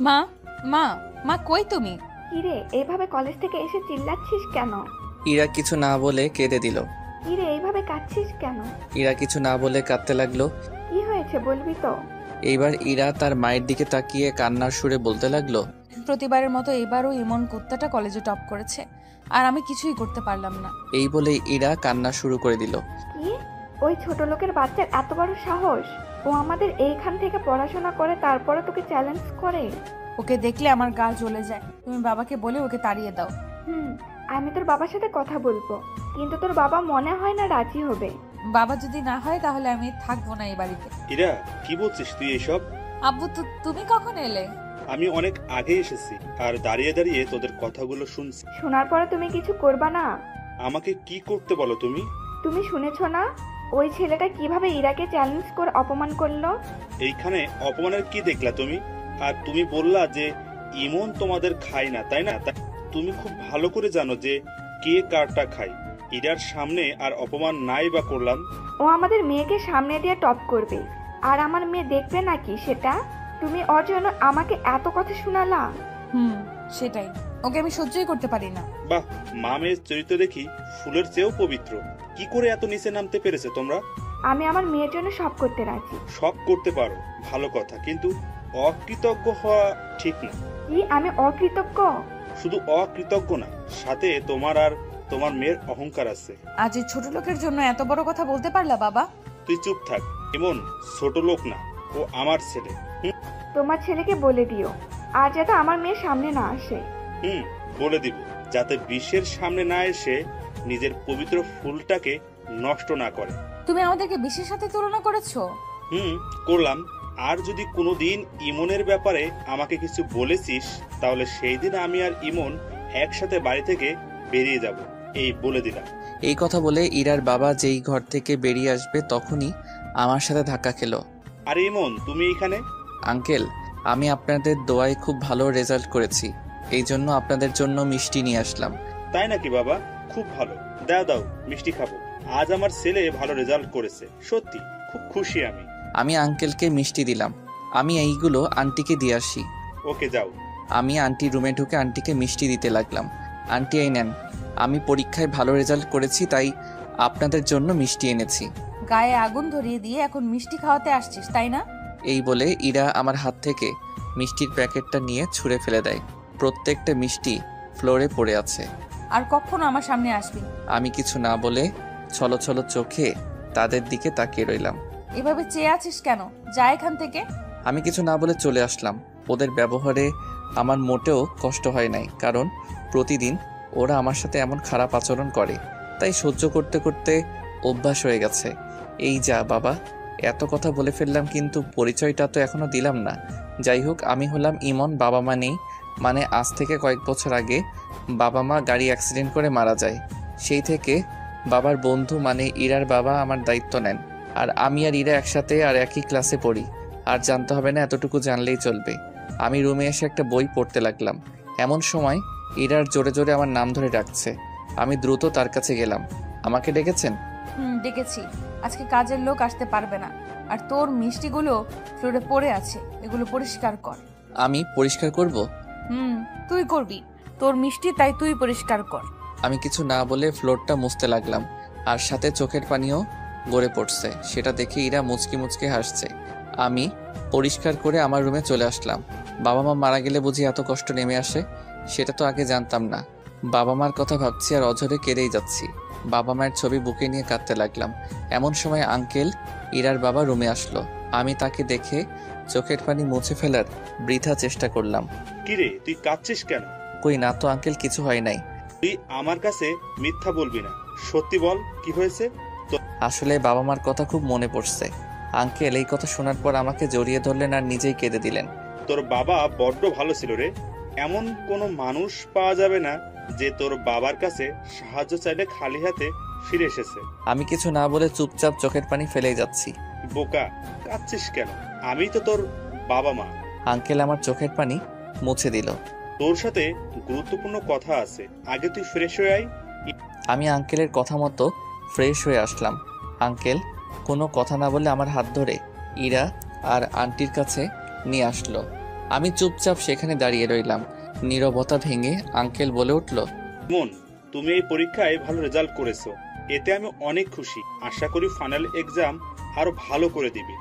মা, মা, মা কই তুমি? কিরে এইভাবে কলেজ থেকে এসে চিল্লাচ্ছিস কেন? ইরা কিছু না বলে কেঁদে দিল। কিরে এইভাবে কাঁদছিস কেন? ইরা কিছু না বলে কাঁদতে লাগলো। কি হয়েছে বলবি তো? এইবার ইরা তার মায়ের দিকে তাকিয়ে কান্নার সুরে বলতে লাগলো, প্রতিবারের মতো এবারও ইমন কুত্তাটা কলেজে টপ করেছে, আর আমি কিছুই করতে পারলাম না। এই বলে ইরা কান্না শুরু করে দিল। কি? ওই ছোট লোকের বাচ্চার এত বড় সাহস! ও আমাদের এইখান থেকে পড়াশোনা করে তারপরে তোকে চ্যালেঞ্জ করে? ওকে দেখলে আমার গা জ্বলে যায়। তুমি বাবাকে বলে ওকে তাড়িয়ে দাও। আমি তোর বাবার সাথে কথা বলবো, কিন্তু তোর বাবা মনে হয় না রাজি হবে। বাবা যদি না হয় তাহলে আমি থাকবো না এই বাড়িতে। ইরা, কি বলছিস তুই এসব? আব্বু, তুমি কখন এলে? আমি অনেক আগে এসেছি আর দাঁড়িয়ে দাঁড়িয়ে তোদের কথাগুলো শুনছি। শোনার পরে তুমি কিছু করবা না? আমাকে কি করতে বলো তুমি? তুমি শুনেছো না ওই ছেলেটা কিভাবে ইরাকে চ্যালেঞ্জ করে অপমান করলো? এইখানে অপমানের কি দেখলা তুমি? আর তুমি বললা যে ইমন তোমাদের খায় না, তাই না? তুমি খুব ভালো করে জানো যে কে কারটা খায়। ইরার সামনে আর অপমান নাই বা করলাম? ও আমাদের মেয়েকে সামনে দিয়ে টপ করবে, আর আমার মেয়ে দেখবে নাকি সেটা? তুমি ওর জন্য আমাকে এত কথা শোনালা। সেটাই, ওকে আমি সহ্যই করতে পারি না। বাহ, মা মেয়ের চরিত্র দেখি ফুলের চেয়েও পবিত্র। কি করে এত নিচে নামতে পেরেছে তোমরা? আমি আমার মেয়ের জন্য সব করতে রাজি। সব করতে পারো, ভালো কথা, কিন্তু অকৃতজ্ঞ হওয়া ঠিক না। কি আমি অকৃতজ্ঞ? শুধু অকৃতজ্ঞ না, সাথে তোমার আর তোমার মেয়ের অহংকার আছে। আজ এই ছোট লোকের জন্য এত বড় কথা বলতে পারলা বাবা? তুই চুপ থাক। এমন ছোট লোক না, ও আমার ছেলে। তোমার ছেলেকে বলে দিও আর যাতে আমার মেয়ের সামনে না আসে। বলে দিব, যাতে বিশ্বের সামনে না এসে নিজের পবিত্র ফুলটাকে নষ্ট না করে। তুমি আমাদেরকে বিশ্বের সাথে তুলনা করেছো? করলাম। আর যদি কোনোদিন ইমনের ব্যাপারে আমাকে কিছু বলেছিস, তাহলে সেই দিন আমি আর ইমন একসাথে বাড়ি থেকে বেরিয়ে যাব, এই বলে দিলাম। এই কথা বলে ইরার বাবা যেই ঘর থেকে বেরিয়ে আসবে তখনই আমার সাথে ধাক্কা খেলো। আরে ইমন, তুমি এখানে? আঙ্কেল, আমি আপনাদের দোয়ায় খুব ভালো রেজাল্ট করেছি, এই জন্য আপনাদের জন্য মিষ্টি নিয়ে আসলাম। তাই নাকি বাবা? খুব ভালো, দাও দাও, মিষ্টি খাবো। আজ আমার ছেলে ভালো রেজাল্ট করেছে, সত্যি খুব খুশি আমি। আমি আঙ্কেলকে মিষ্টি দিলাম। আমি এইগুলো আন্টিকে দিয়ে আসি। ওকে, যাও। আমি আন্টি রুমে ঢুকে আন্টিকে মিষ্টি দিতে লাগলাম। আন্টি, এই নেন, আমি পরীক্ষায় ভালো রেজাল্ট করেছি তাই আপনাদের জন্য মিষ্টি এনেছি। গায়ে আগুন ধরিয়ে দিয়ে এখন মিষ্টি খাওয়াতে আসছিস, তাই না? এই বলে ইরা আমার হাত থেকে মিষ্টির প্যাকেটটা নিয়ে ছুঁড়ে ফেলে দেয়। প্রত্যেকটা মিষ্টি ফ্লোরে পড়ে আছে। আর কখনো আমার সামনে আসবি? আমি কিছু না বলে ছলো ছলো চোখে তাদের দিকে তাকিয়ে রইলাম। এভাবে চেয়ে আছিস কেন? যা এখান থেকে। আমি কিছু না বলে চলে আসলাম। ওদের ব্যবহারে আমার মোটেও কষ্ট হয় নাই, কারণ প্রতিদিন ওরা আমার সাথে এমন খারাপ আচরণ করে, তাই সহ্য করতে করতে অভ্যাস হয়ে গেছে। এই যা বাবা, এত কথা বলে ফেললাম কিন্তু পরিচয়টা তো এখনো দিলাম না। যাই হোক, আমি হলাম ইমন। বাবা মা নেই, মানে আজ থেকে কয়েক বছর আগে বাবা মা গাড়ি অ্যাক্সিডেন্ট করে মারা যায়। সেই থেকে বাবার বন্ধু মানে ইরার বাবা আমার দায়িত্ব নেন। আর আমি আর ইরা একসাথে আর একই ক্লাসে পড়ি। আর জানতে হবে না, এতটুকু জানলেই চলবে। আমি রুমে এসে একটা বই পড়তে লাগলাম। এমন সময় ইরার জোরে জোরে আমার নাম ধরে ডাকছে। আমি দ্রুত তার কাছে গেলাম। আমাকে ডেকেছেন? ডেকেছি। আজকে কাজের লোক আসতে পারবে না, আর তোর মিষ্টিগুলো ফ্লোরে পড়ে আছে, এগুলো পরিষ্কার কর। আমি পরিষ্কার করব? তুই করবি, তোর মিষ্টি, তাই তুই পরিষ্কার কর। আমি কিছু না বলে ফ্লোরটা মুছতে লাগলাম, আর সাথে চোখের পানিও গড়ে পড়ছে। সেটা দেখে ইরা মুচকি মুচকি হাসছে। আমি পরিষ্কার করে আমার রুমে চলে আসলাম। বাবা মা মারা গেলে বুঝি এত কষ্ট নেমে আসে, সেটা তো আগে জানতাম না। বাবা মার কথা ভাবছি আর অঝরে কেঁদেই যাচ্ছি। বাবা মায়ের ছবি বুকে নিয়ে কাঁদতে লাগলাম। এমন সময় আঙ্কেল, ইরার বাবা, রুমে আসলো। আমি তাকে দেখে চোখের পানি মুছে ফেলার বৃথা চেষ্টা করলাম। কিরে, তুই কাঁদছিস কেন? কই না তো আঙ্কেল, কিছু হয় নাই। তুই আমার কাছে মিথ্যা বলবি না, সত্যি বল, কি হয়েছে? আসলে বাবা মার কথা খুব মনে পড়ছে। আঙ্কেল এই কথা শোনার পর আমাকে জড়িয়ে ধরলেন আর নিজেই কেঁদে দিলেন। তোর বাবা বড্ড ভালো ছিল রে। এমন কোনো মানুষ পাওয়া যাবে না যে তোর বাবার কাছে সাহায্য চাইলে খালি হাতে ফিরে এসেছে। আমি কিছু না বলে চুপচাপ চোখের পানি ফেলেই যাচ্ছি। বোকা, কাঁদছিস কেন? আমি তো তোর বাবা মা। আঙ্কেল আমার চোখের পানি মুছে দিল। তোর সাথে গুরুত্বপূর্ণ কথা আছে, আগে তুই ফ্রেশ হয়ে আয়। আমি আঙ্কেলের কথা মতো ফ্রেশ হয়ে আসলাম। আঙ্কেল কোনো কথা না বলে আমার হাত ধরে ইরা আর আন্টির কাছে নিয়ে আসলো। আমি চুপচাপ সেখানে দাঁড়িয়ে রইলাম। নীরবতা ভেঙে আঙ্কেল বলে উঠল, ইমন, তুমি এই পরীক্ষায় ভালো রেজাল্ট করেছো, এতে আমি অনেক খুশি। আশা করি ফাইনাল এক্সাম আরো ভালো করে দিবে।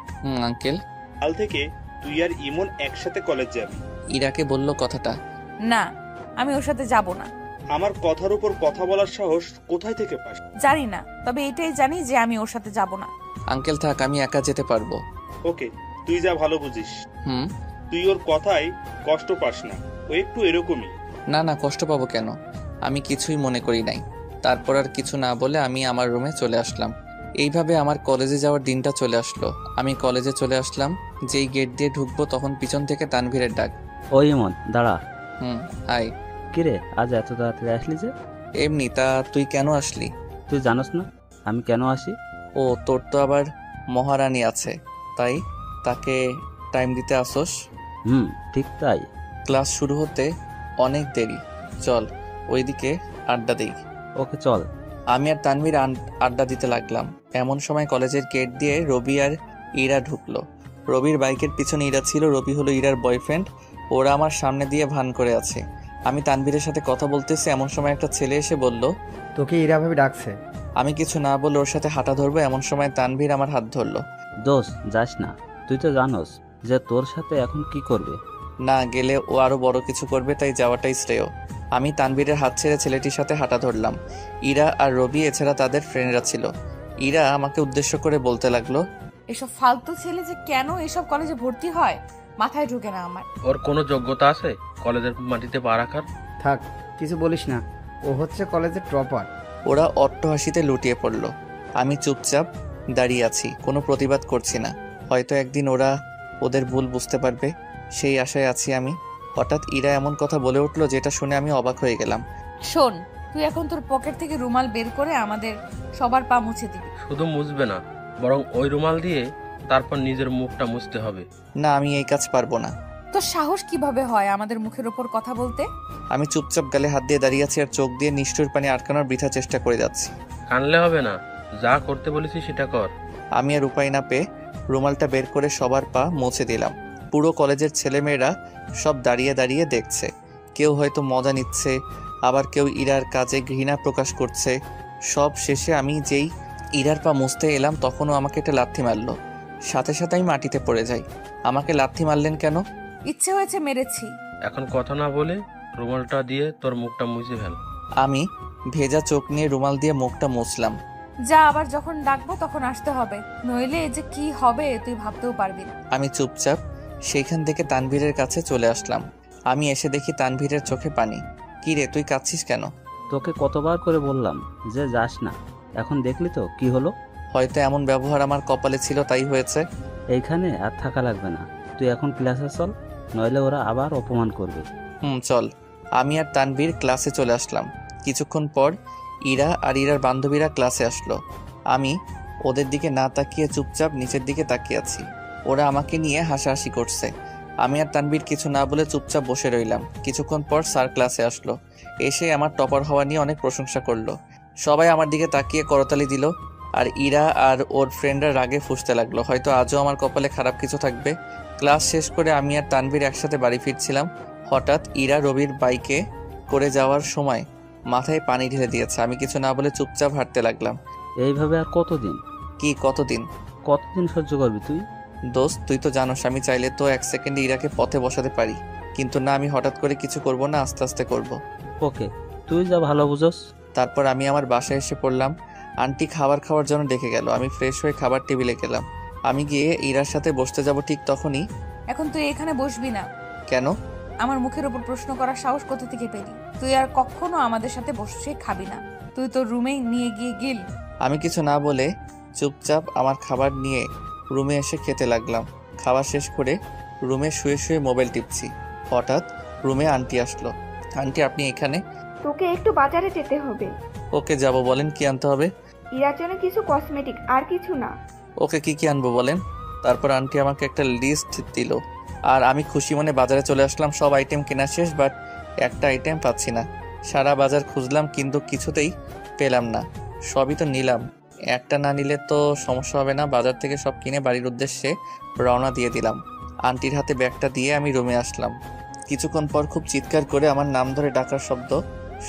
আঙ্কেল। কাল থেকে তুই আর ইমন একসাথে কলেজ যাবি। ইরাকে বলল কথাটা। না, আমি ওর সাথে যাব না। আমার কথার উপর কথা বলার সাহস কোথায় থেকে পাস? জানি না, তবে এটাই জানি যে আমি ওর সাথে যাব না। আঙ্কেল থাক, আমি একা যেতে পারবো। ওকে, তুই যা ভালো বুঝিস। তুই ওর কথায় কষ্ট পাস না, ও একটু এরকমই। না না, কষ্ট পাবো কেন? আমি কিছুই মনে করি নাই। তারপর আর কিছু না বলে আমি আমার রুমে চলে আসলাম। এইভাবে আমার কলেজে যাওয়ার দিনটা চলে আসলো। আমি কলেজে চলে আসলাম, যেই গেট দিয়ে ঢুকবো তখন পিছন থেকে তানভীরের ডাক। ওই ইমন, দাঁড়া। হাই। কিরে, আজ এত তাড়াতাড়ি আসলি যে? এমনি। তা তুই কেন আসলি? তুই জানোস না আমি কেন আসি? ও, তোর তো আবার মহারানী আছে, তাই তাকে টাইম দিতে আসোস? ঠিক তাই। ক্লাস শুরু হতে অনেক দেরি, চল ওইদিকে আড্ডা দিই। ওকে চল। আমি আর তানভীর আড্ডা দিতে লাগলাম। এমন সময় কলেজের গেট দিয়ে রবি আর ইরা ঢুকলো। রবির বাইকের পিছনে ইরা ছিল। রবি হলো ইরার বয়ফ্রেন্ড। ওরা আমার সামনে দিয়ে ভান করে আছে। আমি তানভীরের সাথে কথা বলতেছি, এমন সময় একটা ছেলে এসে বলল, তোকে ইরা ভাবে ডাকছে। আমি কিছু না বলে ওর সাথে হাঁটা ধরবো, এমন সময় তানভীর আমার হাত ধরলো। দোষ, যাস না। তুই তো জানোস যে তোর সাথে এখন কি করবে। না গেলে ও আরো বড় কিছু করবে, তাই যাওয়াটাই শ্রেয়। আমি তানভীরের হাত ছেড়ে ছেলেটির সাথে হাঁটা ধরলাম। ইরা আর রবি এছাড়া তাদের ফ্রেন্ডরা ছিল। ইরা আমাকে উদ্দেশ্য করে বলতে লাগলো, এসব ফালতু ছেলে যে কেন এসব কলেজে ভর্তি হয় মাথায় ঢোকে না আমার। ওর কোনো যোগ্যতা আছে কলেজের মাটিতে পা রাখার? থাক, কিছু বলিস না, ও হচ্ছে কলেজের টপার। ওরা অট্টহাসিতে লুটিয়ে পড়ল। আমি চুপচাপ দাঁড়িয়ে আছি, কোনো প্রতিবাদ করছি না। হয়তো একদিন ওরা ওদের ভুল বুঝতে পারবে, সেই আশায় আছি আমি। হঠাৎ ইরা এমন কথা বলে উঠলো যেটা শুনে আমি অবাক হয়ে গেলাম। শোন, তুই এখন তোর পকেট থেকে রুমাল বের করে আমাদের সবার পা মুছে দিবি। শুধু মুছবে না, বরং ওই রুমাল দিয়ে তারপর নিজের মুখটা মুছতে হবে। না, আমি এই কাজ পারবো না। তোর সাহস কিভাবে হয় আমাদের মুখের ওপর কথা বলতে? আমি চুপচাপ গালে হাত দিয়ে দাঁড়িয়ে আছি আর চোখ দিয়ে নিষ্ঠুর পানি আটকানোর বৃথা চেষ্টা করে যাচ্ছি। কানলে হবে না, যা করতে বলেছি সেটা কর। আমি আর উপায় না পেয়ে রুমালটা বের করে সবার পা মুছে দিলাম। পুরো কলেজের ছেলেমেয়েরা সব দাঁড়িয়ে দাঁড়িয়ে দেখছে। কেউ হয়তো মজা নিচ্ছে, আবার কেউ ইরার কাজে ঘৃণা প্রকাশ করছে। সব শেষে আমি যেই ইরার পা মুছতে এলাম তখনও আমাকে একটা লাথি মারলো। সাথে সাথে আমি মাটিতে পড়ে যাই। আমাকে লাথি মারলেন কেন? ইচ্ছে হয়েছে, মেরেছি। এখন কথা না বলে রুমালটা দিয়ে তোর মুখটা মুছে ফেল। আমি ভেজা চোখ নিয়ে রুমাল দিয়ে মুখটা মুছলাম। যা, আবার যখন ডাকবো তখন আসতে হবে, নইলে যে কি হবে তুই ভাবতেও পারবি না। আমি চুপচাপ সেইখান থেকে তানভীরের কাছে চলে আসলাম। আমি এসে দেখি তানভীরের চোখে পানি। কি রে, তুই কাঁদছিস কেন? তোকে কতবার করে বললাম যে যাস না, এখন দেখলি তো কি হলো। হয়তো এমন ব্যবহার আমার কপালে ছিল, তাই হয়েছে। এইখানে আর থাকা লাগবে না, তুই এখন ক্লাসে চল, নইলে ওরা আবার অপমান করবে। চল। আমি আর তানভীর ক্লাসে চলে আসলাম। কিছুক্ষণ পর ইরা আর ইরার বান্ধবীরা ক্লাসে আসলো। আমি ওদের দিকে না তাকিয়ে চুপচাপ নিচের দিকে তাকিয়ে আছি। ওরা আমাকে নিয়ে হাসাহাসি করছে। আমি আর তানভীর কিছু না বলে চুপচাপ বসে রইলাম। কিছুক্ষণ পর স্যার ক্লাসে আসলো। এসে আমার টপার হওয়া নিয়ে অনেক প্রশংসা করলো। সবাই আমার দিকে তাকিয়ে করতালি দিল। আর ইরা আর ওর ফ্রেন্ডরা রাগে ফুঁসতে লাগলো, হয়তো আজও আমার কপালে খারাপ কিছু থাকবে। ক্লাস শেষ করে আমি আর তানভীর একসাথে বাড়ি ফিরছিলাম। হঠাৎ ইরা রবির বাইকে করে যাওয়ার সময় মাথায় পানি ঢেলে দিয়েছে। আমি কিছু না বলে চুপচাপ হাঁটতে লাগলাম। এইভাবে আর কতদিন? কি কতদিন? কতদিন সহ্য করবি তুই? দোস্ত, তুই তো জানোস আমি চাইলে তো 1 সেকেন্ডে ইরাকে পথে বসাতে পারি, কিন্তু না, আমি হঠাৎ করে কিছু করব না, আস্তে আস্তে করব। ওকে, তুই যা ভালো বুঝোস। তারপর আমি আমার বাসায় এসে পড়লাম। আন্টি খাবার খাওয়ার জন্য ডেকে গেল। আমি ফ্রেশ হয়ে খাবার টেবিলে গেলাম। আমি গিয়ে ইরার সাথে বসতে যাব, ঠিক তখনই। এখন তুই এখানে বসবি না। কেন? আমার মুখের উপর প্রশ্ন করার সাহস কোথা থেকে পেলি? তুই আর কখনো আমাদের সাথে বসে খাবি না, তুই তোর রুমেই নিয়ে গিয়ে গিল। আমি কিছু না বলে চুপচাপ আমার খাবার নিয়ে রুমে এসে খেতে লাগলাম। খাবার শেষ করে রুমে শুয়ে শুয়ে মোবাইল টিপছি। হঠাৎ রুমে আন্টি আসলো। আন্টি, আপনি এখানে? তোকে একটু বাজারে যেতে হবে। ওকে, যাব। বলেন কি আনতে হবে? ইরার জন্য কিছু কসমেটিক, আর কিছু না। ওকে, কি কি আনবো বলেন। তারপর আন্টি আমাকে একটা লিস্ট দিল আর আমি খুশি মনে বাজারে চলে আসলাম। সব আইটেম কেনা শেষ, বাট একটা আইটেম পাচ্ছি না। সারা বাজার খুঁজলাম কিন্তু কিছুতেই পেলাম না। সবই তো নিলাম, একটা না নিলে তো সমস্যা হবে না। বাজার থেকে সব কিনে বাড়ির উদ্দেশ্যে রওনা দিয়ে দিলাম। আন্টির হাতে ব্যাগটা দিয়ে আমি রুমে আসলাম। কিছুক্ষণ পর খুব চিৎকার করে আমার নাম ধরে ডাকার শব্দ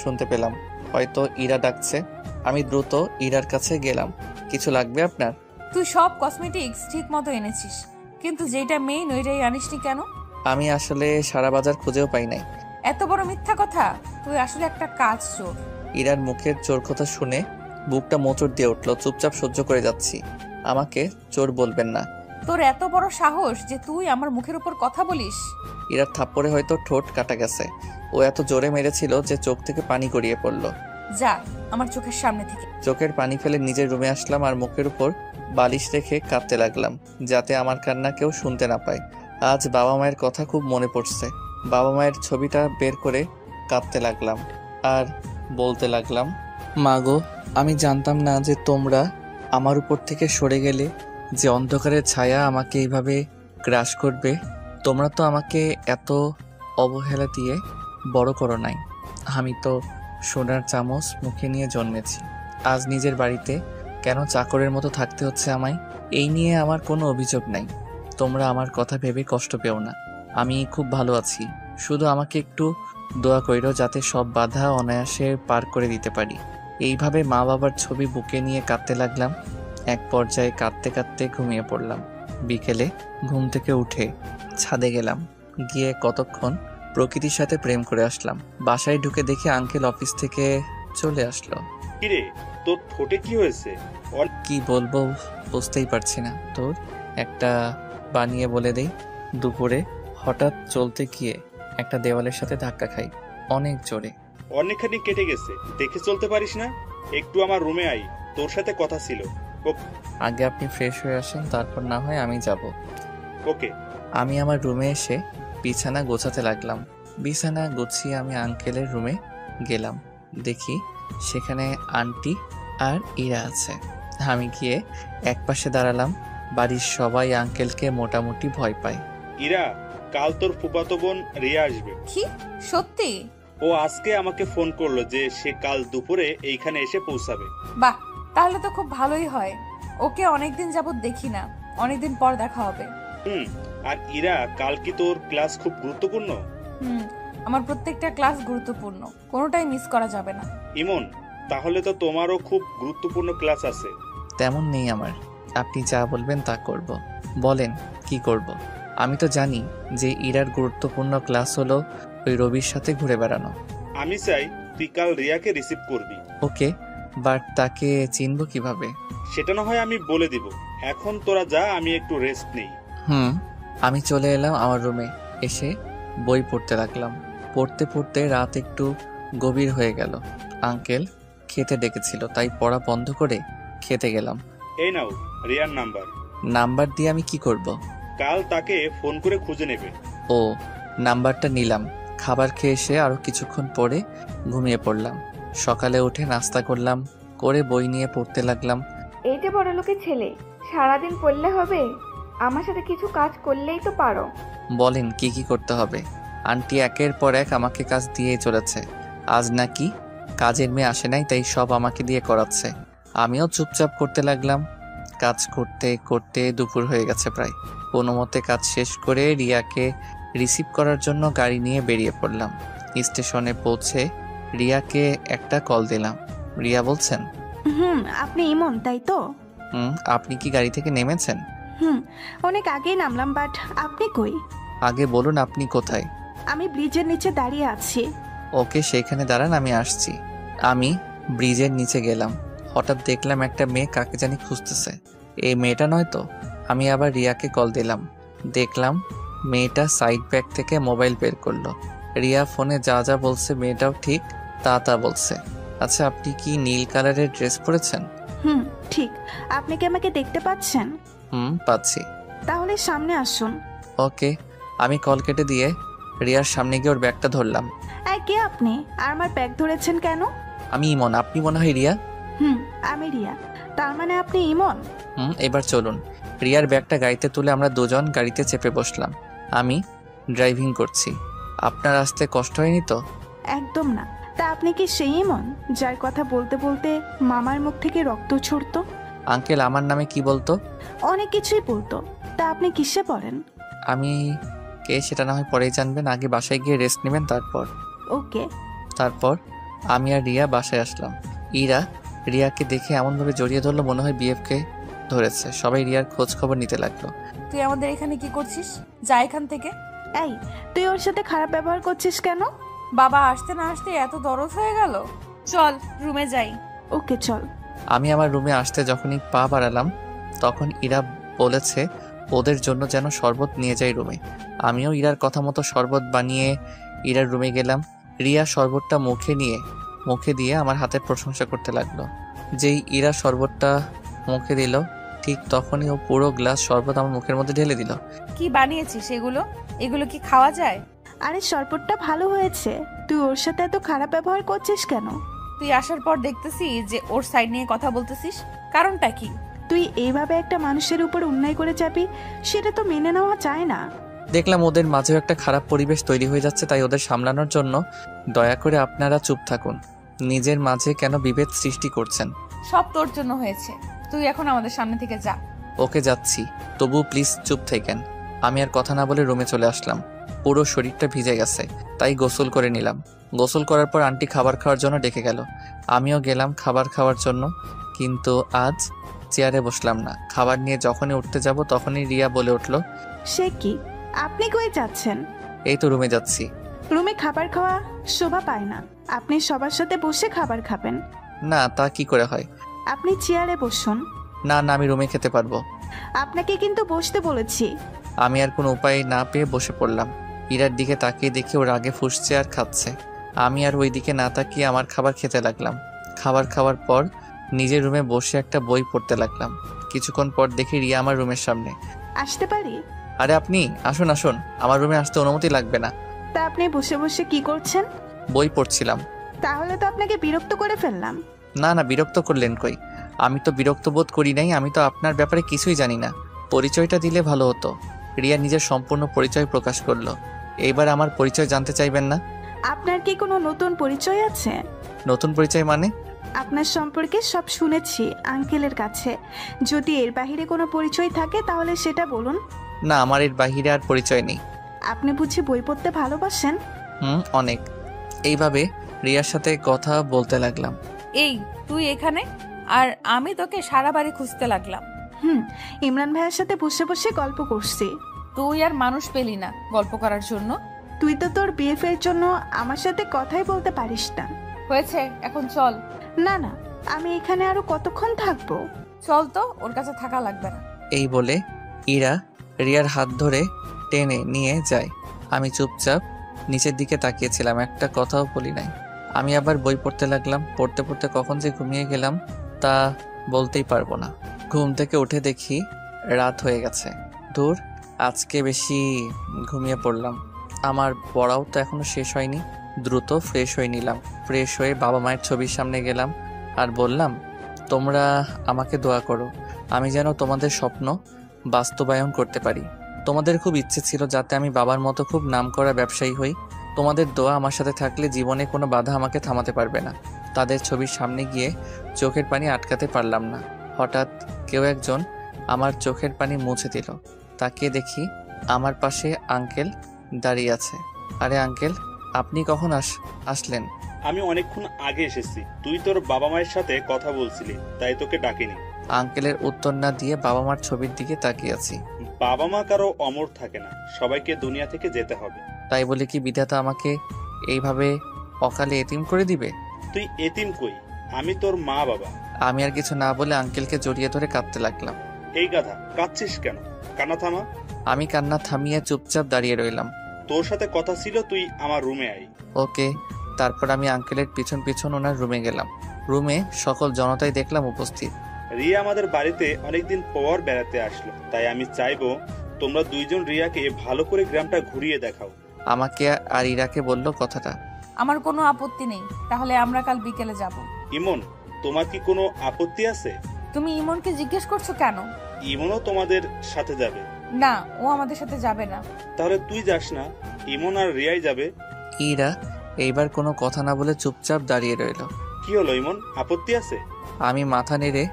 শুনতে পেলাম। হয়তো ইরা ডাকছে। আমি দ্রুত ইরার কাছে গেলাম। কিছু লাগবে আপনার? তুই সব কসমেটিক্স ঠিক মতো এনেছিস, কিন্তু যেটা মেইন ওইটাই আনিসনি কেন? আমি আসলে সারা বাজার খুঁজেও পাই নাই। এত বড় মিথ্যা কথা! তুই আসলে একটা কাজ চোর। ইরার মুখের চোর কথা শুনে বুকটা মোচড় দিয়ে উঠল। চুপচাপ সহ্য করে যাচ্ছি। আমাকে চোর বলবেন না। তোর এত বড় সাহস যে তুই আমার মুখের উপর কথা বলিস! ইরার থাপ্পড়ে হয়তো ঠোঁট কাটা গেছে। ও এত জোরে মেরেছিল যে চোখ থেকে পানি গড়িয়ে পড়ল। যা আমার চোখের সামনে থেকে। চোখের পানি ফেলে নিজের রুমে আসলাম আর মুখের উপর বালিশ রেখে কাঁদতে লাগলাম, যাতে আমার কান্না কেউ শুনতে না পায়। আজ বাবা মায়ের কথা খুব মনে পড়ছে। বাবা মায়ের ছবিটা বের করে কাঁদতে লাগলাম আর বলতে লাগলাম, মা গো, আমি জানতাম না যে তোমরা আমার উপর থেকে সরে গেলে যে অন্ধকারের ছায়া আমাকে এইভাবে গ্রাস করবে। তোমরা তো আমাকে এত অবহেলা দিয়ে বড় করো নাই। আমি তো সোনার চামচ মুখে নিয়ে জন্মেছি। আজ নিজের বাড়িতে কেন চাকরের মতো থাকতে হচ্ছে আমায়? এই নিয়ে আমার কোনো অভিযোগ নাই। তোমরা আমার কথা ভেবে কষ্ট পেও না। আমি খুব ভালো আছি। শুধু আমাকে একটু দোয়া কইরো যাতে সব বাধা অনায়াসে পার করে দিতে পারি। এইভাবে মা বাবার ছবি বুকে নিয়ে কাঁদতে লাগলাম। এক পর্যায়ে কাঁদতে কাঁদতে ঘুমিয়ে পড়লাম। বিকেলে ঘুম থেকে উঠে ছাদে গেলাম। গিয়ে কতক্ষণ প্রকৃতির সাথে প্রেম করে আসলাম। বাসায় ঢুকে দেখি আঙ্কেল অফিস থেকে চলে আসলো। কিরে, তোর ঠোঁটে কি হয়েছে? কি বলবো বুঝতেই পারছি না। তোর একটা বানিয়ে বলে দেই। দুপুরে হঠাৎ চলতে গিয়ে একটা দেওয়ালের সাথে ধাক্কা খাই, অনেক জোরে। অনেকখানি কেটে গেছে, দেখে চলতে পারিস না? একটু আমার রুমে আই, তোর সাথে কথা ছিল। আগে আপনি ফ্রেশ হয়ে আসেন, তারপর না হয় আমি যাব। ওকে। আমি আমার রুমে এসে বিছানা গোছাতে লাগলাম। বিছানা গুছিয়ে আমি আঙ্কেলের রুমে গেলাম। দেখি সেখানে আন্টি আর ইরা আছে। আমি গিয়ে একপাশে দাঁড়ালাম। বাড়ির সবাই আঙ্কেলকে মোটামুটি ভয় পায়। ইরা, কাল তোর ফুফাতো বোন রিয়া আসবে। কি সত্যি? ও আজকে আমাকে ফোন করলো যে সে কাল দুপুরে এইখানে এসে পৌঁছাবে। বাহ, তাহলে তো খুব ভালোই হয়। ওকে অনেকদিন যাবত দেখি না, অনেকদিন পর দেখা হবে। আর ইরা, কাল কি তোর ক্লাস খুব গুরুত্বপূর্ণ? আমার প্রত্যেকটা ক্লাস গুরুত্বপূর্ণ, কোনোটাই মিস করা যাবে না। ইমন, তাহলে তো তোমারও খুব গুরুত্বপূর্ণ ক্লাস আছে। তেমন নেই আমার। আপনি যা বলবেন তা করব। বলেন কি করব? আমি তো জানি যে ইরার গুরুত্বপূর্ণ ক্লাস হলো ওই রবির সাথে ঘুরে বেড়ানো। আমি চাই তুই কাল রিয়াকে রিসিভ করবি। ওকে, বাট তাকে চিনব কিভাবে? সেটা না হয় আমি বলে দিব। এখন তোরা যা, আমি একটু রেস্ট নেই। আমি চলে এলাম আমার রুমে। এসে বই পড়তে লাগলাম। পড়তে পড়তে রাত একটু গভীর হয়ে গেল। আঙ্কেল খেতে ডেকেছিল, তাই পড়া বন্ধ করে খেতে গেলাম। এই নাও রিয়ার নাম্বার। নাম্বার দিয়ে আমি কি করব? কাল তাকে ফোন করে খুঁজে নেবে। ও, নাম্বারটা নিলাম। খাবার খেয়ে এসে আরো কিছুক্ষণ পরে ঘুমিয়ে পড়লাম। সকালে উঠে নাস্তা করলাম, করে বই নিয়ে পড়তে লাগলাম। এই যে বড় লোকের ছেলে, সারাদিন পড়লে হবে? আমার সাথে কিছু কাজ করলেই তো পারো। বলেন কি কি করতে হবে? আন্টি একের পর এক আমাকে কাজ দিয়ে চলেছে। আজ নাকি কাজের মেয়ে আসে নাই, তাই সব আমাকে দিয়ে করাচ্ছে। আমিও চুপচাপ করতে লাগলাম। কাজ করতে করতে দুপুর হয়ে গেছে প্রায়। কোনো মতে কাজ শেষ করে রিয়াকে রিসিভ করার জন্য গাড়ি নিয়ে বেরিয়ে পড়লাম। স্টেশনে পৌঁছে রিয়াকে একটা কল দিলাম। রিয়া বলছেন? আপনি ইমন তাই তো? আপনি কি গাড়ি থেকে নেমেছেন? অনেক আগেই নামলাম, বাট আপনি কই? আগে বলুন আপনি কোথায়? আমি ব্রিজের নিচে দাঁড়িয়ে আছি। ওকে, সেইখানে দাঁড়ান, আমি আসছি। আমি ব্রিজের নিচে গেলাম। হঠাৎ দেখলাম একটা মেয়ে কাকে জানি খুঁজতেছে। এই মেয়েটা নয় তো? আমি আবার রিয়াকে কল দিলাম। দেখলাম মেয়েটা সাইড ব্যাগ থেকে মোবাইল বের করলো। রিয়া ফোনে যা যা বলছে মেয়েটাও ঠিক তা বলছে। আচ্ছা, আপনি কি নীল কালারের ড্রেস পরেছেন? ঠিক। আপনি কি আমাকে দেখতে পাচ্ছেন? পাচ্ছি। তাহলে সামনে আসুন। ওকে। আমি কল কেটে দিয়ে রিয়ার সামনে গিয়ে ওর ব্যাগটা ধরলাম। কে আপনি? আর আমার ব্যাগ ধরেছেন কেন? আমি ইমন। আপনি মনে হয় রিয়া? আমি রিয়া। তার মানে আপনি ইমন? এবার চলুন। রিয়ার ব্যাগটা গাড়িতে তুলে আমরা দুজন গাড়িতে চেপে বসলাম। আমি ড্রাইভিং করছি। আপনার আসতে কষ্ট হয়নি তো? একদম না। তা আপনি কি সেই ইমন যার কথা বলতে বলতে মামার মুখ থেকে রক্ত ছড়তো? আঙ্কেল আমার নামে কি বলতো? অনেক কিছুই বলতো। তা আপনি কিসে পড়েন? আমি কে সেটা না হয় পরেই জানবেন, আগে বাসায় গিয়ে রেস্ট নেবেন। ওকে। তারপর আমি আর রিয়া বাসায় আসলাম। ইরা রিয়াকে দেখে এমনভাবে জড়িয়ে ধরলো মনে হয় বিএফকে ধরেছে। সবাই রিয়ার খোঁজ খবর নিতে লাগলো। তুই আমাদের এখানে কি করছিস? যা এখান থেকে। এই, তুই ওর সাথে খারাপ ব্যবহার করছিস কেন? বাবা আসতে না আসতে এত দরদ হয়ে গেল। চল রুমে যাই। ওকে চল। আমি আমার রুমে আসতে যখনই পা বাড়ালাম তখন ইরা বলেছে ওদের জন্য যেন শরবত নিয়ে যাই রুমে। আমিও ইরার কথা মতো শরবত বানিয়ে ইরার রুমে গেলাম। রিয়া শরবতটা মুখে দিয়ে আমার হাতের প্রশংসা করতে লাগলো। যেই ইরা শরবতটা মুখে দিল ঠিক তখনই ও পুরো গ্লাস শরবত আমার মুখের মধ্যে ঢেলে দিল। কি বানিয়েছিস এগুলো? এগুলো কি খাওয়া যায়? আরে শরবতটা ভালো হয়েছে, তুই ওর সাথে এত খারাপ ব্যবহার করছিস কেন? তুই আসার পর দেখতেছি যে ওর সাইড নিয়ে কথা বলতেছিস, কারণটা কি? তুই এইভাবে একটা মানুষের উপর অন্যায় করে যাবি, সেটা তো মেনে নেওয়া যায় না। দেখলাম ওদের মাঝেও একটা খারাপ পরিবেশ তৈরি হয়ে যাচ্ছে, তাই ওদের সামলানোর জন্য দয়া করে আপনারা চুপ থাকুন। নিজের মাঝে কেন বিভেদ সৃষ্টি করছেন? সব তোর জন্য হয়েছে। তুই এখন আমাদের সামনে থেকে যা। ওকে যাচ্ছি, তবু প্লিজ চুপ থাকেন। আমি আর কথা না বলে রুমে চলে আসলাম। পুরো শরীরটা ভিজে গেছে, তাই গোসল করে নিলাম। গোসল করার পর আন্টি খাবার খাওয়ার জন্য ডেকে গেল। আমিও গেলাম খাবার খাওয়ার জন্য, কিন্তু আজ চেয়ারে বসলাম না। খাবার নিয়ে যখনই উঠতে যাব তখনই রিয়া বলে উঠল, সে কি, আপনি কই যাচ্ছেন? এই তো রুমে যাচ্ছি। রুমে খাবার খাওয়া শোভা পায় না, আপনি সবার সাথে বসে খাবার খাবেন। না, তা কি করে হয়? আপনি চেয়ারে বসুন। না না, আমি রুমে খেতে পারবো। আপনাকে কিন্তু বসতে বলেছি। আমি আর কোনো উপায় না পেয়ে বসে পড়লাম। ইরার দিকে তাকিয়ে দেখে ওর আগে ফুসছে আর খাচ্ছে। আমি আর ওই দিকে না তাকিয়ে আমার খাবার খেতে লাগলাম। খাবার খাওয়ার পর নিজের রুমে বসে একটা বই পড়তে লাগলাম। কিছুক্ষণ পর দেখি রিয়া আমার রুমের সামনে। আসতে পারি? আরে আপনি আসুন আসুন, আমার রুমে আসতে অনুমতি লাগবে না। তা আপনি বসে বসে কি করছেন? বই পড়ছিলাম। তাহলে তো আপনাকে বিরক্ত করে ফেললাম। না না, বিরক্ত করলেন কই? আমি তো বিরক্ত বোধ করি নাই, আমি তো আপনার ব্যাপারে কিছুই জানি না। পরিচয়টা দিলে ভালো হতো। রিয়া নিজের সম্পূর্ণ পরিচয় প্রকাশ করলো। এইবার আমার পরিচয় জানতে চাইবেন না? আপনার কি কোনো নতুন পরিচয় আছে? নতুন পরিচয় মানে? আপনার সম্পর্কে সব শুনেছি আঙ্কেলের কাছে, যদি এর বাহিরে কোনো পরিচয় থাকে তাহলে সেটা বলুন। না, আমার এর বাহিরে আর পরিচয় নেই। আপনি বুঝি বই পড়তে ভালোবাসেন? অনেক। এইভাবে রিয়ার সাথে কথা বলতে লাগলাম। এই তুই এখানে, আর আমি তোকে সারা বাড়ি খুঁজতে লাগলাম। ইমরান ভাইয়ের সাথে বসে বসে গল্প করছি। তুই আর মানুষ পেলি না গল্প করার জন্য। তুই তো তোর বিএফের জন্য আমার সাথে কথাই বলতে পারিস না। হয়েছে, এখন চল। না না, আমি এখানে আরো কতক্ষণ থাকবো? চল তো, ওর কাছে থাকা লাগবে না। এই বলে ইরা রিয়ার হাত ধরে টেনে নিয়ে যায়। আমি চুপচাপ নিচের দিকে তাকিয়েছিলাম, একটা কথাও বলি নাই। আমি আবার বই পড়তে লাগলাম। পড়তে পড়তে কখন যে ঘুমিয়ে গেলাম তা বলতেই পারবো না। ঘুম থেকে উঠে দেখি রাত হয়ে গেছে। দূর, আজকে বেশি ঘুমিয়ে পড়লাম। আমার পড়াও তো এখনো শেষ হয়নি। দ্রুত ফ্রেশ হয়ে নিলাম। ফ্রেশ হয়ে বাবা মায়ের ছবির সামনে গেলাম আর বললাম, তোমরা আমাকে দোয়া করো, আমি যেন তোমাদের স্বপ্ন বাস্তবায়ন করতে পারি। তোমাদের খুব ইচ্ছে ছিল যাতে আমি বাবার মতো খুব নামকরা ব্যবসায়ী হই। তোমাদের দোয়া আমার সাথে থাকলে জীবনে কোনো বাধা আমাকে থামাতে পারবে না। তাদের ছবির সামনে গিয়ে চোখের পানি আটকাতে পারলাম না। হঠাৎ কেউ একজন আমার চোখের পানি মুছে দিল। তাকিয়ে দেখি আমার পাশে আঙ্কেল দাঁড়িয়ে আছে। আরে আঙ্কেল, আপনি কখন আসলেন? আমি অনেকক্ষণ আগে এসেছি, তুই তোর বাবা মায়ের সাথে কথা বলছিলি, তাই তোকে ডাকিনি। আঙ্কেলের উত্তর না দিয়ে বাবা মার ছবির দিকে তাকিয়ে আছি। বাবা মা কারো অমর থাকে না, সবাইকে দুনিয়া থেকে যেতে হবে। তাই বলে কি বিধাতা আমাকে এইভাবে অকালে এতিম করে দিবে? তুই এতিম কই? আমি তোর মা বাবা। আমি আর কিছু না বলে আঙ্কেলকে জড়িয়ে ধরে কাঁদতে লাগলাম। এই গাধা, কাঁদছিস কেন? কান্না থামা। আমি কান্না থামিয়ে চুপচাপ দাঁড়িয়ে রইলাম। তোর সাথে কথা ছিল, তুই আমার রুমে আয়। ওকে। তারপর আমি আঙ্কেলের পিছন পিছন ওনার রুমে গেলাম। রুমে সকল জনতাই দেখলাম উপস্থিত। রিয়া আমাদের বাড়িতে অনেকদিন পর বেড়াতে আসলো, তাই আমি চাইবো তোমরা দুইজন রিয়াকে ভালো করে গ্রামটা ঘুরিয়ে দেখাও। আমাকে আর ইরাকে বলল কথাটা। আমার কোনো আপত্তি নেই, তাহলে আমরা কাল বিকেলে যাব। ইমন, তোমার কি কোনো আপত্তি আছে? তুমি ইমনকে জিজ্ঞেস করছো কেন? ইমনও তোমাদের সাথে যাবে। না, ও আমাদের সাথে যাবে না। তাহলে তুই যাস না, ইমন আর রিয়াই যাবে। ইরা এইবার কোনো কথা না বলে চুপচাপ দাঁড়িয়ে রইল। কি হলো ইমন, আপত্তি আছে? আমি মাথা নেড়ে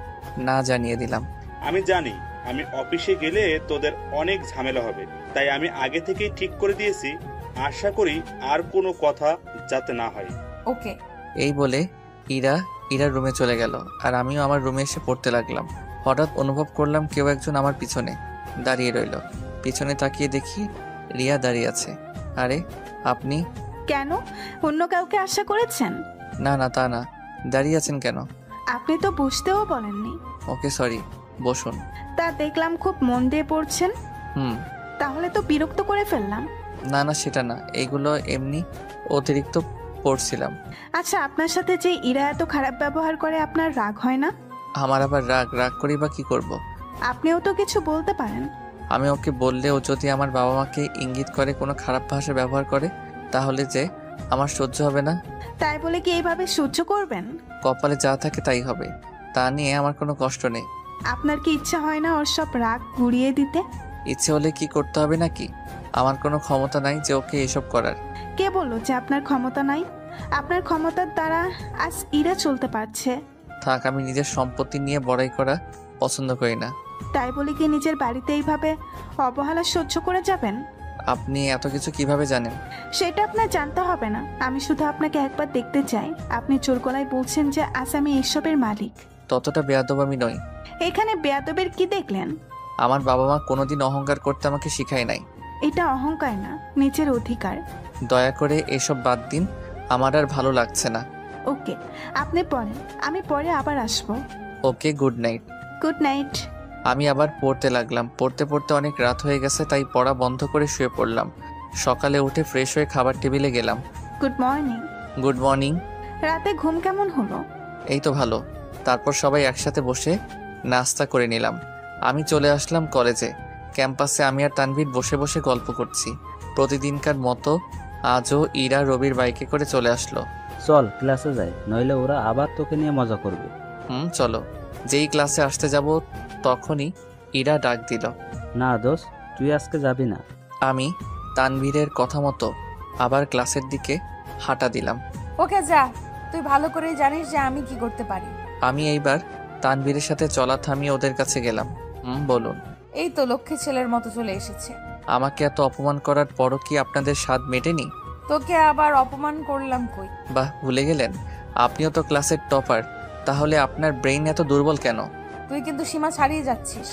না জানিয়ে দিলাম। আমি জানি আমি অফিসে গেলে তোদের অনেক ঝামেলা হবে, তাই আমি আগে থেকেই ঠিক করে দিয়েছি। আশা করি আর কোনো কথা যাতে না হয়। ওকে। এই বলে ইরার রুমে চলে গেল, আর আমিও আমার রুমে এসে পড়তে লাগলাম। হঠাৎ অনুভব করলাম কেউ একজন আমার পিছনে দাঁড়িয়ে রইল। পিছনে তাকিয়ে দেখি রিয়া দাঁড়িয়ে আছে। আরে আপনি? কেন, অন্য কাউকে আশা করেছেন? না না, তা না। দাঁড়িয়ে আছেন কেন? আপনি তো বুঝতেও বলেননি। ওকে সরি, বসুন। তা দেখলাম খুব মন দিয়ে পড়ছেন। হুম। তাহলে তো বিরক্ত করে ফেললাম। না না, সেটা না, এইগুলো এমনি অতিরিক্ত পড়ছিলাম। আচ্ছা, আপনার সাথে যে ইরা এত খারাপ ব্যবহার করে আপনার রাগ হয় না? আমার আবার রাগ করি বা কি করব? আপনিও তো কিছু বলতে পারেন। আমি ওকে বললে ও যদি আমার বাবা মাকে ইঙ্গিত করে কোনো খারাপ ভাষা ব্যবহার করে, তাহলে যে আমার সহ্য হবে না। তাই বলে কি এইভাবে সহ্য করবেন? কপালে যা থাকে তাই হবে, তা নিয়ে আমার কোনো কষ্ট নেই। আপনার কি ইচ্ছা হয় না ওর সব রাগ গুড়িয়ে দিতে? ইচ্ছে হলে কি করতে হবে নাকি? আমার কোনো ক্ষমতা নাই যে ওকে এসব করার। কে বললো যে আপনার ক্ষমতা নাই? আপনার ক্ষমতার দ্বারা আজ ইরা চলতে পারছে। থাক, আমি নিজের সম্পত্তি নিয়ে বড়াই করা পছন্দ করি না। তাই বলে কি নিজের বাড়িতে এইভাবে অবহেলা সহ্য করে যাবেন? আপনি এত কিছু কিভাবে জানেন? সেটা আপনার জানতে হবে না। আমি শুধু আপনাকে একবার দেখতে চাই। আপনি জোর গলায় বলছেন যে আজ আমি এইসবের মালিক। ততটা বেয়াদব আমি নই। এখানে বেয়াদবের কি দেখলেন? আমার বাবা মা কোনোদিন অহংকার করতে আমাকে শিখায় নাই। এটা অহংকার না, নিজের অধিকার। দয়া করে এসব বাদ দিন, আমার আর ভালো লাগছে না। ওকে, আপনি পড়েন, আমি পরে আবার আসবো। ওকে, গুড নাইট। Good night. আমি আবার পড়তে লাগলাম। পড়তে পড়তে অনেক রাত হয়ে গেছে, তাই পড়া বন্ধ করে শুয়ে পড়লাম। সকালে উঠে ফ্রেশ হয়ে খাবার টেবিলে গেলাম। Good morning. Good morning. রাতে ঘুম কেমন হলো? এই তো ভালো। তারপর সবাই একসাথে বসে নাস্তা করে নিলাম। আমি চলে আসলাম কলেজে। ক্যাম্পাসে আমি আর তানভীর বসে বসে গল্প করছি। প্রতিদিনকার মতো আজও ইরা রবির বাইকে করে চলে আসলো। চল ক্লাসে যাই, নইলে ওরা আবার তোকে নিয়ে মজা করবে। চলো। যেই ক্লাসে আসতে যাব তখনই ইরা ডাক দিল। না দোস্ত, তুই আজকে যাবি না। আমি তানভীরের কথা মতো আবার ক্লাসের দিকে হাঁটা দিলাম। ওকে যা, তুই ভালো করেই জানিস যে আমি কি করতে পারি। আমি এইবার তানভীরের সাথে চলা থামিয়ে ওদের কাছে গেলাম। বলুন। এই তো লক্ষ্মী ছেলের মতো চলে এসেছে। আমাকে এত অপমান করার পরও কি আপনাদের স্বাদ মেটেনি? তোকে আবার অপমান করলাম কই? বাহ, ভুলে গেলেন? আপনিও তো ক্লাসের টপার, তাহলে আপনার ব্রেইন এত দুর্বল কেন? তুই কিন্তু সীমা ছাড়িয়ে যাচ্ছিস।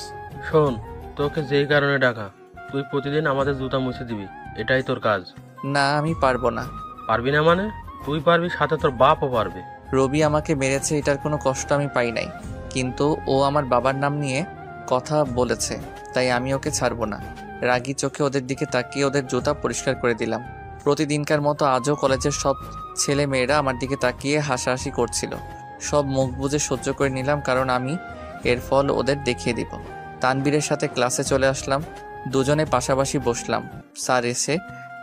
শোন, তোকে যেই কারণে ডাকা, তুই প্রতিদিন আমাদের জুতা মুছে দিবি, এটাই তোর কাজ। না, আমি পারবো না। পারবি না মানে? তুই পারবি, সাথে তোর বাপও পারবে। রবি আমাকে মেরেছে, এটার কোনো কষ্ট আমি পাই নাই, কিন্তু ও আমার বাবার নাম নিয়ে কথা বলেছে, তাই আমি ওকে ছাড়বো না। রাগী চোখে ওদের দিকে তাকিয়ে ওদের জুতা পরিষ্কার করে দিলাম। প্রতিদিনকার মতো আজও কলেজের সব ছেলে মেয়েরা আমার দিকে তাকিয়ে হাসাহাসি করছিল। সব মুখ বুজে সহ্য করে নিলাম, কারণ আমি এর ফল ওদের দেখিয়ে দিব। তানবীরের সাথে ক্লাসে চলে আসলাম। দুজনে পাশাপাশি বসলাম। স্যার এসে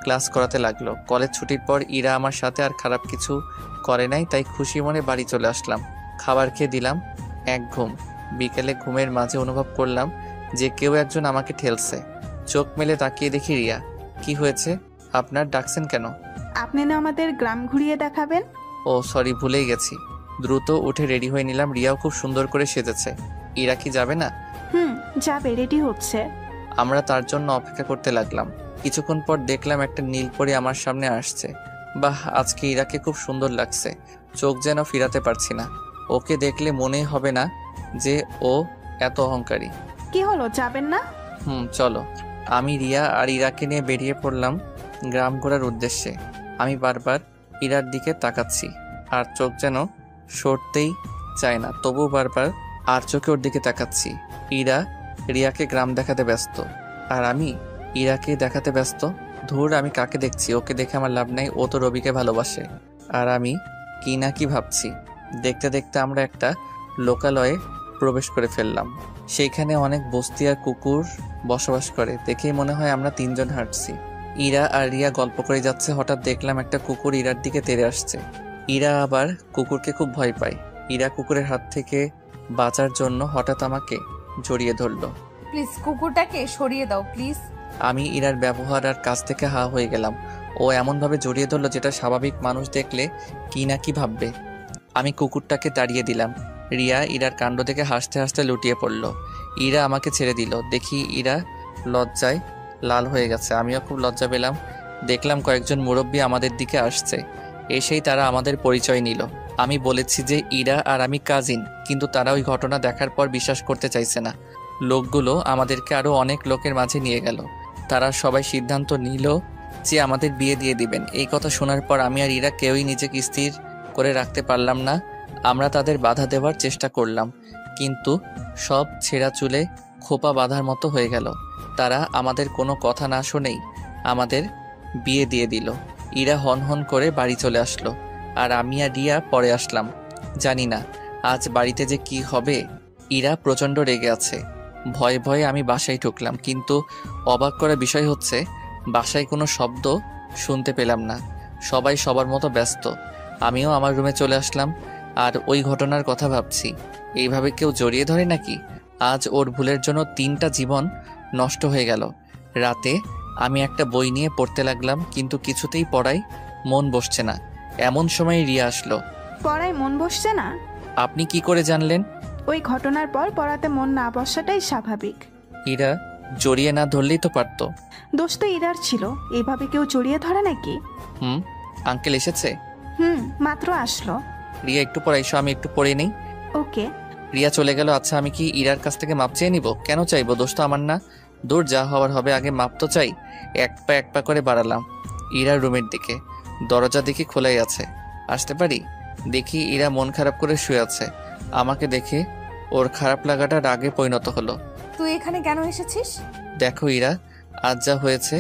ক্লাস করাতে লাগলো। কলেজ ছুটির পর ইরা আমার সাথে আর খারাপ কিছু করে নাই, তাই খুশি মনে বাড়ি চলে আসলাম। খাবার খেয়ে দিলাম এক ঘুম। বিকেলে ঘুমের মাঝে অনুভব করলাম যে কেউ একজন আমাকে ঠেলছে। চোখ মেলে তাকিয়ে দেখি রিয়া। কি হয়েছে? আপনার ডাকছেন কেন? আপনি না আমাদের গ্রাম ঘুরিয়ে দেখাবেন? ও সরি, ভুলেই গেছি। দ্রুত উঠে রেডি হয়ে নিলাম। রিয়াও খুব সুন্দর করে সেজেছে। ইরা কি যাবে না? যাবে, রেডি হচ্ছে। আমরা তার জন্য অপেক্ষা করতে লাগলাম। কিছুক্ষণ পর দেখলাম একটা নীলপরি আমার সামনে আসছে। বাহ, আজকে ইরাকে খুব সুন্দর লাগছে। চোখ যেন ফিরাতে পারছি না। ওকে দেখলে মনেই হবে না যে ও এত অহংকারী। কি হলো, যাবেন না? চলো। আমি রিয়া আর ইরাকে নিয়ে বেরিয়ে পড়লাম গ্রাম ঘোরার উদ্দেশ্যে। আমি বারবার ইরার দিকে তাকাচ্ছি, আর চোখ যেন সরতেই চায় না, তবু বারবার আর চোখে ওর দিকে তাকাচ্ছি। ইরা রিয়াকে গ্রাম দেখাতে ব্যস্ত, আর আমি ইরাকে দেখাতে ব্যস্ত। ধুর, আমি কাকে দেখছি? ওকে দেখে আমার লাভ নাই, ও তো রবিকে ভালোবাসে। আর আমি কি না কি ভাবছি। দেখতে দেখতে আমরা একটা লোকালয়ে প্রবেশ করে ফেললাম। সেইখানে অনেক বস্তি আর কুকুর বসবাস করে। দেখেই মনে হয় আমরা তিনজন হাঁটছি। ইরা আর রিয়া গল্প করে যাচ্ছে। হঠাৎ দেখলাম একটা কুকুর ইরার দিকে তেড়ে আসছে। ইরা আবার কুকুরকে খুব ভয় পায়। ইরা কুকুরের হাত থেকে বাঁচার জন্য হঠাৎ আমাকে জড়িয়ে ধরলো। প্লিজ কুকুরটাকে সরিয়ে দাও প্লিজ। আমি ইরার ব্যবহার আর কাছ থেকে হা হয়ে গেলাম। ও এমনভাবে জড়িয়ে ধরলো যেটা স্বাভাবিক মানুষ দেখলে কি না কি ভাববে। আমি কুকুরটাকে তাড়িয়ে দিলাম। রিয়া ইরার কাণ্ড দেখে হাসতে হাসতে লুটিয়ে পড়ল। ইরা আমাকে ছেড়ে দিল। দেখি ইরা লজ্জায় লাল হয়ে গেছে। আমিও খুব লজ্জা পেলাম। দেখলাম কয়েকজন মুরব্বী আমাদের দিকে আসছে। এসেই তারা আমাদের পরিচয় নিল। আমি বলেছি যে ইরা আর আমি কাজিন, কিন্তু তারা ওই ঘটনা দেখার পর বিশ্বাস করতে চাইছে না। লোকগুলো আমাদেরকে আরও অনেক লোকের মাঝে নিয়ে গেল। তারা সবাই সিদ্ধান্ত নিল যে আমাদের বিয়ে দিয়ে দিবেন। এই কথা শোনার পর আমি আর ইরা কেউই নিজেকে স্থির করে রাখতে পারলাম না। আমরা তাদের বাধা দেওয়ার চেষ্টা করলাম, কিন্তু সব ছেঁড়া চুলে খোপা বাঁধার মতো হয়ে গেল। তারা আমাদের কোনো কথা না শুনেই আমাদের বিয়ে দিয়ে দিল। ইরা হন করে বাড়ি চলে আসলো, আর আমি আর রিয়া পরে আসলাম। জানি না আজ বাড়িতে যে কি হবে। ইরা প্রচণ্ড রেগে আছে। ভয়ে ভয়ে আমি বাসায় ঢুকলাম, কিন্তু অবাক করা বিষয় হচ্ছে বাসায় কোনো শব্দ শুনতে পেলাম না। সবাই সবার মতো ব্যস্ত। আমিও আমার রুমে চলে আসলাম আর ওই ঘটনার কথা ভাবছি। এইভাবে কেউ জড়িয়ে ধরে নাকি? আজ ওর ভুলের জন্য 3টা জীবন নষ্ট হয়ে গেল। রাতে আমি একটা বই নিয়ে পড়তে লাগলাম, কিন্তু কিছুতেই পড়ায় মন বসছে না। এমন সময় রিয়া আসলো। পড়ায় মন বসছে না? আপনি কি করে জানলেন? ওই ঘটনার পর পড়াতে মন না বসাটাই স্বাভাবিক। ইরা জড়িয়ে না ধরলেই তো পারতো। দোষ তো ইরার ছিল। এইভাবে কেউ জড়িয়ে ধরে নাকি? আঙ্কেল এসেছে? মাত্র আসলো। রিয়া একটু পরে এসো, আমি একটু পড়ে নেই। ওকে। রিয়া চলে গেল। আচ্ছা, আমি কি ইরার কাছ থেকে মাপ চেয়ে নিব? কেন চাইবো? দোষ তো আমার না। দূর, যা হওয়ার হবে, আগে মাপ তো চাই। এক পা করে বাড়ালাম ইরার রুমের দিকে। দরজা দেখি খোলাই আছে। আসতে পারি? দেখি ইরা মন খারাপ করে শুয়ে আছে। আমাকে দেখে ওর খারাপ লাগাটা রাগে পরিণত হলো। তুই এখানে কেন এসেছিস? দেখো ইরা, আজ যা হয়েছে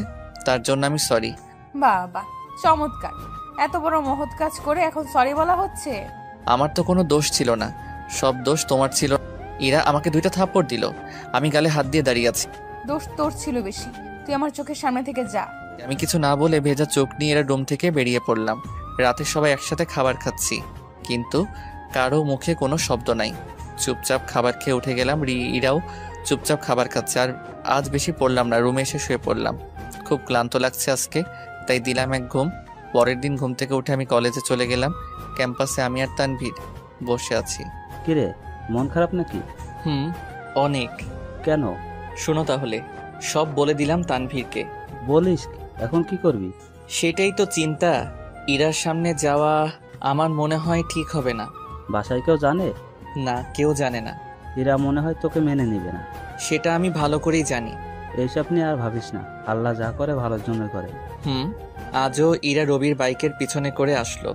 তার জন্য আমি সরি। বাবা, চমৎকার। এত বড় মহৎ কাজ করে এখন সরি বলা হচ্ছে? আমার তো কোনো দোষ ছিল না, সব দোষ তোমার ছিল। ইরা আমাকে 2টা থাপ্পড় দিল। আমি গালে হাত দিয়ে দাঁড়িয়ে আছি। দোষ তোর ছিল বেশি। তুই আমার চোখের সামনে থেকে যা। আমি কিছু না বলে ভেজা চোখ নিয়ে এরা রুম থেকে বেরিয়ে পড়লাম। রাতে সবাই একসাথে খাবার খাচ্ছি, কিন্তু কারো মুখে কোনো শব্দ নাই। চুপচাপ খাবার খেয়ে উঠে গেলাম। ইরাও চুপচাপ খাবার খাচ্ছে। আর আজ বেশি পড়লাম না, রুমে এসে শুয়ে পড়লাম। খুব ক্লান্ত লাগছে আজকে, তাই দিলাম এক ঘুম। পরের দিন ঘুম থেকে উঠে আমি কলেজে চলে গেলাম। ক্যাম্পাসে আমি আর তানভীর বসে আছি। কিরে, মন খারাপ নাকি? অনেক। কেন? শোনো তাহলে, সব বলে দিলাম তানভীরকে। বলিস? এখন কি করবি? সেটাই তো চিন্তা। ইরার সামনে যাওয়া আমার মনে হয় ঠিক হবে না। বাসায় কেউ জানে? না, কেউ জানে না। এরা মনে হয় তোকে মেনে নিবে না। সেটা আমি ভালো করেই জানি। এইসব নিয়ে আর ভাবিস না, আল্লাহ যা করে ভালোর জন্য করে। আজও ইরা রবির বাইকের পিছনে করে আসলো,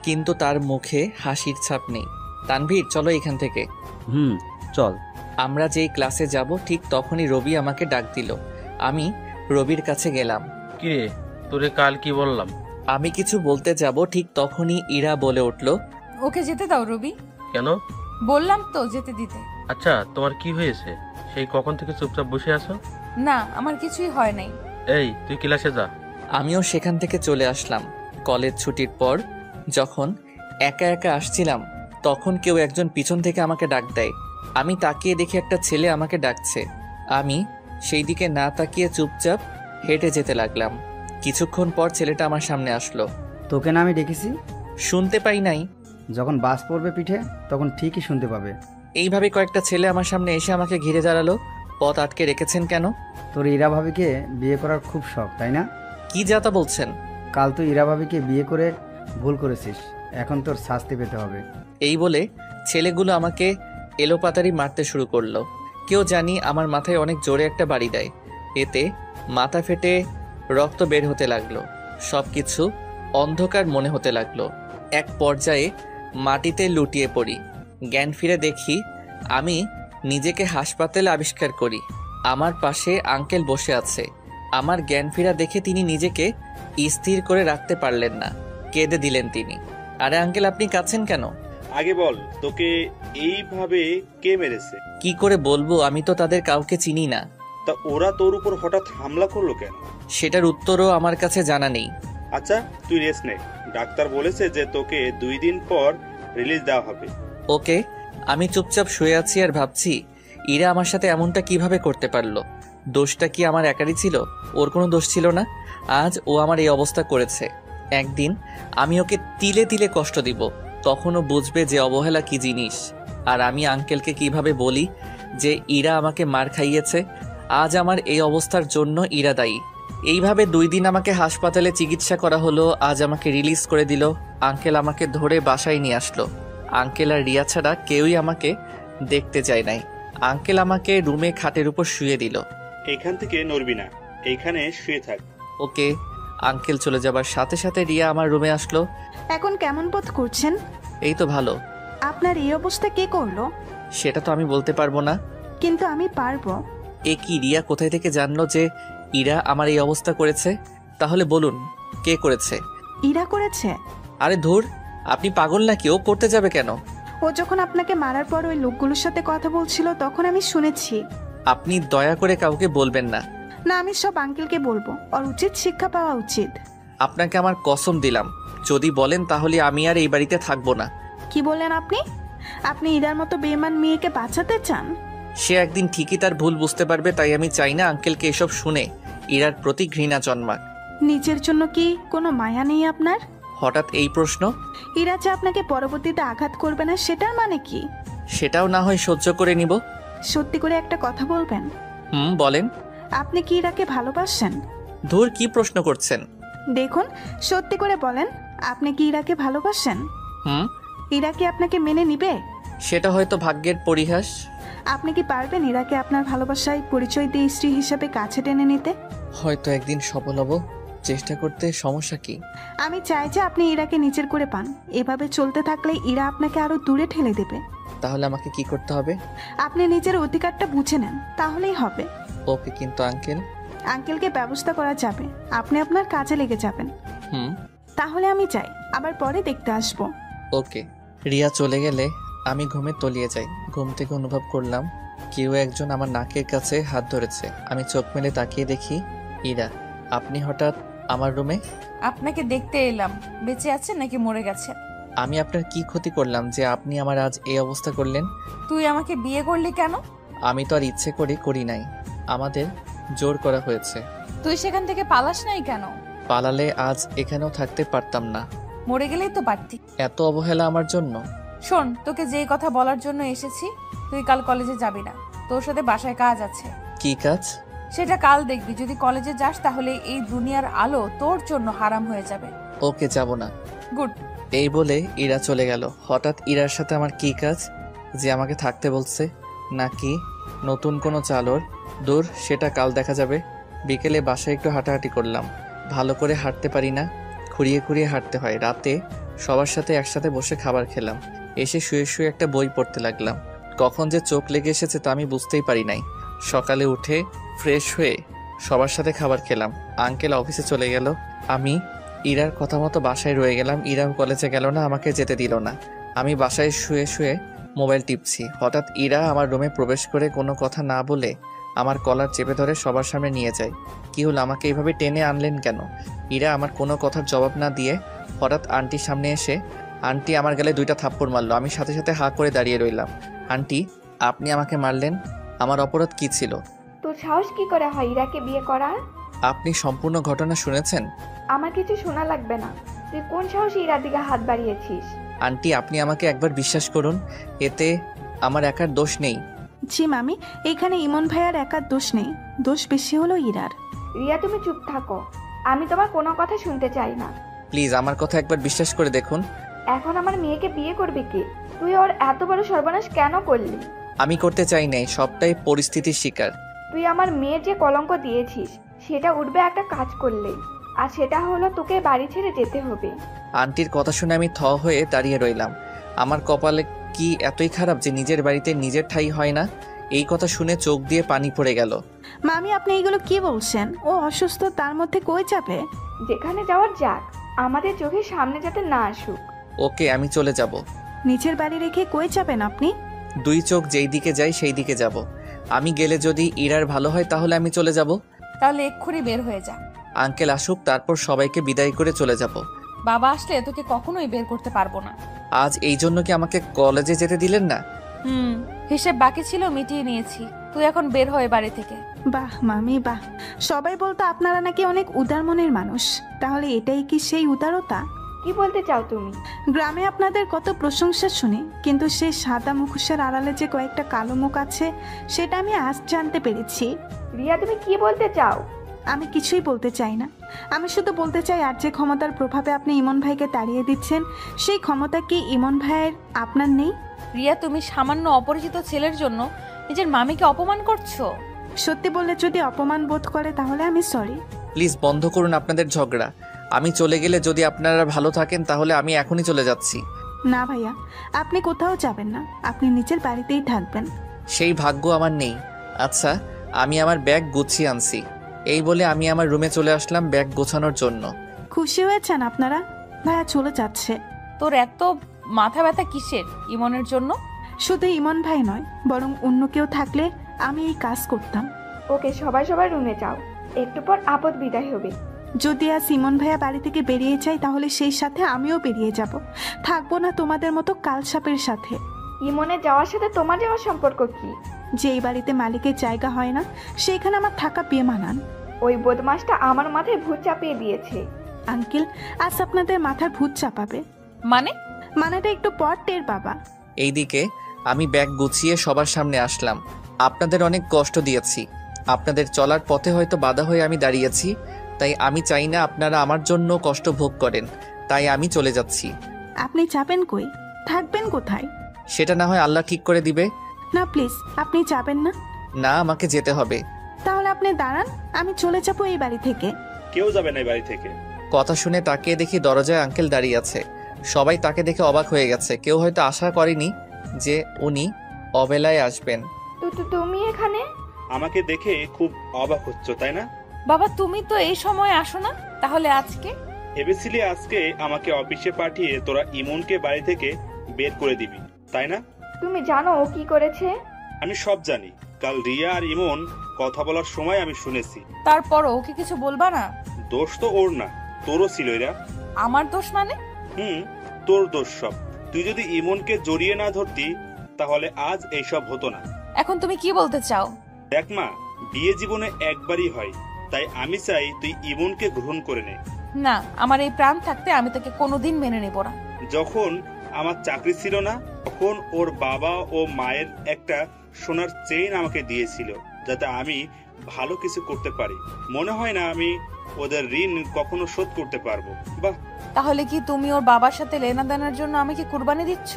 কিন্তু তার মুখে হাসির ছাপ নেই। তানভীর, চলো এখান থেকে। চল। আমরা যেই ক্লাসে যাব ঠিক তখনই রবি আমাকে ডাক দিল। আমি রবির কাছে গেলাম। কিরে, তোরে কাল কি বললাম? আমি কিছু বলতে যাব ঠিক তখনই ইরা বলে উঠল, ওকে যেতে দাও রবি। কেন? বললাম তো যেতে দিতে। আচ্ছা, তোমার কি হয়েছে? সেই কখন থেকে চুপচাপ বসে আছো? না, আমার কিছুই হয় নাই। এই, তুই ক্লাসে যা। আমিও সেখান থেকে চলে আসলাম। কলেজ ছুটির পর যখন একা একা আসছিলাম, তখন কেউ একজন পিছন থেকে আমাকে ডাক দেয়। আমি তাকিয়ে দেখি একটা ছেলে আমাকে ডাকছে। আমি সেই দিকে না তাকিয়ে চুপচাপ হেঁটে যেতে লাগলাম। কিছুক্ষণ পর ছেলেটা আমার সামনে আসলো। তোকে না আমি ডেকেছি? শুনতে পাই নাই? যখন বাস পড়বে পিঠে তখন ঠিকই শুনতে পাবে। এইভাবে কয়েকটা ছেলে আমার সামনে এসে আমাকে ঘিরে দাঁড়ালো। পথ আটকে রেখেছেন কেন? তোর ইরা ভাবিকে বিয়ে করার খুব শখ, তাই না? কি যাতা বলছেন? কাল তুই ইরা ভাবিকে বিয়ে করে ভুল করেছিস, এখন তোর শাস্তি পেতে হবে। এই বলে ছেলেগুলো আমাকে এলোপাতাড়ি মারতে শুরু করলো। কেউ জানি আমার মাথায় অনেক জোরে একটা বাড়ি দেয়। এতে মাথা ফেটে রক্ত বের হতে লাগলো। সবকিছু অন্ধকার মনে হতে লাগলো। এক পর্যায়ে মাটিতে লুটিয়ে পড়ি। জ্ঞান ফিরে দেখি আমি নিজেকে হাসপাতালে আবিষ্কার করি। আমার পাশে আঙ্কেল বসে আছে। আমার জ্ঞান ফিরা দেখে তিনি নিজেকে স্থির করে রাখতে পারলেন না, কেঁদে দিলেন তিনি। আরে আঙ্কেল, আপনি কাঁদছেন কেন? আগে বল, তোকে এইভাবে কে মেরেছে? কি করে বলবো, আমি তো তাদের কাউকে চিনি না। তা ওরা তোর উপর হঠাৎ হামলা করলো কেন? সেটার উত্তরও আমার কাছে জানা নেই। আচ্ছা, তুই রেস্ট নে। ডাক্তার বলেছে যে তোকে 2 দিন পর রিলিজ দেওয়া হবে। ওকে। আমি চুপচাপ শুয়ে আছি আর ভাবছি ইরা আমার সাথে এমনটা কিভাবে করতে পারলো। দোষটা কি আমার একারই ছিল? ওর কোনো দোষ ছিল না। আজ ও আমার এই অবস্থা করেছে। একদিন আমি ওকে তিলে তিলে কষ্ট দিব, তখন ও বুঝবে যে অবহেলা কি জিনিস। আর আমি আঙ্কেলকে কিভাবে বলি যে ইরা আমাকে মার খাইয়েছে। আজ আমার এই অবস্থার জন্য ইরা দায়ী। এইভাবে 2 দিন আমাকে হাসপাতালে চিকিৎসা করা হলো। আজ আমাকে রিলিজ করে দিল। আঙ্কেল আমাকে ধরে বাসায় নিয়ে আসলো। আঙ্কেল আর রিয়া ছাড়া কেউই আমাকে দেখতে চায় নাই। আঙ্কেল আমাকে রুমে খাটের উপর শুয়ে দিল। এখান থেকে নড়বি না, এইখানে শুয়ে থাক। ওকে। আঙ্কেল চলে যাবার সাথে সাথে রিয়া আমার রুমে আসলো। এখন কেমন বোধ করছেন? এই তো ভালো। আপনার এই অবস্থা কে করলো? সেটা তো আমি বলতে পারবো না। কিন্তু আমি পারবো। এ কি, রিয়া কোথায় থেকে জানলো যে ইরা আমার এই অবস্থা করেছে? তাহলে বলুন কে করেছে? ইরা করেছে? আরে ধুর, আপনি পাগল নাকি? ও করতে যাবে কেন? ও যখন আপনাকে মারার পর ওই লোকগুলোর সাথে কথা বলছিল তখন আমি শুনেছি। আপনি দয়া করে কাউকে বলবেন না। না, আমি সব আঙ্কেলকে বলবো। ওর উচিত শিক্ষা পাওয়া উচিত। আপনাকে আমার কসম দিলাম, যদি বলেন তাহলে আমি আর এই বাড়িতে থাকবো না। কি বললেন আপনি? আপনি ইরার মতো বেঈমান মেয়েকে বাঁচাতে চান? সে একদিন ঠিকই তার ভুল বুঝতে পারবে, তাই আমি চাই না আঙ্কেলকে এসব শুনে ইরার প্রতি ঘৃণা জন্মাক। নিজের জন্য কি কোনো মায়া নেই আপনার? হঠাৎ এই প্রশ্ন? ইরা যে আপনাকে পরবর্তীতে আঘাত করবে না সেটার মানে কি? সেটাও না হয় সহ্য করে নিব। সত্যি করে একটা কথা বলবেন? বলেন। আপনি কি ইরাকে ভালোবাসেন? ধুর, কি প্রশ্ন করছেন? দেখুন, সত্যি করে বলেন, আপনি কি ইরাকে ভালোবাসেন? ইরা কি আপনাকে মেনে নিবে? সেটা হয়তো ভাগ্যের পরিহাস। আপনি কি পারবেন ইরাকে আপনার ভালোবাসায় পরিচয় দিয়ে স্ত্রী হিসাবে কাছে টেনে নিতে? হয়তো একদিন সফল হব। চেষ্টা করতে সমস্যা কি? আমি চাই যে আপনি ইরাকে নিজের করে পান। এভাবে চলতে থাকলে ইরা আপনাকে আরো দূরে ঠেলে দেবে। তাহলে আমাকে কি করতে হবে? আপনি নিজের অধিকারটা বুঝে নেন, তাহলেই হবে। ওকে, কিন্তু আঙ্কেল? আঙ্কেলকে ব্যবস্থা করা যাবে, আপনি আপনার কাজে লেগে যাবেন। তাহলে আমি যাই, আবার পরে দেখতে আসবো। ওকে। রিয়া চলে গেলে আমি ঘুমে তলিয়ে যাই। ঘুম থেকে অনুভব করলাম কেউ একজন আমার নাকের কাছে হাত ধরেছে। আমি চোখ মেলে তাকিয়ে দেখি ইরা। আপনি হঠাৎ আমার রুমে? আপনাকে দেখতে এলাম। বেঁচে আছেন নাকি মরে গেছেন? আমি আপনার কি ক্ষতি করলাম যে আপনি আমার আজ এই অবস্থা করলেন? তুই আমাকে বিয়ে করলি কেন? আমি তো আর ইচ্ছে করে করি নাই, আমাদের জোর করা হয়েছে। তুই সেখান থেকে পালাস নাই কেন? পালালে আজ এখানেও থাকতে পারতাম না। মরে গেলেই তো পারতি। এত অবহেলা আমার জন্য? শোন, তোকে যেই কথা বলার জন্য এসেছি, তুই কাল কলেজে যাবি না। তোর সাথে বাসায় কাজ আছে। কি কাজ? সেটা কাল দেখবি। যদি কলেজে যাস তাহলে এই দুনিয়ার আলো তোর জন্য হারাম হয়ে যাবে। ওকে, যাব না। গুড। এই বলে ইরা চলে গেল। হঠাৎ ইরার সাথে আমার কি কাজ যে আমাকে থাকতে বলছে? নাকি নতুন কোনো চালর? দূর, সেটা কাল দেখা যাবে। বিকেলে বাসায় একটু হাঁটাহাঁটি করলাম। ভালো করে হাঁটতে পারি না, খুঁড়িয়ে খুঁড়িয়ে হাঁটতে হয়। রাতে সবার সাথে একসাথে বসে খাবার খেলাম। এসে শুয়ে শুয়ে একটা বই পড়তে লাগলাম। কখন যে চোখ লেগে এসেছে তা আমি বুঝতেই পারি নাই। সকালে উঠে ফ্রেশ হয়ে সবার সাথে খাবার খেলাম। আঙ্কেল অফিসে চলে গেল। আমি ইরার কথা মতো বাসায় রয়ে গেলাম। ইরাও কলেজে গেল না, আমাকে যেতে দিল না। আমি বাসায় শুয়ে শুয়ে মোবাইল টিপছি। হঠাৎ ইরা আমার রুমে প্রবেশ করে কোনো কথা না বলে আমার কলার চেপে ধরে সবার সামনে নিয়ে যায়। কি হলো, আমাকে এইভাবে টেনে আনলেন কেন? ইরা আমার কোনো কথার জবাব না দিয়ে হঠাৎ আন্টির সামনে এসে আন্টি আমার গালে 2টা থাপ্পড় মারলো। আমি সাথে সাথে হাঁ করে দাঁড়িয়ে রইলাম। আন্টি, আপনি আমাকে মারলেন, আমার অপরাধ কি ছিল? তোর সাহস কি করে হয় ইরাকে বিয়ে করার? আপনি সম্পূর্ণ ঘটনা শুনেছেন? আমার কিছু শোনা লাগবে না। তুই কোন সাহসে ইরার দিকে হাত বাড়িয়েছিস? আন্টি, আপনি আমাকে একবার বিশ্বাস করুন, এতে আমার একার দোষ নেই। জি মামি, এখানে ইমন ভাইয়ার একার দোষ নেই, দোষ বেশি হলো ইরার। রিয়া, তুমি চুপ থাকো। আমি তোমার কোনো কথা শুনতে চাই না। প্লিজ আমার কথা একবার বিশ্বাস করে দেখুন। এখন আমার মেয়েকে বিয়ে করবে কি? তুই ওর এত বড় সর্বনাশ কেন করলি? আমি করতে চাই নাই, সবটাই পরিস্থিতির শিকার। তুই আমার মেয়ের যে কলঙ্ক দিয়েছিস সেটা উঠবে একটা কাজ করলেই, আর সেটা হলো তোকে বাড়ি ছেড়ে যেতে হবে। আন্টির কথা শুনে আমি থ হয়ে দাঁড়িয়ে রইলাম। আমার কপালে কি এতই খারাপ যে নিজের বাড়িতে নিজের ঠাঁই হয় না? এই কথা শুনে চোখ দিয়ে পানি পড়ে গেল। মামি, আপনি এগুলো কি বলছেন? ও অসুস্থ, তার মধ্যে কই যাবে? যেখানে যাওয়ার যাক, আমাদের চোখের সামনে যাতে না আসুক। ওকে, আমি চলে যাব। নিচের বাড়ি রেখে কই যাবেন আপনি? 2 চোখ যেই দিকে যায় সেই দিকে যাব। আমি গেলে যদি ইরার ভালো হয় তাহলে আমি চলে যাব। তাহলে এক্ষুনি বের হয়ে যা। আঙ্কেল আসুক, তারপর সবাইকে বিদায় করে চলে যাব। বাবা আসলে তোকে কখনোই বের করতে পারবো না। আজ এই জন্য কি আমাকে কলেজে যেতে দিলেন না? হিসেব বাকি ছিল, মিটিয়ে নিয়েছি। তুই এখন বের হয়ে বাড়ি থেকে। বাহ মামি বাহ, সবাই বলতো আপনারা নাকি অনেক উদার মনের মানুষ, তাহলে এটাই কি সেই উদারতা? কি বলতে চাও তুমি? গ্রামে আপনাদের কত প্রশংসা শুনি, কিন্তু সেই সাদা মুখোশের আড়ালে যে কয়েকটা কালো মুখ আছে সেটা আমি আজ জানতে পেরেছি। রিয়া, তুমি কি বলতে চাও? আমি কিছুই বলতে চাই না। আমি শুধু বলতে চাই, আর যে ক্ষমতার প্রভাবে আপনি ইমন ভাইকে তাড়িয়ে দিচ্ছেন, সেই ক্ষমতা কি ইমন ভাইয়ের আপনার নেই? রিয়া, তুমি সামান্য অপরিচিত ছেলের জন্য নিজের মামিকে অপমান করছো। সত্যি বললে যদি অপমান বোধ করে তাহলে আমি সরি। প্লিজ বন্ধ করুন আপনাদের ঝগড়া। আমি চলে গেলে যদি আপনারা ভালো থাকেন তাহলে আমি এখনই চলে যাচ্ছি। না ভাইয়া, আপনি কোথাও যাবেন না, আপনি নিজের বাড়িতেই থাকবেন। সেই ভাগ্য আমার নেই। আচ্ছা, আমি আমার ব্যাগ গুছিয়ে আনছি। এই বলে আমি আমার রুমে চলে আসলাম ব্যাগ গোছানোর জন্য। খুশি হয়েছেন আপনারা? ভাইয়া চলে যাচ্ছে। তোর এত মাথা ব্যথা কিসের ইমনের জন্য? শুধু ইমন ভাই নয়, বরং অন্য কেউ থাকলে আমি এই কাজ করতাম। ওকে, সবাই রুমে যাও, একটু পর আপদ বিদায় হবে। যদি আজ ইমন ভাইয়া বাড়ি থেকে বেরিয়ে যায় তাহলে সেই সাথে আমিও বেরিয়ে যাব। থাকবো না তোমাদের মতো কালসাপের সাথে। ইমনে যাওয়ার সাথে তোমার যাওয়ার সম্পর্ক কি? যেই বাড়িতে মালিকের জায়গা হয় না সেইখানে আমার থাকা বেমানান। ওই বদমাসটা আমার মাথায় ভূত চাপিয়ে দিয়েছে। আঙ্কেল, আজ আপনাদের মাথার ভূত চাপাবে। মানেটা একটু পর টের বাবা। এইদিকে আমি ব্যাগ গুছিয়ে সবার সামনে আসলাম। আপনাদের অনেক কষ্ট দিয়েছি, আপনাদের চলার পথে হয়তো বাধা হয়ে আমি দাঁড়িয়েছি, তাই আমি চাই না আপনারা আমার জন্য কষ্ট ভোগ করেন। তাই আমি চলে যাচ্ছি। আপনি যাবেন কই? থাকবেন কোথায়? সেটা না হয় আল্লাহ ঠিক করে দিবে। না প্লিজ, আপনি যাবেন না। না, আমাকে যেতে হবে। তাহলে আপনি দাঁড়ান, আমি চলে যাবো এই বাড়ি থেকে। কেউ যাবে না এই বাড়ি থেকে। কথা শুনে তাকিয়ে দেখি দরজায় আঙ্কেল দাঁড়িয়ে আছে। সবাই তাকে দেখে অবাক হয়ে গেছে। কেউ হয়তো আশা করেনি যে উনি অবেলায় আসবেন। তুমি এখানে? আমাকে দেখে খুব অবাক হচ্ছ তাই না? বাবা, তুমি তো এই সময় আসো না, তাহলে আজকে? ভেবেছিলি আজকে আমাকে অফিসে পাঠিয়ে তোরা ইমনকে বাড়ি থেকে বের করে দিবি, তাই না? তুমি জানো ও কি করেছে? আমি সব জানি। কাল রিয়া আর ইমন কথা বলার সময় আমি শুনেছি। তারপরও ওকে কিছু বলবা না? দোষ তো ওর না, তোরও ছিল এরা। আমার দোষ মানে? তোর দোষ সব। তুই যদি ইমনকে জড়িয়ে না ধরতি তাহলে আজ এইসব হতো না। এখন তুমি কি বলতে চাও? দেখ মা, বিয়ে জীবনে একবারই হয়, তাই আমি চাই তুই ইমনকে গ্রহণ করে নে। না, আমার এই প্রাণ থাকতে আমি তাকে কোনোদিন মেনে নেব না। যখন আমার চাকরি ছিল না তখন ওর বাবা ও মায়ের একটা সোনার চেইন আমাকে দিয়েছিল যাতে আমি ভালো কিছু করতে পারি। মনে হয় না আমি ওদের ঋণ কখনো শোধ করতে পারবো। বাহ, তাহলে কি তুমি ওর বাবার সাথে লেনাদেনার জন্য আমাকে কুরবানি দিচ্ছ?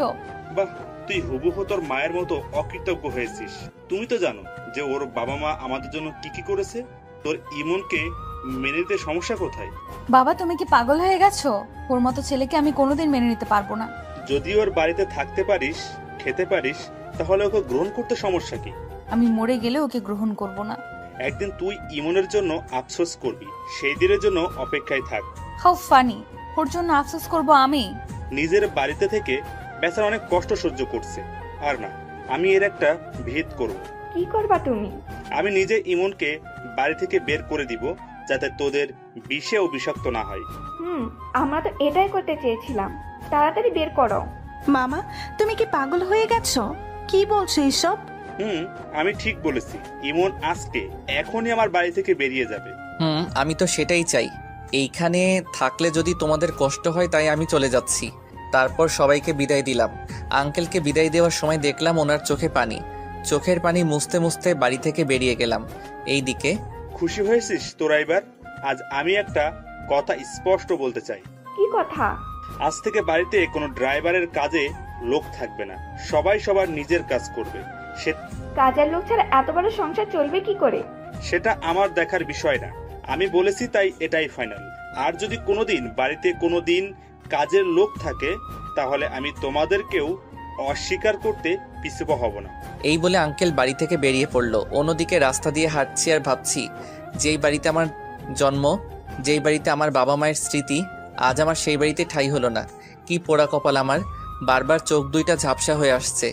বাহ, তুই হুবহু তোর মায়ের মতো অকৃতজ্ঞ হয়েছিস। তুমি তো জানো যে ওর বাবা মা আমাদের জন্য কি কি করেছে। তোর ইমনকে মেনে নিতে সমস্যা কোথায়? বাবা, তুমি কি পাগল হয়ে গেছো? ওর মতো ছেলেকে আমি কোনোদিন মেনে নিতে পারবো না। যদি ওর বাড়িতে থাকতে পারিস, খেতে পারিস, তাহলে ওকে গ্রহণ করতে সমস্যা কি? আমি মরে গেলে ওকে গ্রহণ করব না। একদিন তুই ইমনের জন্য আফসোস করবি, সেই দিনের জন্য অপেক্ষায় থাক। How funny! ওর জন্য আফসোস করব আমি? নিজের বাড়িতে থেকে বেচারা অনেক কষ্ট সহ্য করছে। আর না, আমি এর একটা ভেদ করব। কি করবা তুমি? আমি নিজে ইমনকে বাড়ি থেকে বের করে দিব যাতে তোদের বিষে ও বিষাক্ত না হয়। আমরা তো এটাই করতে চেয়েছিলাম। তাড়াতাড়ি বের করো। মামা, তুমি কি পাগল হয়ে গেছো? কি বলছো এসব? আমি ঠিক বলেছি। ইমন আজকে এখনই আমার বাড়ি থেকে বেরিয়ে যাবে। আমি তো সেটাই চাই। এইখানে থাকলে যদি তোমাদের কষ্ট হয় তাই আমি চলে যাচ্ছি। তারপর সবাইকে বিদায় দিলাম। আঙ্কেলকে বিদায় দেওয়ার সময় দেখলাম ওনার চোখে পানি। চোখের পানি মুছতে মুছতে বাড়ি থেকে বেরিয়ে গেলাম। এইদিকে খুশি হয়েছিস তোরা এবার? আজ আমি একটা কথা স্পষ্ট বলতে চাই। কি কথা? আজ থেকে বাড়িতে কোনো ড্রাইভারের কাজে লোক থাকবে না। সবাই সবার নিজের কাজ করবে। কাজের লোক ছাড়া এত বড় সংসার চলবে কি করে? সেটা আমার দেখার বিষয় না। আমি বলেছি তাই এটাই ফাইনাল। আর যদি কোনোদিন বাড়িতে কোনোদিন কাজের লোক থাকে তাহলে আমি তোমাদেরকেও অস্বীকার করতে পিছপা হব না। এই বলে আঙ্কেল বাড়ি থেকে বেরিয়ে পড়লো। অন্যদিকে রাস্তা দিয়ে হাঁটছি আর ভাবছি, যেই বাড়িতে আমার জন্ম, যেই বাড়িতে আমার বাবা মায়ের স্মৃতি, আজ আমার সেই বাড়িতে ঠাঁই হলো না। কি পোড়া কপাল আমার। বারবার চোখ দুইটা ঝাপসা হয়ে আসছে।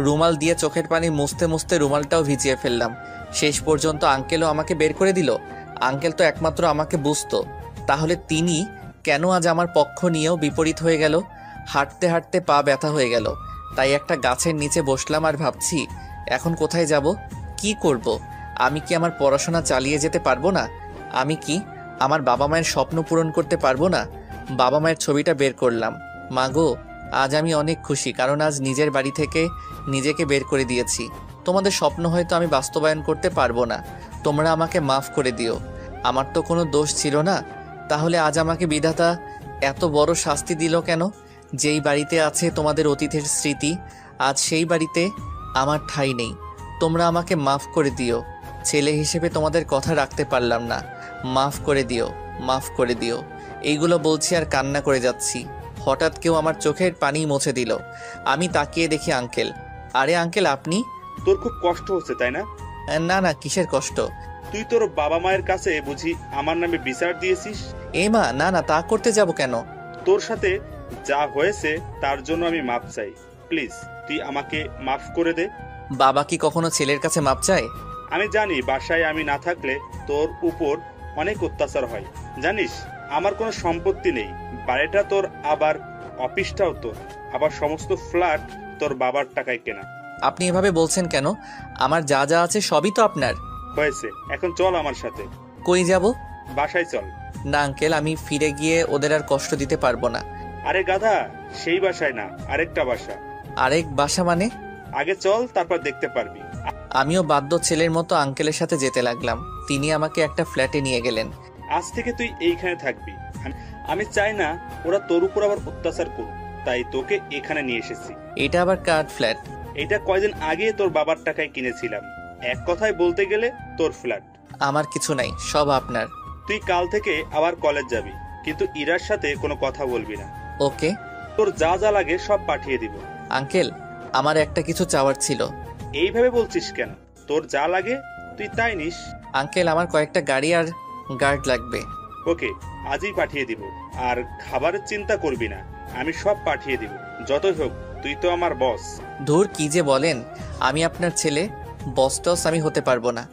রুমাল দিয়ে চোখের পানি মুছতে মুছতে রুমালটাও ভিজিয়ে ফেললাম। শেষ পর্যন্ত আঙ্কেলও আমাকে বের করে দিল। আঙ্কেল তো একমাত্র আমাকে বুঝতো, তাহলে তিনি কেন আজ আমার পক্ষ নিয়েও বিপরীত হয়ে গেল? হাঁটতে হাঁটতে পা ব্যথা হয়ে গেল। তাই একটা গাছের নিচে বসলাম আর ভাবছি, এখন কোথায় যাব, কি করব? আমি কি আমার পড়াশোনা চালিয়ে যেতে পারবো না? আমি কি আমার বাবা মায়ের স্বপ্ন পূরণ করতে পারবো না? বাবা মায়ের ছবিটা বের করলাম। মাগো, আজ আমি অনেক খুশি, কারণ আজ নিজের বাড়ি থেকে নিজেকে বের করে দিয়েছি। তোমাদের স্বপ্ন হয়তো আমি বাস্তবায়ন করতে পারবো না, তোমরা আমাকে মাফ করে দিও। আমার তো কোনো দোষ ছিল না, তাহলে আজ আমাকে বিধাতা এত বড় শাস্তি দিল কেন? যেই বাড়িতে আছে তোমাদের অতীতের স্মৃতি, আজ সেই বাড়িতে আমার ঠাঁই নেই। তোমরা আমাকে মাফ করে দিও। ছেলে হিসেবে তোমাদের কথা রাখতে পারলাম না, মাফ করে দিও, মাফ করে দিও। এইগুলো বলছি আর কান্না করে যাচ্ছি। হঠাৎ কেউ আমার চোখের পানি মুছে দিল। আমি তাকিয়ে দেখি আঙ্কেল। আরে আঙ্কেল, আপনি? তোর খুব কষ্ট হচ্ছে তাই না? না না, কিসের কষ্ট? তুই তোর বাবা মায়ের কাছে বুঝি আমার নামে বিচার দিয়েছিস? মা, না না, তা করতে যাব কেন? তোর সাথে যা হয়েছে তার জন্য আমি মাপ চাই। প্লিজ তুই আমাকে মাফ করে দে। বাবা কি কখনো ছেলের কাছে মাপ চায়? আমি জানি বাসায় আমি না থাকলে তোর উপর অনেক অত্যাচার হয়। জানিস আমার কোনো সম্পত্তি নেই, বাড়িটা তোর, আবার অফিসটাও তোর, আবার সমস্ত ফ্ল্যাট তোর বাবার টাকায় কেনা। আপনি এভাবে বলছেন কেন? আমার যা যা আছে সবই তো আপনার। হয়েছে, এখন চল আমার সাথে। কই যাব? বাসায় চল। না আঙ্কেল, আমি ফিরে গিয়ে ওদের আর কষ্ট দিতে পারবো না। আরে গাধা, সেই বাসায় না, আরেকটা বাসা। আরেক বাসা মানে? আগে চল, তারপর দেখতে পারবি। আমিও বাধ্য ছেলের মতো আঙ্কেলের সাথে যেতে লাগলাম। তিনি আমাকে একটা ফ্ল্যাটে নিয়ে গেলেন। আজ থেকে তুই এইখানে থাকবি। আমি চাই না ওরা তোর উপর আবার অত্যাচার করুক, তাই তোকে এখানে নিয়ে এসেছি। এটা আবার কার ফ্ল্যাট? এটা কয়দিন আগে তোর বাবার টাকায় কিনেছিলাম। এক কথায় বলতে গেলে তোর ফ্ল্যাট। আমার কিছু নাই, সব আপনার। তুই কাল থেকে আবার কলেজ যাবি, কিন্তু ইরার সাথে কোনো কথা বলবি না। ওকে। তোর যা যা লাগে সব পাঠিয়ে দিব। আঙ্কেল, আমার একটা কিছু চাওয়ার ছিল। এইভাবে বলছিস কেন? তোর যা লাগে তুই তাই নিস। আঙ্কেল, আমার কয়েকটা গাড়ি আর গার্ড লাগবে। ওকে, আজই পাঠিয়ে দিব। আর খাবারের চিন্তা করবি না, আমি সব পাঠিয়ে দিব। যতই হোক তুই তো আমার বস। ধুর, কি যে বলেন! আমি আপনার ছেলে, বস টস আমি হতে পারবো না।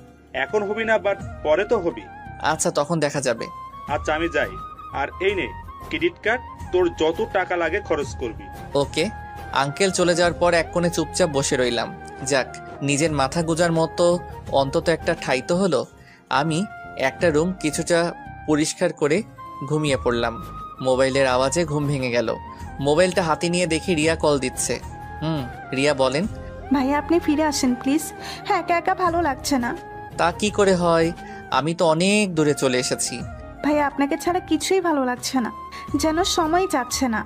এখন হবি না, বাট পরে তো হবি। আচ্ছা, তখন দেখা যাবে। আচ্ছা আমি যাই। আর এই নে ক্রেডিট কার্ড, তোর যত টাকা লাগে খরচ করবি। ওকে। আঙ্কেল চলে যাওয়ার পর এক কোণে চুপচাপ বসে রইলাম। যাক, নিজের মাথা গোজার মতো অন্তত একটা ঠাই তো হলো। আমি একটা রুম কিছুটা পরিষ্কার করে ঘুমিয়ে পড়লাম। মোবাইলের আওয়াজে ঘুম ভেঙে গেল। মোবাইলটা হাতে নিয়ে দেখি রিয়া কল দিচ্ছে। রিয়া বলেন। ভাইয়া আপনি ফিরে আসেন প্লিজ, হ্যাঁ একা একা ভালো লাগছে না। তা কি করে হয়? আমি তো অনেক দূরে চলে এসেছি। ভাইয়া আপনাকে ছাড়া কিছুই ভালো লাগছে না, যেন সময় যাচ্ছে না।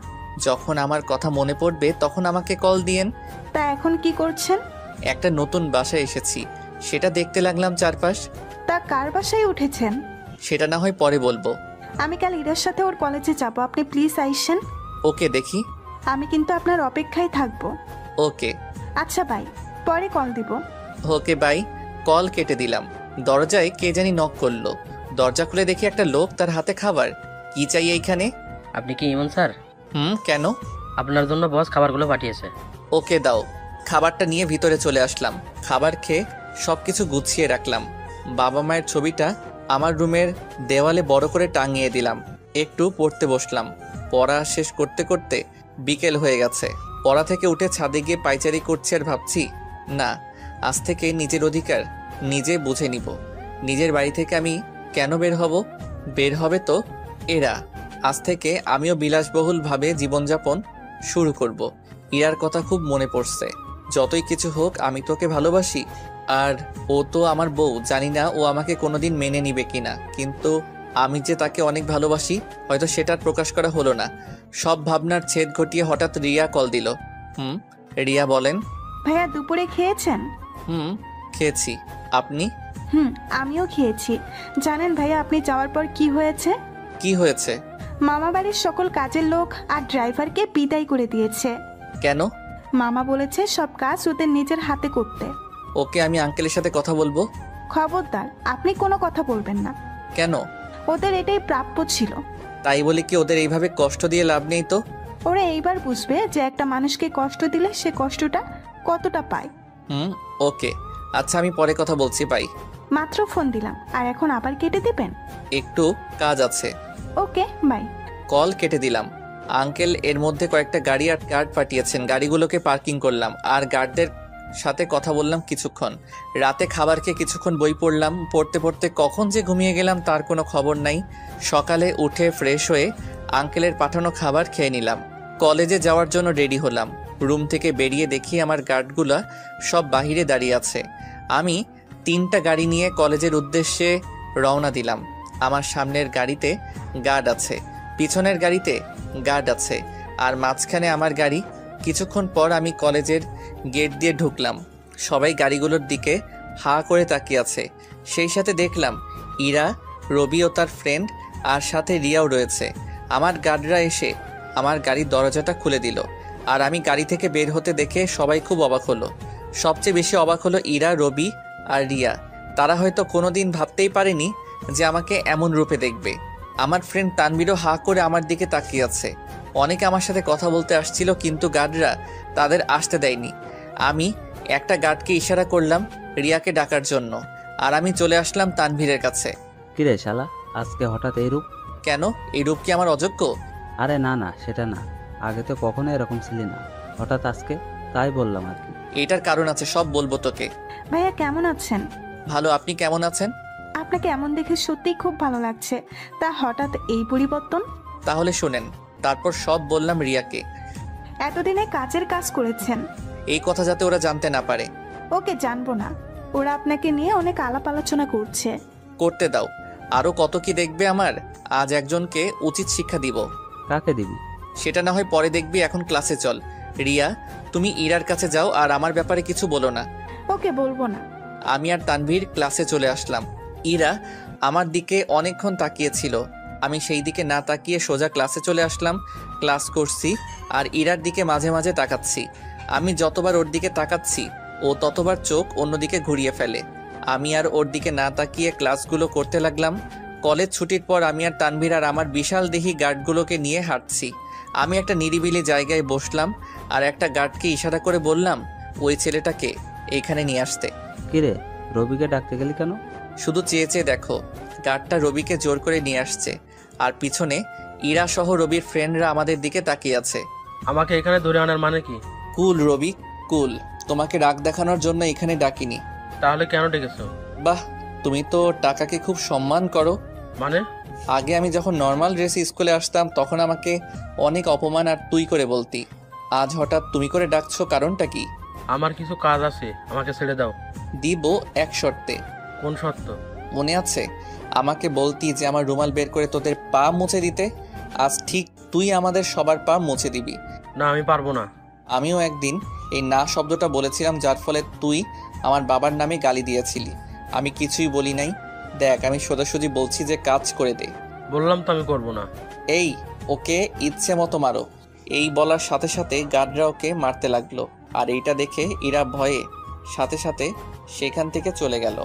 যখন আমার কথা মনে পড়বে তখন আমাকে কল দিয়েন। তা এখন কি করছেন? একটা নতুন বাসায় এসেছি, সেটা দেখতে লাগলাম চারপাশ। তা কার বাসায় উঠেছেন? সেটা না হয় পরে বলবো। আমি কাল ইরার সাথে ওর কলেজে যাব, আপনি প্লিজ আইসেন। ওকে, দেখি। আমি কিন্তু আপনার অপেক্ষায় থাকবো। ওকে। আচ্ছা বাই, পরে কল দিব। Okay by. কল কেটে দিলাম। দরজায় কে জানি নক করলো। দরজা খুলে দেখি একটা লোক, তার হাতে খাবার। কি চাই এইখানে? আপনি কি ইমন স্যার? কেন? আপনার জন্য বস খাবারগুলো পাঠিয়েছে। ওকে, দাও। খাবারটা নিয়ে ভিতরে চলে আসলাম। খাবার খেয়ে সবকিছু গুছিয়ে রাখলাম। বাবা মায়ের ছবিটা আমার রুমের দেওয়ালে বড় করে টাঙিয়ে দিলাম। একটু পড়তে বসলাম। পড়া শেষ করতে করতে বিকেল হয়ে গেছে। পড়া থেকে উঠে ছাদে গিয়ে পায়চারি করছি আর ভাবছি, না, আজ থেকে নিজের অধিকার নিজে বুঝে নিব। নিজের বাড়ি থেকে আমি কেন বের হব? বের হবে তো এরা। আজ থেকে আমিও বিলাসবহুলভাবে জীবনযাপন শুরু করব। ইরার কথা খুব মনে পড়ছে। যতই কিছু হোক, আমি তোকে ভালোবাসি, আর ও তো আমার বউ। জানি না ও আমাকে কোনোদিন মেনে নিবে কিনা, কিন্তু আমি যে তাকে অনেক ভালোবাসি হয়তো সেটার প্রকাশ করা হলো না। সব ভাবনার ছেদ ঘটিয়ে হঠাৎ রিয়া কল দিল। রিয়া বলেন। ভাইয়া দুপুরে খেয়েছেন? খেয়েছি। আপনি? আমিও খেয়েছি। জানেন ভাইয়া আপনি যাওয়ার পর কি হয়েছে? কি হয়েছে? মামা বাড়ির সকল কাজের লোক আর ড্রাইভারকে বিদায় করে দিয়েছে। কেন? মামা বলেছে সব কাজ ওদের নিজের হাতে করতে। ওকে, আমি আঙ্কেলের সাথে কথা বলবো। খবরদার, আপনি কোনো কথা বলবেন না। কেন? ওদের এটাই প্রাপ্য ছিল। তাই বলে কি ওদের এইভাবে কষ্ট দিয়ে লাভ নেই তো? ওরা এইবার বুঝবে যে একটা মানুষকে কষ্ট দিলে সে কষ্টটা কতটা পায়। ওকে, আচ্ছা আমি পরে কথা বলছি। বাই। মাত্র ফোন দিলাম আর এখন আবার কেটে দিবেন? একটু কাজ আছে। Okay bye. কল কেটে দিলাম। আঙ্কেল এর মধ্যে কয়েকটা গাড়ি আর গার্ড পাঠিয়েছেন। গাড়িগুলোকে পার্কিং করলাম আর গার্ডদের সাথে কথা বললাম কিছুক্ষণ। রাতে খাবার খেয়ে কিছুক্ষণ বই পড়লাম। পড়তে পড়তে কখন যে ঘুমিয়ে গেলাম তার কোনো খবর নাই। সকালে উঠে ফ্রেশ হয়ে আঙ্কেলের পাঠানো খাবার খেয়ে নিলাম। কলেজে যাওয়ার জন্য রেডি হলাম। রুম থেকে বেরিয়ে দেখি আমার গার্ডগুলা সব বাহিরে দাঁড়িয়ে আছে। আমি 3টা গাড়ি নিয়ে কলেজের উদ্দেশ্যে রওনা দিলাম। আমার সামনের গাড়িতে গার্ড আছে, পিছনের গাড়িতে গার্ড আছে, আর মাঝখানে আমার গাড়ি। কিছুক্ষণ পর আমি কলেজের গেট দিয়ে ঢুকলাম। সবাই গাড়িগুলোর দিকে হা করে তাকিয়ে আছে। সেই সাথে দেখলাম ইরা, রবি ও তার ফ্রেন্ড, আর সাথে রিয়াও রয়েছে। আমার গার্ডরা এসে আমার গাড়ির দরজাটা খুলে দিল, আর আমি গাড়ি থেকে বের হতে দেখে সবাই খুব অবাক হলো। সবচেয়ে বেশি অবাক হলো ইরা, রবি আর রিয়া। তারা হয়তো কোনোদিন ভাবতেই পারেনি যে আমাকে এমন রূপে দেখবে। আমার ফ্রেন্ড তানবীরও হা করে আমার দিকে তাকিয়ে আছে। অনেকে আমার সাথে কথা বলতে আসছিল, কিন্তু গার্ডরা তাদের আসতে দেয়নি। আমি একটা গার্ডকে ইশারা করলাম রিয়াকে ডাকার জন্য, আর আমি চলে আসলাম তানভীরের কাছে। কিরে শালা, আজকে হঠাৎ এই রূপ? কেন, এই রূপ কি আমার অযোগ্য? আরে না না, সেটা না, আগে তো কখনো এরকম ছিলি না, হঠাৎ আজকে, তাই বললাম আর কি। এটার কারণ আছে, সব বলবো তোকে। ভাইয়া কেমন আছেন? ভালো, আপনি কেমন আছেন? আপনাকে এমন দেখে সত্যিই খুব ভালো লাগছে। তা হঠাৎ এই পরিবর্তন? তাহলে শোনেন। তারপর সব বললাম রিয়াকে। এতদিনে কাজের কাজ করেছেন, এই কথা যাতে ওরা জানতে না পারে। ওকে জানবো না, ওরা আপনাকে নিয়ে অনেক আলাপ আলোচনা করছে। করতে দাও, আরো কত কি দেখবে আমার। আজ একজনকে উচিত শিক্ষা দিব। কাকে দিবি? সেটা না হয় পরে দেখবি, এখন ক্লাসে চল। রিয়া, তুমি ইরার কাছে যাও আর আমার ব্যাপারে কিছু বলো না। ওকে, বলবো না। আমি আর তানভীর ক্লাসে চলে আসলাম। ইরা আমার দিকে অনেকক্ষণ তাকিয়েছিল। আমি সেই দিকে না তাকিয়ে সোজা ক্লাসে চলে আসলাম। ক্লাস করছি আর ইরার দিকে মাঝে মাঝে তাকাচ্ছি। আমি যতবার ওর দিকে তাকাচ্ছি ও ততবার চোখ অন্যদিকে ঘুরিয়ে ফেলে। আমি আর ওর দিকে না তাকিয়ে ক্লাসগুলো করতে লাগলাম। কলেজ ছুটির পর আমি আর তানভীর আর আমার বিশাল দেহি গার্ডগুলোকে নিয়ে হাঁটছি। আমি একটা নিরিবিলি জায়গায় বসলাম আর একটা গার্ডকে ইশারা করে বললাম ওই ছেলেটাকে এইখানে নিয়ে আসতে। কিরে, রবিকে ডাকতে গেলি কেন? শুধু চেয়ে চেয়ে দেখো, গার্ডটা রবিকে জোর করে নিয়ে আসছে, আর পিছনে ইরা সহ রবির ফ্রেন্ডরা আমাদের দিকে তাকিয়ে আছে। আমাকে এখানে ধরে আনার মানে কি? কুল রবি, কুল। তোমাকে রাগ দেখানোর জন্য এখানে ডাকিনি। তাহলে কেন ডেকেছো? বাহ, তুমি তো টাকাকে খুব সম্মান করো। মানে? আগে আমি যখন নর্মাল ড্রেসে স্কুলে আসতাম তখন আমাকে অনেক অপমান আর তুই করে বলতি। আজ হঠাৎ তুমি করে ডাকছো, কারণটা কি? আমার কিছু কাজ আছে, আমাকে ছেড়ে দাও। দিব এক শর্তে। কোন শর্ত? মনে আছে আমাকে বলতি যে আমার রুমাল বের করে তোদের পা মুছে দিতে? আজ ঠিক তুই আমাদের সবার পা মুছে দিবি। না, আমি পারবো না। আমিও একদিন এই না শব্দটা বলেছিলাম, যার ফলে তুই আমার বাবার নামে গালি দিয়েছিলি। আমি কিছুই বলি নাই। দেখ, আমি সোজাসুজি বলছি যে কাজ করে দে। বললাম তো আমি করবো না। এই, ওকে ইচ্ছে মতো মারো। এই বলার সাথে সাথে গার্ডরা ওকে মারতে লাগলো, আর এইটা দেখে ইরা ভয়ে সাথে সাথে সেখান থেকে চলে গেল।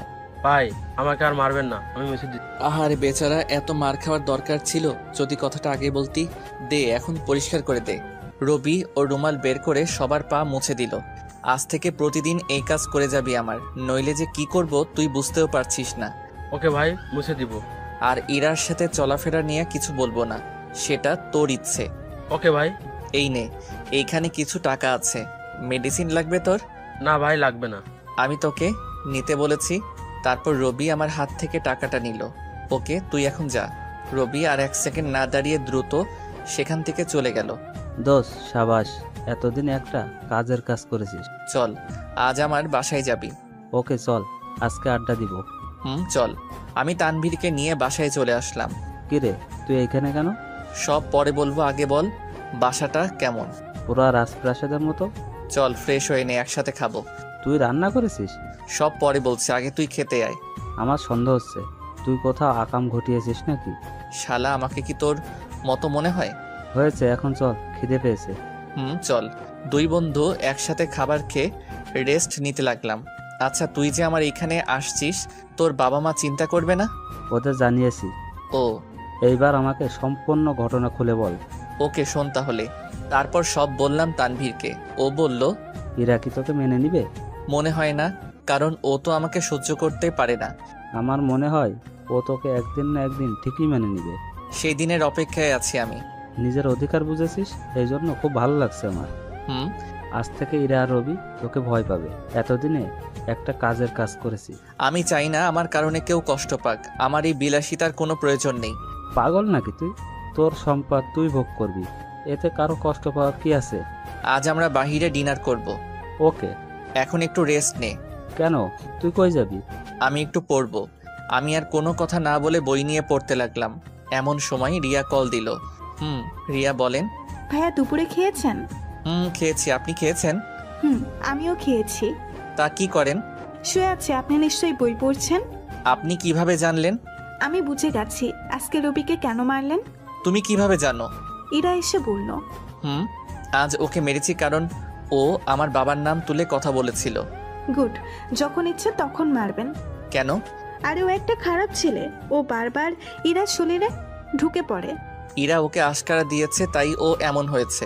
ভাই, আমাকে আর মারবেন না, আমি মুছে দিচ্ছি। আহারে বেচারা, এত মার খাওয়ার দরকার ছিল? যদি কথাটা আগে বলতি। দে, এখন পরিষ্কার করে দে। রবি ও রুমাল বের করে সবার পা মুছে দিল। আজ থেকে প্রতিদিন এই কাজ করে যাবি আমার, নইলে যে কি করব তুই বুঝতেও পারছিস না। ওকে ভাই, মুছে দিব। আর ইরার সাথে চলাফেরা নিয়ে কিছু বলবো না, সেটা তোর ইচ্ছে। ওকে ভাই। এই নে, এইখানে কিছু টাকা আছে। মেডিসিন লাগবে তোর? না ভাই, লাগবে না। আমি তোকে নিতে বলেছি। তারপর রবি আমার হাত থেকে টাকাটা নিল। ওকে, তুই এখন যা। রবি আর 1 সেকেন্ড না দাঁড়িয়ে দ্রুত সেখান থেকে চলে গেল। দোষ, সাবাস, এতদিন একটা কাজের কাজ করেছিস। চল, আজ আমার বাসায় যাবি। ওকে চল, আজকে আড্ডা দিব। চল। আমি তানভীরকে নিয়ে বাসায় চলে আসলাম। কিরে, তুই এইখানে কেন? সব পরে বলবো, আগে বল বাসাটা কেমন? পুরা রাজপ্রাসাদের মতো। চল, ফ্রেশ হয়ে নে, একসাথে খাবো। তুই রান্না করেছিস? সব পরে বলছি, আগে তুই খেতে আয়। আমার সন্দেহ হচ্ছে তুই কোথাও আকাম ঘটিয়েছিস নাকি। শালা, আমাকে কি তোর মতো মনে হয়? হয়েছে, এখন চল, খিদে পেয়েছে। চল। দুই বন্ধু একসাথে খাবার খেয়ে রেস্ট নিতে লাগলাম। আচ্ছা, তুই যে আমার এইখানে আসছিস, তোর বাবা মা চিন্তা করবে না? ওদের জানিয়েছি। ও, এইবার আমাকে সম্পূর্ণ ঘটনা খুলে বল। ওকে, শোন তাহলে। তারপর সব বললাম তানভীরকে। ও বলল, ইরা কি তোকে মেনে নিবে? মনে হয় না, কারণ ও তো আমাকে সহ্য করতে পারে না। আমার মনে হয় ও তোকে একদিন না একদিন ঠিকই মেনে নিবে। সেই দিনের অপেক্ষায় আছি আমি। নিজের অধিকার বুঝেছিস, এই জন্য খুব ভালো লাগছে আমার। আজ থেকে ইরা আর রবি তোকে ভয় পাবে। এতদিনে একটা কাজের কাজ করেছি। আমি চাই না আমার কারণে কেউ কষ্ট পাক। আমার এই বিলাসিতার কোনো প্রয়োজন নেই। পাগল নাকি তুই? তোর সম্পদ তুই ভোগ করবি, এতে কারো কষ্ট পাওয়ার কি আছে? আজ আমরা বাহিরে ডিনার করব। ওকে। এখন একটু রেস্ট নে। কেন, তুই কই যাবি? আমি একটু পড়ব। আমি আর কোনো কথা না বলে বই নিয়ে পড়তে লাগলাম। এমন সময় রিয়া কল দিল। রিয়া বলেন। ভাইয়া দুপুরে খেয়েছেন? খেয়েছি। আপনি খেয়েছেন? আমিও খেয়েছি। তা কি করেন? শুয়ে আছে। আপনি নিশ্চয়ই বই পড়ছেন। আপনি কিভাবে জানলেন? আমি বুঝে গেছি আজকে রবিকে কেন মারলেন। তুমি কিভাবে জানো? ইরা এসে বলল। আজ ওকে মেরেছি কারণ ও আমার বাবার নাম তুলে কথা বলেছিল। গুড, যখন ইচ্ছে তখন মারবেন। কেন? আরে ও একটা খারাপ ছেলে, ও বারবার ইরার শরীরে ঢুকে পড়ে। ইরা ওকে আশকারা দিয়েছে, তাই ও এমন হয়েছে।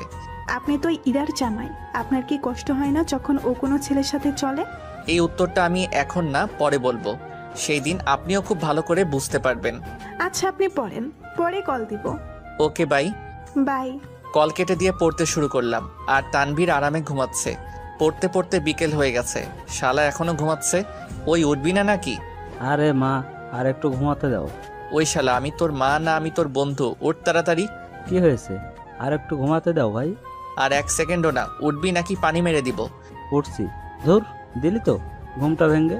আপনি তো ইরার জামাই, আপনার কি কষ্ট হয় না যখন ও কোনো ছেলের সাথে চলে? এই উত্তরটা আমি এখন না, পরে বলবো। সেই দিন আপনিও খুব ভালো করে বুঝতে পারবেন। আচ্ছা আপনি পড়েন, পরে কল দিব। Okay by. বাই। কল কেটে দিয়ে পড়তে শুরু করলাম, আর তানভীর আরামে ঘুমাচ্ছে। পড়তে পড়তে বিকেল হয়ে গেছে, শালা এখনো ঘুমাচ্ছে। ওই উঠবি না নাকি? আরে মা, আর একটু ঘুমাতে দাও। ওই শালা, আমি তোর মা না আমি তোর বন্ধু? উঠ তাড়াতাড়ি। কি হয়েছে? আর একটু ঘুমাতে দাও ভাই। আর 1 সেকেন্ডও না। উঠবি নাকি পানি মেরে দিব? উঠছি। ধুর, দিলি তো ঘুমটা ভেঙে।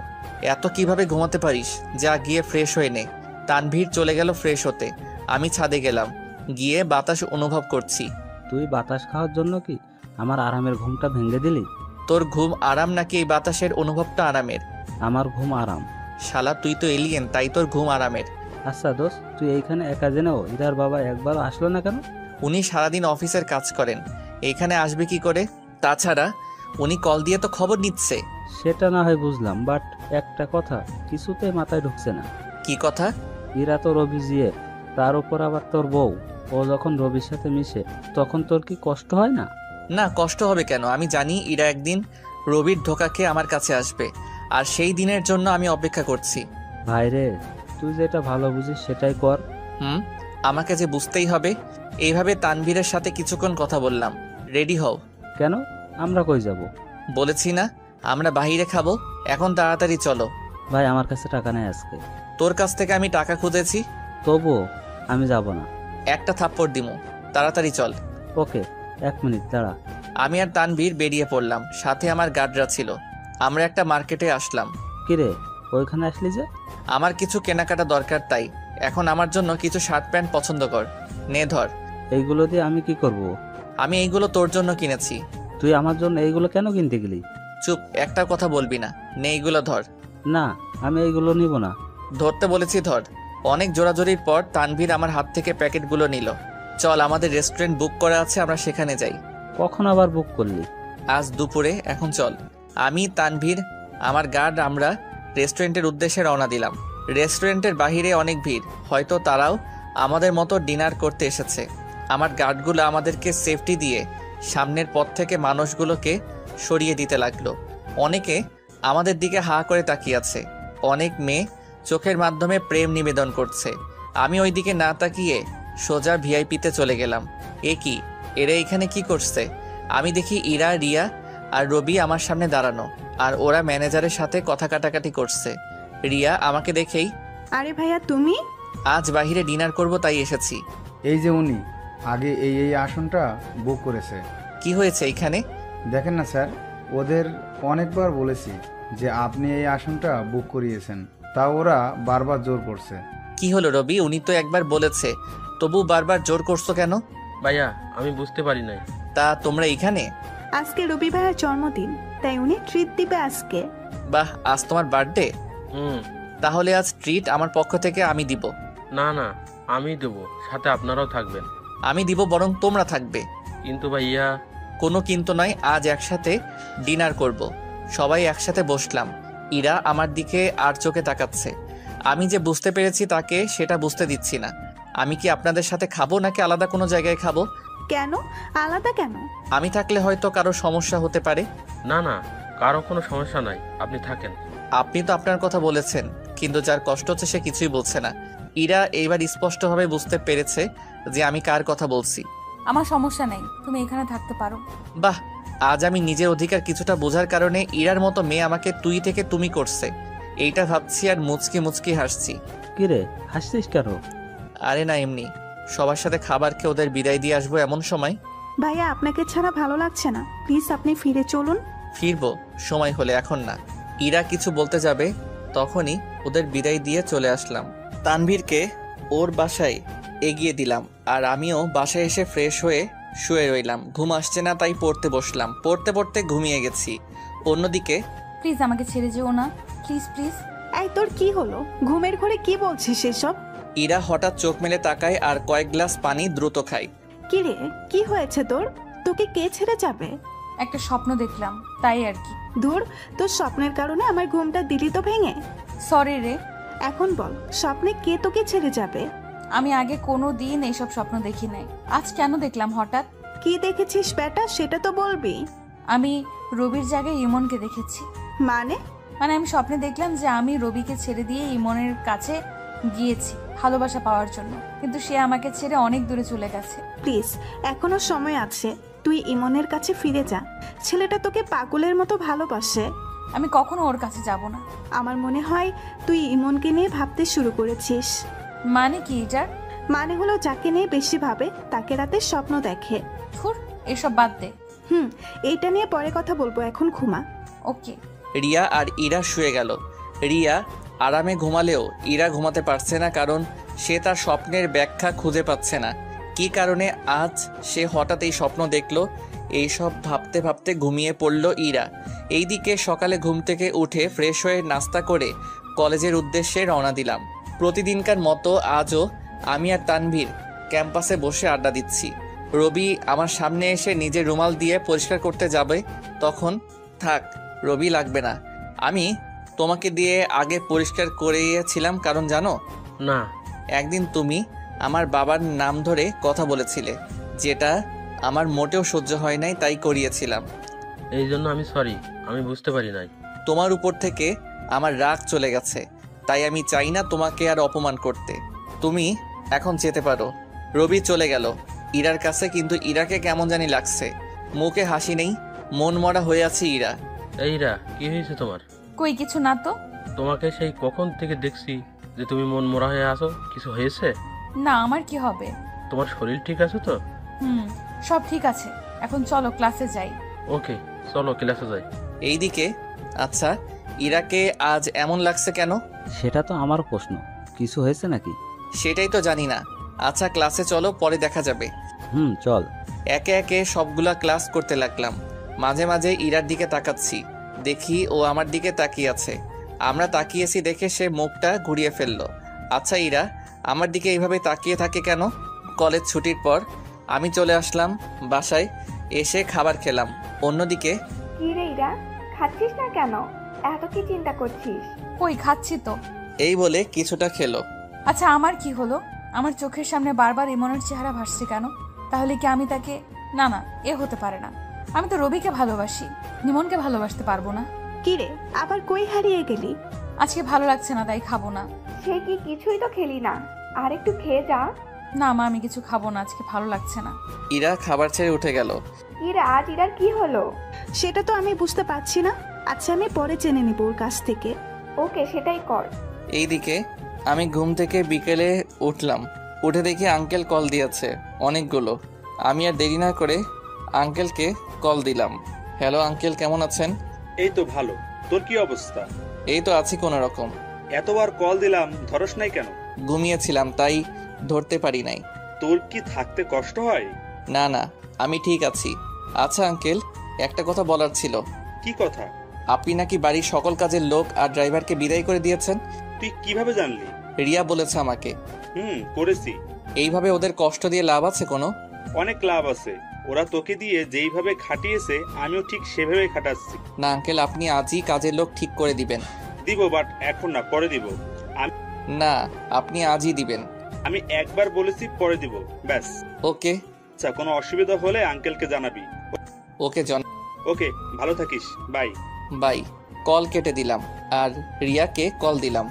এত কিভাবে ঘুমাতে পারিস? যা গিয়ে ফ্রেশ হয়ে নে। তানভীর চলে গেল ফ্রেশ হতে। আমি ছাদে গেলাম, গিয়ে বাতাস অনুভব করছি। তুই বাতাস খাওয়ার জন্য কি আমার আরামের ঘুমটা ভেঙে দিলি? তোর ঘুম আরাম নাকি এই বাতাসের অনুভবটা আরামের? আমার ঘুম আরাম। শালা তুই তো এলিয়েন, তাই তোর ঘুম আরামের। আচ্ছা দোস্ত, তুই এইখানে একা জেনেও ইরার বাবা একবারও আসলো না কেন? উনি সারাদিন অফিসের কাজ করেন, এইখানে আসবে কি করে? তাছাড়া উনি কল দিয়ে তো খবর নিচ্ছে। সেটা না হয় বুঝলাম, বাট একটা কথা কিছুতে মাথায় ঢুকছে না। কি কথা? ইরা তো রবি জিয়ে, তার উপর আবার তোর বউ। ও যখন রবির সাথে মিশে তখন তোর কি কষ্ট হয় না? না, কষ্ট হবে কেন? আমি জানি ইরা একদিন রবির ধোঁকাকে আমার কাছে আসবে, আর সেই দিনের জন্য আমি অপেক্ষা করছি। ভাইরে, তুই যেটা ভালো বুঝিস সেটাই কর। আমাকে যে বুঝতেই হবে। এইভাবে তানভীরের সাথে কিছুক্ষণ কথা বললাম। রেডি হও। কেন? আমরা কই যাব? বলেছি না আমরা বাইরে খাবো। এখন তাড়াতাড়ি চলো। ভাই আমার কাছে টাকা নেই আজকে। তোর কাছ থেকে আমি টাকা খুঁজেছি। তবুও আমি যাব না। একটা থাপ্পড় দিমু। তাড়াতাড়ি চল। ওকে, 1 মিনিট দাঁড়া। আমি আর তানভীর বেরিয়ে পড়লাম, সাথে আমার গার্ডরা ছিল। আমরা একটা মার্কেটে আসলাম। কিরে, ওইখানে আসলি যে? আমার কিছু কেনাকাটা দরকার, তাই এখন আমার জন্য কিছু শার্ট প্যান্ট পছন্দ কর। নে ধর। এইগুলো দিয়ে আমি কি করব? আমি এইগুলো তোর জন্য কিনেছি। তুই আমার জন্য এইগুলো কেন কিনতে গেলি? চুপ, একটা কথা বলবি না। নে এইগুলো ধর। না, আমি এইগুলো নিব না। ধরতে বলেছি ধর। অনেক জোরাজোরির পর তানভীর আমার হাত থেকে প্যাকেটগুলো নিল। চল, আমাদের রেস্টুরেন্ট বুক করা আছে, আমরা সেখানে যাই। কখন আবার বুক করলি? আজ দুপুরে। এখন চল। আমি, তানভীর, আমার গার্ড, আমরা রেস্টুরেন্টের উদ্দেশ্যে রওনা দিলাম। রেস্টুরেন্টের বাহিরে অনেক ভিড়, হয়তো তারাও আমাদের মতো ডিনার করতে এসেছে। আমার গার্ডগুলো আমাদেরকে সেফটি দিয়ে সামনের পথ থেকে মানুষগুলোকে সরিয়ে দিতে লাগলো। অনেকে আমাদের দিকে হা করে তাকিয়ে আছে। অনেক মেয়ে চোখের মাধ্যমে প্রেম নিবেদন করছে। আমি ওই দিকে না তাকিয়ে সোজা ভিআইপিতে চলে গেলাম। এ কি, এরা এখানে কি করছে? আমি দেখি ইরা, রিয়া আর রবি আমার সামনে দাঁড়ানো, আর ওরা ম্যানেজারের সাথে কথা কাটাকাটি করছে। রিয়া আমাকে দেখেই, আরে ভাইয়া তুমি? আজ বাহিরে ডিনার করব তাই এসেছি। এই যে উনি আগে এই আসনটা বুক করেছে। কি হয়েছে এইখানে? দেখেন না স্যার, ওদের অনেকবার বলেছি যে আপনি এই আসনটা বুক করিয়েছেন, তা ওরা বারবার জোর করছে। কি হলো রবি? উনি তো একবার বলেছে, তবু বারবার জোর করছো কেন? ভাইয়া, আমি বুঝতে পারি নাই। তা তোমরা এইখানে? আজকে রবি ভাইয়ার জন্মদিন, তাই উনি ট্রিট দিবে আজকে। বাহ, আজ তোমার বার্থডে? তাহলে আজ ট্রিট আমার পক্ষ থেকে আমি দিব। না না, আমি দেবো, সাথে আপনারাও থাকবেন। আমি দিব, বরং তোমরা থাকবে। কিন্তু ভাইয়া। কোনো কিন্তু নয়, আজ একসাথে ডিনার করব। সবাই একসাথে বসলাম। ইরা আমার দিকে আর চোখে তাকাচ্ছে। আমি যে বুঝতে পেরেছি তাকে সেটা বুঝতে দিচ্ছি না। আমি কি আপনাদের সাথে খাবো নাকি আলাদা কোনো জায়গায় খাবো? কেন আলাদা কেন? আমি থাকলে হয়তো কারো সমস্যা হতে পারে। না না, কারো কোনো সমস্যা নাই, আপনি থাকেন। আপনি তো আপনার কথা বলেছেন, কিন্তু যার কষ্ট হচ্ছে সে কিছুই বলছে না। ইরা এইবার স্পষ্টভাবে বুঝতে পেরেছে যে আমি কার কথা বলছি। আমার সমস্যা নেই, তুমি এখানে থাকতে পারো। বাহ, আজ আমি নিজের অধিকার কিছুটা বোঝার কারণে ইরার মতো মেয়ে আমাকে তুই থেকে তুমি করছে, এইটা ভাবছি আর মুচকি মুচকি হাসছি। কিরে, হাসছিস কেন? আরে না, এমনি। সবার সাথে খাবার খেয়ে ওদের বিদায় দিয়ে আসবো এমন সময়। ভাইয়া আপনাকে ছাড়া ভালো লাগছে না, প্লিজ আপনি ফিরে চলুন। ফিরবো সময় হলে, এখন না। ইরা কিছু বলতে যাবে তখনই ওদের বিদায় দিয়ে চলে আসলাম। তানভীরকে ওর বাসায় এগিয়ে দিলাম আর আমিও বাসায় এসে ফ্রেশ হয়ে শুয়ে রইলাম। ঘুম আসছে না তাই পড়তে বসলাম। পড়তে পড়তে ঘুমিয়ে গেছি। অন্যদিকে প্লিজ আমাকে ছেড়ে যেও না, প্লিজ প্লিজ। এই তোর কি হলো? ঘুমের ঘরে কি বলছিস এসব? ইরা হঠাৎ চোখ মেলে তাকায় আর কয়েক গ্লাস পানি দ্রুত খায়। কি রে, কি হয়েছে তোর? তোকে কে ছেড়ে যাবে? একটা স্বপ্ন দেখলাম তাই আর কি। ধুর, তোর স্বপ্নের কারণে আমার ঘুমটা দিলি তো ভেঙে। সরি রে। এখন বল, স্বপ্নে কে তোকে ছেড়ে যাবে? আমি আগে কোনো দিন এইসব স্বপ্ন দেখি নাই, আজ কেন দেখলাম হঠাৎ? কি দেখেছিস বেটা, সেটা তো বলবি। আমি রবির জায়গায় ইমনকে দেখেছি। মানে? মানে আমি স্বপ্নে দেখলাম যে আমি রবিকে ছেড়ে দিয়ে ইমনের কাছে গিয়েছি ভালোবাসা পাওয়ার জন্য, কিন্তু সে আমাকে ছেড়ে অনেক দূরে চলে গেছে। প্লিজ, এখনো সময় আছে, তুই ইমনের কাছে ফিরে যা। ছেলেটা তোকে পাগলের মতো ভালোবাসে। আমি কখনো ওর কাছে যাব না। আমার মনে হয় তুই ইমনকে নিয়ে ভাবতে শুরু করেছিস। মানে কি এটার? মানে হলো যাকে নিয়ে বেশি ভাবে তাকে রাতে স্বপ্ন দেখে। ধুর, এসব বাদ দে। এইটা নিয়ে পরে কথা বলবো, এখন ঘুমা। ওকে। রিয়া আর ইরা শুয়ে গেল। রিয়া আরামে ঘুমালেও ইরা ঘুমাতে পারছে না, কারণ সে তার স্বপ্নের ব্যাখ্যা খুঁজে পাচ্ছে না। কী কারণে আজ সে হঠাৎ এই স্বপ্ন দেখলো, এইসব ভাবতে ভাবতে ঘুমিয়ে পড়ল ইরা। এইদিকে সকালে ঘুম থেকে উঠে ফ্রেশ হয়ে নাস্তা করে কলেজের উদ্দেশ্যে রওনা দিলাম। প্রতিদিনকার মতো আজও আমি আর তানভীর ক্যাম্পাসে বসে আড্ডা দিচ্ছি। রবি আমার সামনে এসে নিজের রুমাল দিয়ে পরিষ্কার করতে যাবে, তখন থাক রবি লাগবে না, আমি তোমাকে দিয়ে আগে পরিষ্কার করিয়েছিলাম। কারণ জানো না, একদিন তুমি আমার বাবার নাম ধরে কথা বলেছিলে, যেটা আমার মোটেও সহ্য হয় নাই, তাই করিয়েছিলাম। এই জন্য আমি সরি, আমি বুঝতে পারি নাই। তোমার উপর থেকে আমার রাগ চলে গেছে, তাই আমি চাই না তোমাকে আর অপমান করতে। তুমি এখন যেতে পারো। রবি চলে গেল ইরার কাছে, কিন্তু ইরাকে কেমন জানি লাগছে। মুখে হাসি নেই, মন মরা হয়ে আছে ইরা। এইরা, কি হয়েছে তোমার? কই কিছু না তো। তোমাকে সেই কখন থেকে দেখছি যে তুমি মন মরা হয়ে আছো, কিছু হয়েছে? না, আমার কি হবে? তোমার শরীর ঠিক আছে তো? সব ঠিক আছে। এখন চলো ক্লাসে যাই। ওকে, চলো ক্লাসে যাই। এইদিকে আচ্ছা, ইরাকে আজ এমন লাগছে কেন? সেটা তো আমার প্রশ্ন, কিছু হয়েছে নাকি? সেটাই তো জানি না। আচ্ছা ক্লাসে চলো, পরে দেখা যাবে। চল। একে একে সবগুলা ক্লাস করতে লাগলাম। মাঝে মাঝে ইরার দিকে তাকাচ্ছি, দেখি ও আমার দিকে তাকিয়ে আছে। আমরা তাকিয়েছি দেখে সে মুখটা ঘুরিয়ে ফেললো। আচ্ছা ইরা আমার দিকে এইভাবে তাকিয়ে থাকে কেন? কলেজ ছুটির পর আমি চলে আসলাম বাসায়, এসে খাবার খেলাম। অন্যদিকে কি রে ইরা, খাচ্ছিস না কেন? এত কি চিন্তা করছিস? কই খাচ্ছি তো। এই বলে কিছুটা খেলো। আচ্ছা আমার কি হলো? আমার চোখের সামনে বারবার ইমনের চেহারা ভাসছে কেন? তাহলে কি আমি তাকে... না না, এ হতে পারে না। আমি তো রবিকে ভালোবাসি, ইমনকে ভালোবাসতে পারবো না। কি রে, আবার কই হারিয়ে গেলি? আজকে ভালো লাগছে না তাই খাবো না। সে কি কিছুই তো খেলি না, আর একটু খেয়ে যা। না মা, আমি কিছু খাবো না, আজকে ভালো লাগছে না। ইরা খাবার ছেড়ে উঠে গেল। ইরা, আজ ইরার কি হলো? সেটা তো আমি বুঝতে পারছি না। আচ্ছা আমি পরে জেনে নিব ওর কাছ থেকে। ওকে, সেটাই কর। এইদিকে আমি ঘুম থেকে বিকেলে উঠলাম, উঠে দেখি আঙ্কেল কল দিয়েছে অনেকগুলো। আমি আর দেরি না করে আঙ্কেলকে কল দিলাম। হ্যালো আঙ্কেল, কেমন আছেন? এই তো ভালো, তোর কি অবস্থা? এই তো আছি কোনো রকম। এতবার কল দিলাম, ধরস নাই কেন? ঘুমিয়েছিলাম তাই ধরতে পারি নাই। তোর কি থাকতে কষ্ট হয়? না না, আমি ঠিক আছি। আচ্ছা আঙ্কেল, একটা কথা বলার ছিল। কি কথা? আপনি নাকি বাড়ির সকল কাজের লোক আর ড্রাইভারকে বিদায় করে দিয়েছেন। তুই কিভাবে জানলি? রিয়া বলেছে আমাকে। করেছি। এইভাবে ওদের কষ্ট দিয়ে লাভ আছে কোনো? অনেক লাভ আছে। ওরা তোকে দিয়ে যেইভাবে খাটিয়েছে আমিও ঠিক সেভাবে খাটাচ্ছি। না আঙ্কেল, আপনি আজই কাজের লোক ঠিক করে দিবেন। দিব, বাট এখন না, পরে দিব। না, আপনি আজই দিবেন। আমি একবার বলেছি পরে দিব, ব্যাস। ওকে। আচ্ছা, কোনো অসুবিধা হলে আঙ্কেলকে জানাবি। ওকে জন। ওকে, ভালো থাকিস, বাই। বাই। কল কেটে দিলাম আর রিয়াকে কল দিলাম।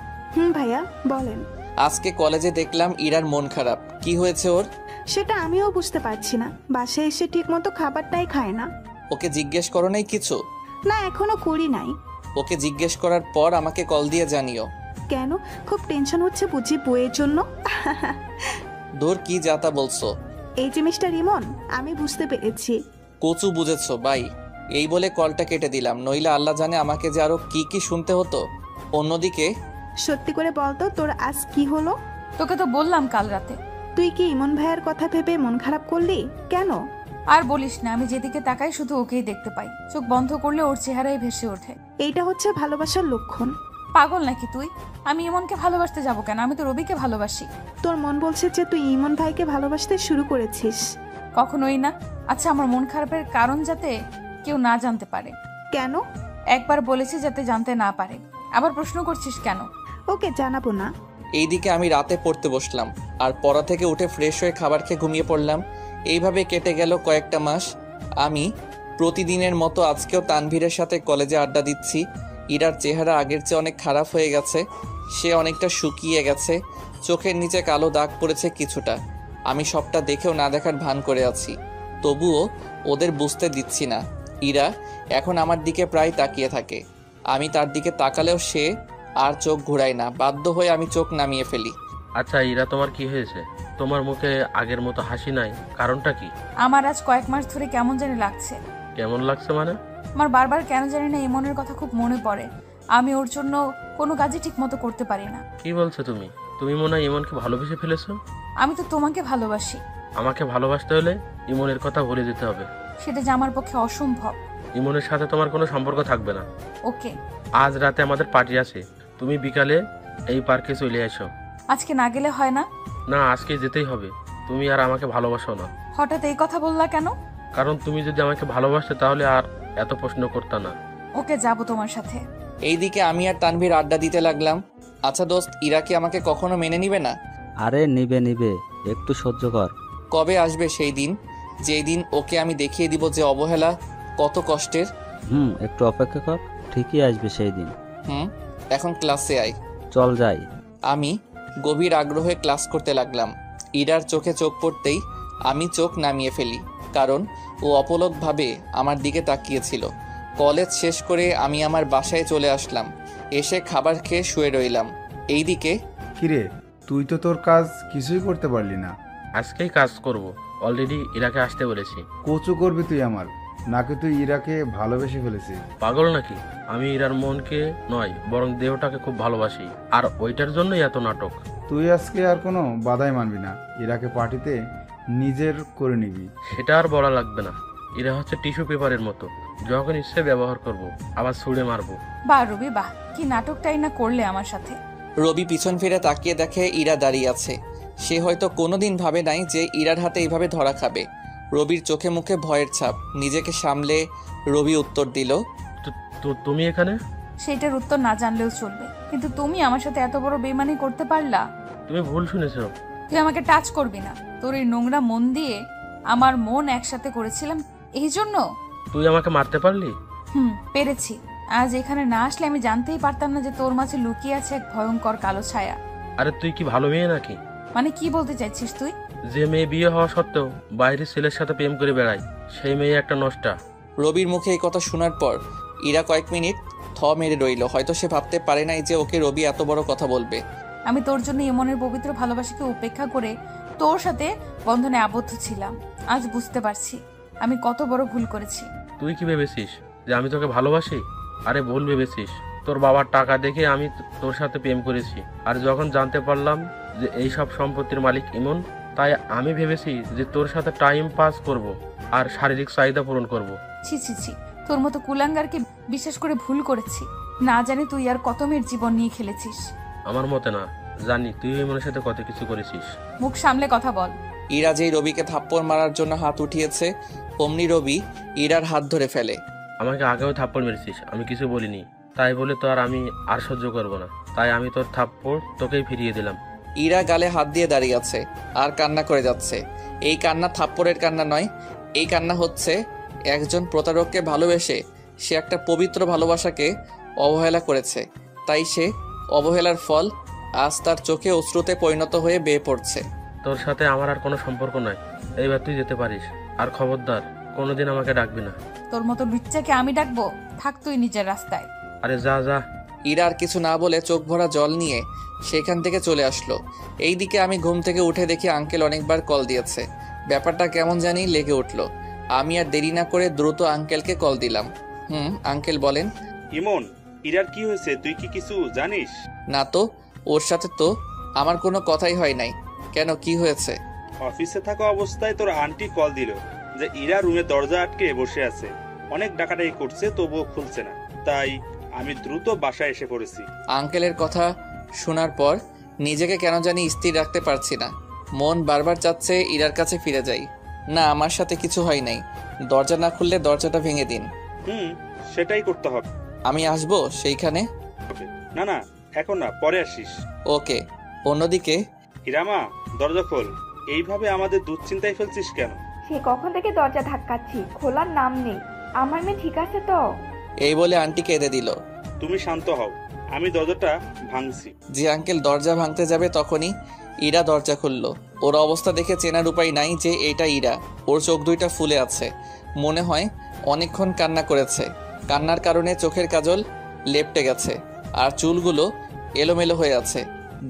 ভাইয়া বলেন। আজকে কলেজে দেখলাম ইরার মন খারাপ। কি হয়েছে ওর? সেটা আমিও বুঝতে পারছি না। বাসায় এসে ঠিক মতো খাবারটাই খায় না। ওকে জিজ্ঞেস করো নাই কিছু? না, এখনো করি নাই। ওকে জিজ্ঞেস করার পর আমাকে কল দিয়ে জানিও। কেন, খুব টেনশন হচ্ছে বুঝি বইয়ের জন্য? দূর কি যাতা বলছো? এই যে মিস্টার ইমন, আমি বুঝতে পেরেছি। কচু বুঝেছো ভাই। এই বলে কলটা কেটে দিলাম, নইলে আল্লাহ জানে আমাকে যে আরো কি কি শুনতে হতো। অন্যদিকে সত্যি করে বলতো তোর আজ কি হলো? তোকে তো বললাম কাল রাতে। তুই কি ইমন ভাইয়ের কথা ভেবে মন খারাপ করলি কেন? আর বলিস না, আমি যেদিকে তাকাই শুধু ওকেই দেখতে পাই। চোখ বন্ধ করলে ওর চেহারাই ভেসে ওঠে। এইটা হচ্ছে ভালোবাসার লক্ষণ। পাগল নাকি তুই? আমি ইমনকে ভালোবাসতে যাবো কেন? আমি তো রবিকে ভালোবাসি। তোর মন বলছে যে তুই ইমন ভাইকে ভালোবাসতে শুরু করেছিস। কখনোই না। আচ্ছা, আমার মন খারাপের কারণ যাতে কেউ না জানতে পারে। কেন? একবার বলেছি যাতে জানতে না পারে, আবার প্রশ্ন করছিস কেন? ওকে জানাবো না। এইদিকে আমি রাতে পড়তে বসলাম, আর পড়া থেকে উঠে ফ্রেশ হয়ে খাবার খেয়ে ঘুমিয়ে পড়লাম। এইভাবে কেটে গেল কয়েকটা মাস। আমি প্রতিদিনের মতো আজকেও তানভীরের সাথে কলেজে আড্ডা দিচ্ছি। ইরার চেহারা আগের চেয়ে অনেক খারাপ হয়ে গেছে। সে অনেকটা শুকিয়ে গেছে, চোখের নিচে কালো দাগ পড়েছে কিছুটা। আমি সবটা দেখেও না দেখার ভান করে আছি, তবুও ওদের বুঝতে দিচ্ছি না। ইরা এখন আমার দিকে প্রায় তাকিয়ে থাকে। আমি তার দিকে তাকালেও সে আর চোখ ঘুরায় না। বাধ্য হয়ে আমি চোখ নামিয়ে ফেলি। আচ্ছা ইরা, তোমার কি হয়েছে? তোমার মুখে আগের মতো হাসি নাই, কারণটা কি? আমার আজ কয়েক মাস ধরে কেমন জানি লাগছে। কেমন লাগছে মানে? আমার বারবার কেন জানি না ইমনের কথা খুব মনে পড়ে। আমি ওর জন্য কোনো কাজই ঠিক মতো করতে পারি না। কি বলছো তুমি? তুমি মনে হয় ইমনকে ভালোবেসে ফেলেছো? আমি তো তোমাকে ভালোবাসি। আমাকে ভালোবাসতে হলে ইমনের কথা ভুলে যেতে হবে। সেটা যে আমার পক্ষে অসম্ভব। ইমনের সাথে তোমার কোনো সম্পর্ক থাকবে না। ওকে। আজ রাতে আমাদের পার্টি আছে, তুমি বিকালে এই পার্কে চলে এসো। আজকে না গেলে হয় না? না, আজকে যেতেই হবে। তুমি আর আমাকে ভালোবাসো না। হঠাৎ এই কথা বললা কেন? কারণ তুমি যদি আমাকে ভালোবাসতে তাহলে আর এত প্রশ্ন করতে না। ওকে, যাব তোমার সাথে। এইদিকে আমি আর তানভীর আড্ডা দিতে লাগলাম। আচ্ছা দোস্ত, ইরা কি আমাকে কখনো মেনে নিবে না? আরে নিবে, একটু সহ্য কর। কবে আসবে সেই দিন, যেই দিন ওকে আমি দেখিয়ে দিব যে অবহেলা কত কষ্টের? একটু অপেক্ষা কর, ঠিকই আসবে সেই দিন। এখন ক্লাসে আয়। চল যাই। আমি গভীর আগ্রহে ক্লাস করতে লাগলাম। ইরার চোখে চোখ পড়তেই আমি চোখ নামিয়ে ফেলি, কারণ ও অপলকভাবে আমার দিকে তাকিয়েছিল। কলেজ শেষ করে আমি আমার বাসায় চলে আসলাম। এসে খাবার খেয়ে শুয়ে রইলাম। এইদিকে কিরে, তুই তো তোর কাজ কিছুই করতে পারলি না। আজকেই কাজ করব, অলরেডি ইরাকে আসতে বলেছি। কচু করবি তুই আমার, নাকি তুই ইরাকে ভালোবেসে ফেলেছিস? পাগল নাকি? আমি ইরার মনকে নয় বরং দেহটাকে খুব ভালোবাসি, আর ওইটার জন্যই এত নাটক। তুই আজকে আর কোনো বাধাই মানবি না, ইরাকে পার্টিতে নিজের করে নিবি। সেটা আর বলা লাগবে না। এরা হচ্ছে টিস্যু পেপারের মতো, যখন ইচ্ছে ব্যবহার করব, আবার ছুঁড়ে মারবো। বাহ রবি বাহ, কি নাটকটাই না করলে আমার সাথে। রবি পিছন ফিরে তাকিয়ে দেখে ইরা দাঁড়িয়ে আছে। সে হয়তো কোনোদিন ভাবে নাই যে ইরার হাতে এইভাবে ধরা খাবে। রবির চোখে মুখে ভয়ের ছাপ। নিজেকে সামলে রবি উত্তর দিল, তুমি এখানে? সেটার উত্তর না জানলেও চলবে, কিন্তু তুমি আমার সাথে এত বড় বেইমানি করতে পারলা? তুমি ভুল শুনেছো। তুই আমাকে টাচ করবি না। তোর এই নোংরা মন দিয়ে আমার মন একসাথে করেছিলাম, এই জন্য তুই আমাকে মারতে পারলি? পেরেছি। আজ এখানে না আসলে আমি জানতেই পারতাম না যে তোর মাঝে লুকিয়ে আছে এক ভয়ঙ্কর কালো ছায়া। আরে তুই কি ভালো মেয়ে নাকি? মানে কি বলতে চাইছিস তুই? যে মেয়ে বিয়ে হওয়া সত্ত্বেও বাইরের ছেলের সাথে প্রেম করে বেড়ায়, সেই মেয়ে একটা নষ্টা। রবির মুখে এই কথা শোনার পর ইরা কয়েক মিনিট থ মেরে রইল। হয়তো সে ভাবতে পারে নাই যে ওকে রবি এত বড় কথা বলবে। আমি তোর জন্য এমনের পবিত্র ভালোবাসাকে উপেক্ষা করে তোর সাথে বন্ধনে আবদ্ধ ছিলাম। আজ বুঝতে পারছি আমি কত বড় ভুল করেছি। তুই কি ভেবেছিস যে আমি তোকে ভালোবাসি? আরে ভুল ভেবেছিস। তোর বাবার টাকা দেখে আমি তোর সাথে প্রেম করেছি, আর যখন জানতে পারলাম যে এই সব সম্পত্তির মালিক ইমন, তাই আমি ভেবেছি যে তোর সাথে টাইম পাস করব আর শারীরিক চাহিদা পূরণ করব। ছি ছি ছি, তোর মতো কুলাঙ্গারকে বিশ্বাস করে ভুল করেছি। না জানি তুই আর কত মেয়ের জীবন নিয়ে খেলেছিস। আমার মতে না, জানি তুই ইমনের সাথে কত কিছু করেছিস। মুখ সামলে কথা বল। ইরা যেই রবিকে থাপ্পড় মারার জন্য হাত উঠিয়েছে, অমনি রবি ইরার হাত ধরে ফেলে। আমাকে আগেও থাপ্পড় মেরেছিস, আমি কিছু বলিনি। তাই বলে তো আর আমি আর সহ্য করব না, তাই আমি তোর থাপ্পড় তোকেই ফিরিয়ে দিলাম। ইরা গালে হাত দিয়ে দাঁড়িয়ে আছে আর কান্না করে যাচ্ছে। এই কান্না থাপ্পড়ের কান্না নয়, এই কান্না হচ্ছে একজন প্রতারককে ভালোবেসে সে একটা পবিত্র ভালোবাসাকে অবহেলা করেছে, তাই সে অবহেলার ফল আজ তার চোখে অশ্রুতে পরিণত হয়ে বেয়ে পড়ছে। তোর সাথে আমার আর কোনো সম্পর্ক নাই, এইবার তুই যেতে পারিস। আর খবরদার কোনোদিন আমাকে ডাকবি না। তোর মতো লুচ্চাকে আমি ডাকবো? থাক তুই নিজের রাস্তায়। আরে যা যা। ইরা আর কিছু না বলে চোখ ভরা জল নিয়ে সেখান থেকে চলে আসলো। এইদিকে আমি ঘুম থেকে উঠে দেখি আঙ্কেল অনেকবার কল দিয়েছে। ব্যাপারটা কেমন জানি লেগে উঠলো। আমি আর দেরি না করে দ্রুত আঙ্কেলকে কল দিলাম। আঙ্কেল বলেন। ইমন, ইরার কি হয়েছে তুই কি কিছু জানিস? না তো, ওর সাথে তো আমার কোনো কথাই হয় নাই। কেন, কি হয়েছে? অফিসে থাকা অবস্থায় তোর আন্টি কল দিল যে ইরা রুমে দরজা আটকে বসে আছে, অনেক ডাকাডাকি করছে তবুও খুলছে না, তাই আমি দ্রুত বাসায় এসে পড়েছি। আঙ্কেলের কথা শোনার পর নিজেকে কেন জানি স্থির রাখতে পারছি না। মন বারবার চাচ্ছে ইরার কাছে ফিরে যাই। না, আমার সাথে কিছু হয় নাই। দরজা না খুললে দরজাটা ভেঙে দিন। সেটাই করতে হবে। আমি আসবো সেইখানে? না না, এখন না, পরে আসিস। ওকে। অন্যদিকে ইরামা, দরজা খোল। এইভাবে আমাদের দুশ্চিন্তায় ফেলছিস কেন? সে কখন থেকে দরজা ধাক্কাচ্ছি, খোলার নাম নেই। আমার মেয়ে ঠিক আছে তো? এই বলে আন্টি কেঁদে দিল। তুমি শান্ত হও, আমি দরজাটা ভাঙছি। যে আঙ্কেল দরজা ভাঙতে যাবে তখনই ইরা দরজা খুললো। ওর অবস্থা দেখে চেনার উপায় নাই যে এটা ইরা। ওর চোখ দুইটা ফুলে আছে, মনে হয় অনেকক্ষণ কান্না করেছে। কান্নার কারণে চোখের কাজল লেপটে গেছে আর চুলগুলো এলোমেলো হয়ে আছে।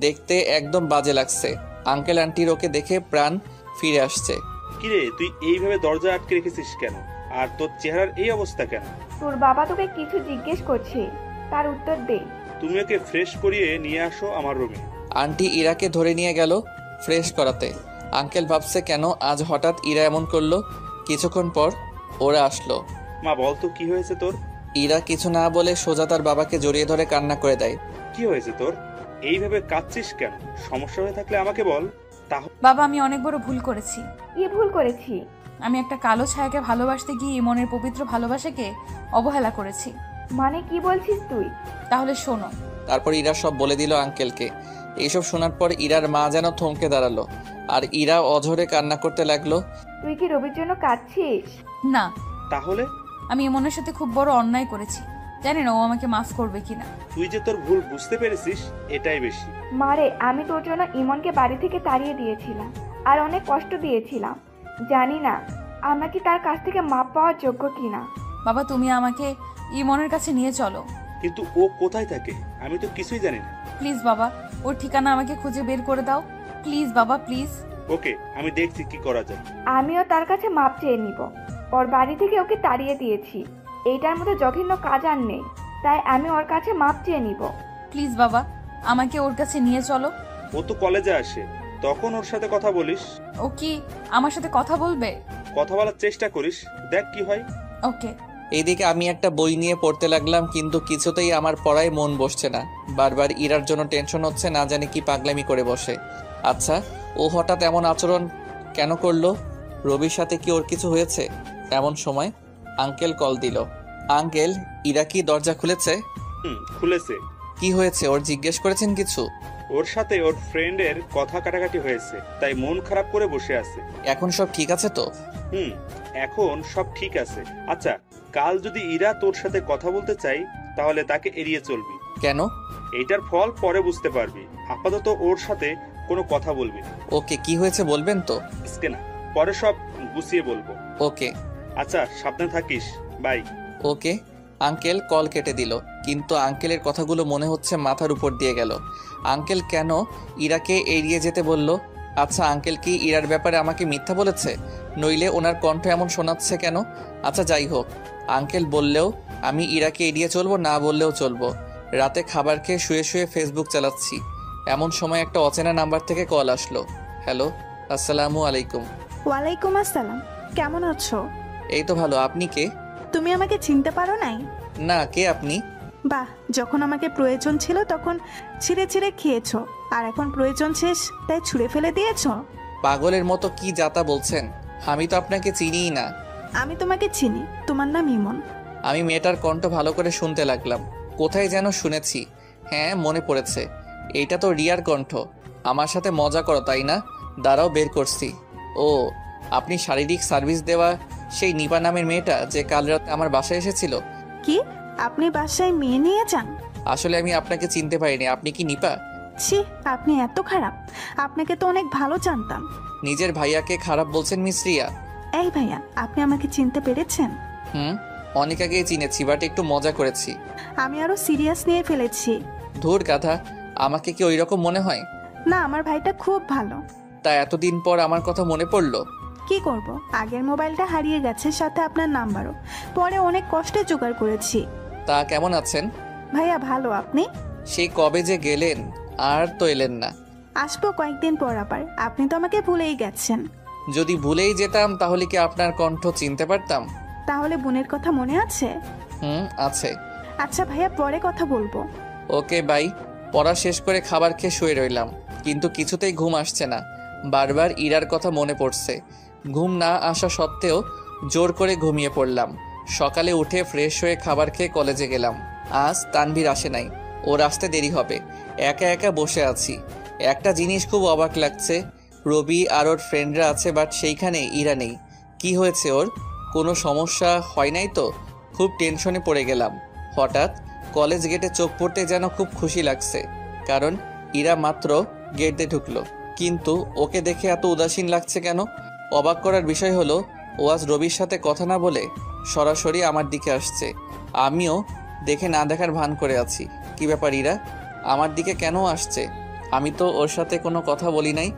দেখতে একদম বাজে লাগছে। আঙ্কেল আন্টির ওকে দেখে প্রাণ ফিরে আসছে। কিরে, তুই এইভাবে দরজা আটকে রেখেছিস কেন? আর তোর চেহারার এই অবস্থা কেন? তোর বাবা তোকে কিছু জিজ্ঞেস করছে, তার উত্তর দে। তুমি ওকে ফ্রেশ করিয়ে নিয়ে আসো আমার রুমে। আন্টি ইরাকে ধরে নিয়ে গেল ফ্রেশ করাতে। আঙ্কেল ভাবছে কেন আজ হঠাৎ ইরা এমন করলো। কিছুক্ষণ পর ওরা আসলো। মা, বল তো কি হয়েছে তোর? ইরা কিছু না বলে সোজা তার বাবাকে জড়িয়ে ধরে কান্না করে দেয়। কি হয়েছে তোর? এইভাবে কাঁদছিস কেন? সমস্যা হয়ে থাকলে আমাকে বল। বাবা, আমি অনেক বড় ভুল করেছি। কি ভুল করেছি? আমি একটা কালো ছায়াকে ভালোবাসতে গিয়ে ইমনের পবিত্র ভালোবাসাকে অবহেলা করেছি। মানে কি বলছিস তুই? তাহলে শোনো। তারপর ইরা সব বলে দিল আঙ্কেলকে। এইসব শোনার পর ইরার মা যেন থমকে দাঁড়ালো আর ইরা অঝরে কান্না করতে লাগলো। তুই কি রবির জন্য কাঁদছিস? না। তাহলে? আমি ইমনের সাথে খুব বড় অন্যায় করেছি, জানি না ও আমাকে মাফ করবে কিনা। তুই যে তোর ভুল বুঝতে পেরেছিস এটাই বেশি। মারে, আমি তোর জন্য ইমনকে বাড়ি থেকে তাড়িয়ে দিয়েছিলাম আর অনেক কষ্ট দিয়েছিলাম। জানি না আমরা কি তার কাছ থেকে মাপ পাওয়ার যোগ্য কিনা। বাবা, তুমি আমাকে ইমনের কাছে নিয়ে চলো। কিন্তু ও কোথায় থাকে আমি তো কিছুই জানি না। প্লিজ বাবা, ওর ঠিকানা আমাকে খুঁজে বের করে দাও। প্লিজ বাবা, প্লিজ। ওকে, আমি দেখছি কি করা যায়। আমিও তার কাছে মাপ চেয়ে নিব। ওর বাড়ি থেকে ওকে তাড়িয়ে দিয়েছি, এইটার মধ্যে জঘন্য কাজ আর নেই, তাই আমি ওর কাছে মাপ চেয়ে নিব। প্লিজ বাবা, আমাকে ওর কাছে নিয়ে চলো। ও তো কলেজে আসে, তখন ওর সাথে কথা বলিস। ও কি আমার সাথে কথা বলবে? কথা বলার চেষ্টা করিস, দেখ কি হয়। ওকে। এইদিকে আমি একটা বই নিয়ে পড়তে লাগলাম, কিন্তু কিছুতেই আমার পড়ায় মন বসছে না। বারবার ইরার জন্য টেনশন হচ্ছে, না জানি কি পাগলামি করে বসে। আচ্ছা, ও হঠাৎ এমন আচরণ কেন করলো? রবির সাথে কি ওর কিছু হয়েছে? এমন সময় আঙ্কেল কল দিল। আঙ্কেল, ইরা কি দরজা খুলেছে? খুলেছে। কি হয়েছে ওর, জিজ্ঞেস করেছেন কিছু? ওর সাথে ওর ফ্রেন্ডের কথা কাটাকাটি হয়েছে, তাই মন খারাপ করে বসে আছে। এখন সব ঠিক আছে তো? এখন সব ঠিক আছে। আচ্ছা, কাল যদি ইরা তোর সাথে কথা বলতে চাই তাহলে তাকে এড়িয়ে চলবি। কেন? এইটার ফল পরে বুঝতে পারবি, আপাতত ওর সাথে কোনো কথা বলবি না। ওকে, কি হয়েছে বলবেন তো? না, পরে সব গুছিয়ে বলবো। ওকে। আচ্ছা, সাবধানে থাকিস। বাই। ওকে। আঙ্কেল কল কেটে দিল, কিন্তু আঙ্কেলের কথাগুলো মনে হচ্ছে মাথার উপর দিয়ে গেল। আঙ্কেল কেন ইরাকে এড়িয়ে যেতে বলল? আচ্ছা, আঙ্কেল কি ইরার ব্যাপারে আমাকে মিথ্যা বলেছে? নইলে ওনার কণ্ঠ এমন শোনাচ্ছে কেন? আচ্ছা, যাই হোক, আঙ্কেল বললেও আমি ইরাকে এড়িয়ে চলবো, না বললেও চলবো। রাতে খাবার খেয়ে শুয়ে শুয়ে ফেসবুক চালাচ্ছি, এমন সময় একটা অচেনা নাম্বার থেকে কল আসলো। হ্যালো, আসসালামু আলাইকুম। ওয়ালাইকুম আসসালাম, কেমন আছো? এই তো ভালো, আপনি কে? তুমি আমাকে চিনতে পারো নাই? না, কে আপনি? বাহ, যখন আমাকে প্রয়োজন ছিল তখন ছিঁড়ে ছিঁড়ে খেয়েছো, আর এখন প্রয়োজন শেষ তাই ছুঁড়ে ফেলে দিয়েছো। পাগলের মতো কি যাতা বলছেন? আমি তো আপনাকে চিনিই না। আমি তোমাকে চিনি, তোমার নাম ইমন। আমি মেয়েটার কণ্ঠ ভালো করে শুনতে লাগলাম। কোথায় যেন শুনেছি। হ্যাঁ, মনে পড়েছে, এইটা তো রিয়ার কণ্ঠ। আমার সাথে মজা করো তাই না? দাঁড়াও, বের করছি। ও, আপনি শারীরিক সার্ভিস দেওয়া সেই নিপা নামের মেয়েটা যে কাল রাতে আমার বাসায় এসেছিল? কি, আপনি বাসায় মেয়ে নিয়ে যান? আসলে আমি আপনাকে চিনতে পারিনি। আপনি কি নিপা? ছি, আপনি এত খারাপ, আপনাকে তো অনেক ভালো জানতাম। নিজের ভাইয়াকে খারাপ বলছেন মিস রিয়া? এই ভাইয়া, আপনি আমাকে চিনতে পেরেছেন? অনেক আগেই চিনেছি, বাট একটু মজা করেছি। আমি আরো সিরিয়াস নিয়ে ফেলেছি। ধুর গাধা, আমাকে কি ওই রকম মনে হয়? না, আমার ভাইটা খুব ভালো। তা এতদিন পর আমার কথা মনে পড়লো? কি করব, আগের মোবাইলটা হারিয়ে গেছে, সাথে আপনার নাম্বারও। পরে অনেক কষ্টে জোগাড় করেছি। তা কেমন আছেন? ভাইয়া ভালো, আপনি? সেই কবে যে গেলেন, আর তো এলেন না। আসবো কয়েকদিন পর আবার। আপনি তো আমাকে ভুলেই গেছেন। যদি ভুলেই যেতাম তাহলে কি আপনার কণ্ঠ চিনতে পারতাম? তাহলে বোনের কথা মনে আছে? আছে। আচ্ছা ভাইয়া, পরে কথা বলবো। Okay bye. পড়া শেষ করে খাবার খেয়ে শুয়ে রইলাম, কিন্তু কিছুতেই ঘুম আসছে না। বারবার ইরার কথা মনে পড়ছে। ঘুম না আসা সত্ত্বেও জোর করে ঘুমিয়ে পড়লাম। সকালে উঠে ফ্রেশ হয়ে খাবার খেয়ে কলেজে গেলাম। আজ তানভীর আসে নাই, ওর আসতে দেরি হবে। একা একা বসে আছি। একটা জিনিস খুব অবাক লাগছে, রবি আর ওর ফ্রেন্ডরা আছে, বাট সেইখানে ইরা নেই। কি হয়েছে ওর? কোনো সমস্যা হয় নাই তো? খুব টেনশনে পড়ে গেলাম। হঠাৎ কলেজ গেটে চোখ পড়তে যেন খুব খুশি লাগছে, কারণ ইরা মাত্র গেট দিয়ে ঢুকলো। কিন্তু ওকে দেখে এত উদাসীন লাগছে কেন? অবাক করার বিষয় হলো, ও আজ রবির সাথে কথা না বলে সরাসরি আমার দিকে আসছে। আমিও দেখে না দেখার ভান করে আছি। কি ব্যাপার ইরা, আমার দিকে কেন আসছে? আমি তো ওর সাথে কোনো কথা বলি নাই।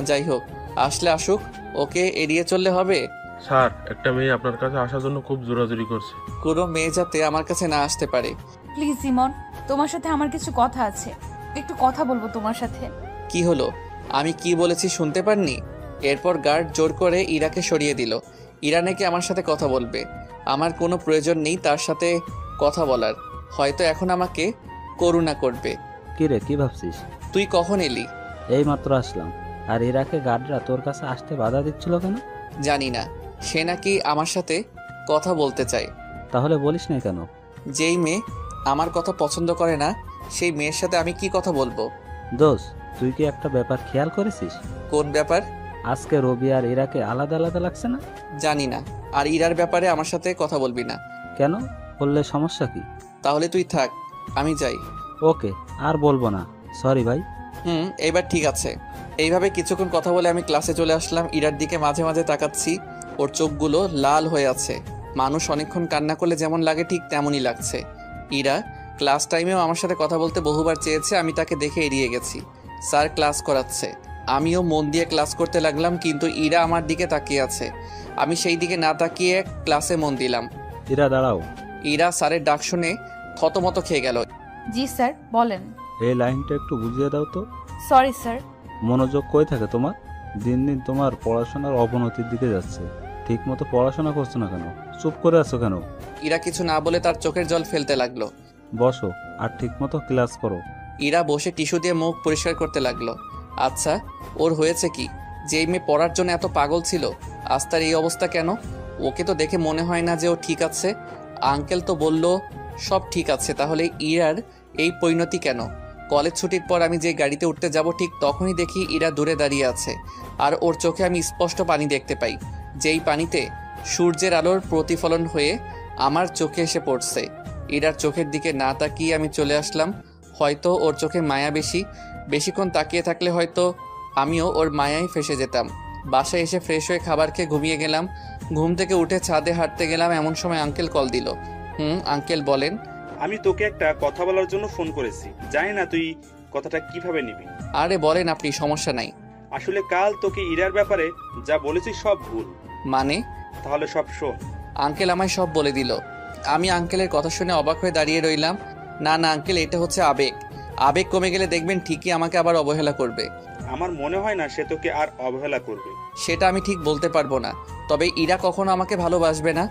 যাই হোক, আসলে আসুক, ওকে এড়িয়ে চললে হবে? স্যার, একটা মেয়ে আপনার কাছে আসার জন্য খুব জোরাজুরি করছে। কোনো মেয়ে যাতে আমার কাছে না আসতে পারে। প্লিজ ইমন, তোমার সাথে আমার কিছু কথা আছে, একটু কথা বলবো তোমার সাথে। কি হলো? আমি কি বলেছি শুনতে পাননি? এরপর গার্ড জোর করে ইরাকে সরিয়ে দিল। ইরা নাকি আমার সাথে কথা বলবে। আমার কোনো প্রয়োজন নেই তার সাথে কথা বলার। হয়তো এখন আমাকে করুণা করবে। কি রে, কি ভাবছিস? তুই কখন এলি? এই মাত্র আসলাম। আর ইরাকে গার্ডরা তোর কাছে আসতে বাধা দিচ্ছিল কেন? জানি না, সে নাকি আমার সাথে কথা বলতে চায়। তাহলে বলিস না কেন? যেই মেয়ে আমার কথা পছন্দ করে না, সেই মেয়ের সাথে আমি কি কথা বলবো? দোষ, তুই কি একটা ব্যাপার খেয়াল করেছিস? কোন ব্যাপার? আজকে রবি আর ইরাকে আলাদা আলাদা লাগছে না? জানি না। আর ইরার ব্যাপারে আমার সাথে কথা বলবি না। কেন? বললে সমস্যা কি? তাহলে তুই থাক, আমি যাই। ওকে, আর বলবো না, সরি ভাই। এইবার ঠিক আছে। এইভাবে কিছুক্ষণ কথা বলে আমি ক্লাসে চলে আসলাম। ইরার দিকে মাঝে মাঝে তাকাচ্ছি, ওর চোখগুলো লাল হয়ে আছে। মানুষ অনেকক্ষণ কান্না করলে যেমন লাগে ঠিক তেমনই লাগছে। ইরা ক্লাস টাইমেও আমার সাথে কথা বলতে বহুবার চেয়েছে, আমি তাকে দেখে এড়িয়ে গেছি। স্যার ক্লাস করাচ্ছে, আমিও মন দিয়ে ক্লাস করতে লাগলাম, কিন্তু ইরা আমার দিকে তাকিয়ে আছে। আমি সেই দিকে না তাকিয়ে ক্লাসে মন দিলাম। ইরা দাঁড়াও। ইরা স্যারের ডাক শুনে থতমত খেয়ে গেল। জি স্যার, বলেন। এই লাইনটা একটু বুঝিয়ে দাও তো। Sorry sir. মনোযোগ কই থাকে তোমার? দিন দিন তোমার পড়াশোনার অবনতির দিকে যাচ্ছে। ঠিক মতো পড়াশোনা করছো না কেন? চুপ করে আছো কেন? ইরা কিছু না বলে তার চোখের জল ফেলতে লাগলো। বসো আর ঠিক মতো ক্লাস করো। ইরা বসে টিস্যু দিয়ে মুখ পরিষ্কার করতে লাগলো। আচ্ছা, ওর হয়েছে কি? যেই মেয়ে পড়ার জন্য এত পাগল ছিল, আজ তার এই অবস্থা কেন? ওকে তো দেখে মনে হয় না যে ও ঠিক আছে। আঙ্কেল তো বলল সব ঠিক আছে, তাহলে ইরার এই পরিণতি কেন? কলেজ ছুটির পর আমি যে গাড়িতে উঠতে যাব, ঠিক তখনই দেখি ইরা দূরে দাঁড়িয়ে আছে। আর ওর চোখে আমি স্পষ্ট পানি দেখতে পাই, যেই পানিতে সূর্যের আলোর প্রতিফলন হয়ে আমার চোখে এসে পড়ছে। ইরার চোখের দিকে না তাকিয়ে আমি চলে আসলাম। হয়তো ওর চোখে মায়া বেশি, বেশিক্ষণ তাকিয়ে থাকলে হয়তো আমিও ওর মায়ায় ফেসে যেতাম। বাসায় এসে ফ্রেশ হয়ে খাবার খেয়ে ঘুমিয়ে গেলাম। ঘুম থেকে উঠে ছাদে হাঁটতে গেলাম, এমন সময় আঙ্কেল কল দিল। আঙ্কেল বলেন। আমি তোকে একটা কথা বলার জন্য ফোন করেছি, জানি না তুই কথাটা কিভাবে নিবি। আরে বলেন আপনি, সমস্যা নাই। আসলে কাল তোকে ইরার ব্যাপারে যা বলেছি সব ভুল। মানে? তাহলে সব শোন। আঙ্কেল আমায় সব বলে দিল। আমি আঙ্কেলের কথা শুনে অবাক হয়ে দাঁড়িয়ে রইলাম। না না আঙ্কেল, এটা হচ্ছে আবেগ। আবেগ কমে গেলে দেখবেন ঠিকই আমাকে আবার অবহেলা করবে। আমার মনে হয় না সে তোকে আর অবহেলা করবে। সেটা আমি ঠিক বলতে পারবো না, তবে ইরা কখনো আমাকে ভালোবাসবে না।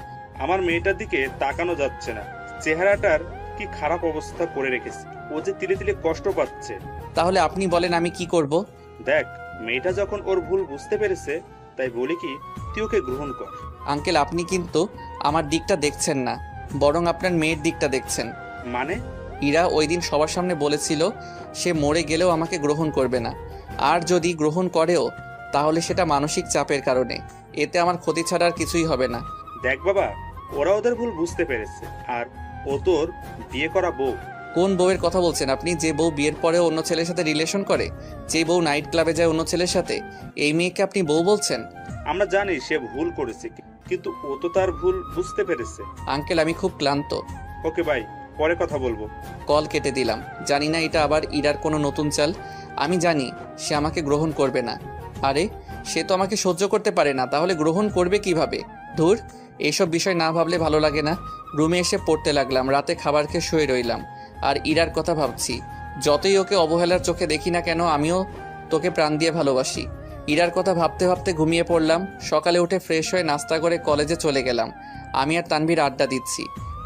আমার মেয়েটার দিকে তাকানো যাচ্ছে না, চেহারাটার কি খারাপ অবস্থা করে রেখেছে। ও যে তিলে তিলে কষ্ট পাচ্ছে। তাহলে আপনি বলেন আমি কি করব? দেখ, মেয়েটা যখন ওর ভুল বুঝতে পেরেছে, তাই বলি কি তুই ওকে গ্রহণ কর। আঙ্কেল, আপনি কিন্তু আমার দিকটা দেখছেন না, বরং আপনার মেয়ের দিকটা দেখছেন। মানে? ইরা ওই দিন সবার সামনে বলেছিল সে মরে গেলেও আমাকে গ্রহণ করবে না, আর যদি গ্রহণ করেও তাহলে সেটা মানসিক চাপের কারণে। এতে আমার ক্ষতি ছাড়া আর কিছুই হবে না। দেখ বাবা, ওরা ওদের ভুল বুঝতে পেরেছে, আর ও তোর বিয়ে করা বউ। কোন বউয়ের কথা বলছেন আপনি? যে বউ বিয়ের পরে অন্য ছেলের সাথে রিলেশন করে, যে বউ নাইট ক্লাবে যায় অন্য ছেলের সাথে, এই মেয়েকে আপনি বউ বলছেন? আমরা জানি সে ভুল করেছে, কিন্তু ও তো তার ভুল বুঝতে পেরেছে। আঙ্কেল, আমি খুব ক্লান্ত। ওকে ভাই, পরে কথা বলবো। কল কেটে দিলাম। জানি না এটা আবার ইরার কোনো নতুন চাল। আমি জানি সে আমাকে গ্রহণ করবে না। আরে সে তো আমাকে সহ্য করতে পারে না, তাহলে গ্রহণ করবে কিভাবে? ধুর, এইসব বিষয় না ভাবলে ভালো লাগে না। রুমে এসে পড়তে লাগলাম। রাতে খাবার খেয়ে শুয়ে রইলাম আর ইরার কথা ভাবছি। যতই ওকে অবহেলার চোখে দেখি না কেন, আমিও তোকে প্রাণ দিয়ে ভালোবাসি। ইরার কথা ভাবতে ভাবতে ঘুমিয়ে পড়লাম। সকালে উঠে ফ্রেশ হয়ে নাস্তা করে কলেজে চলে গেলাম। আমি আর তানভীর আড্ডা দিচ্ছি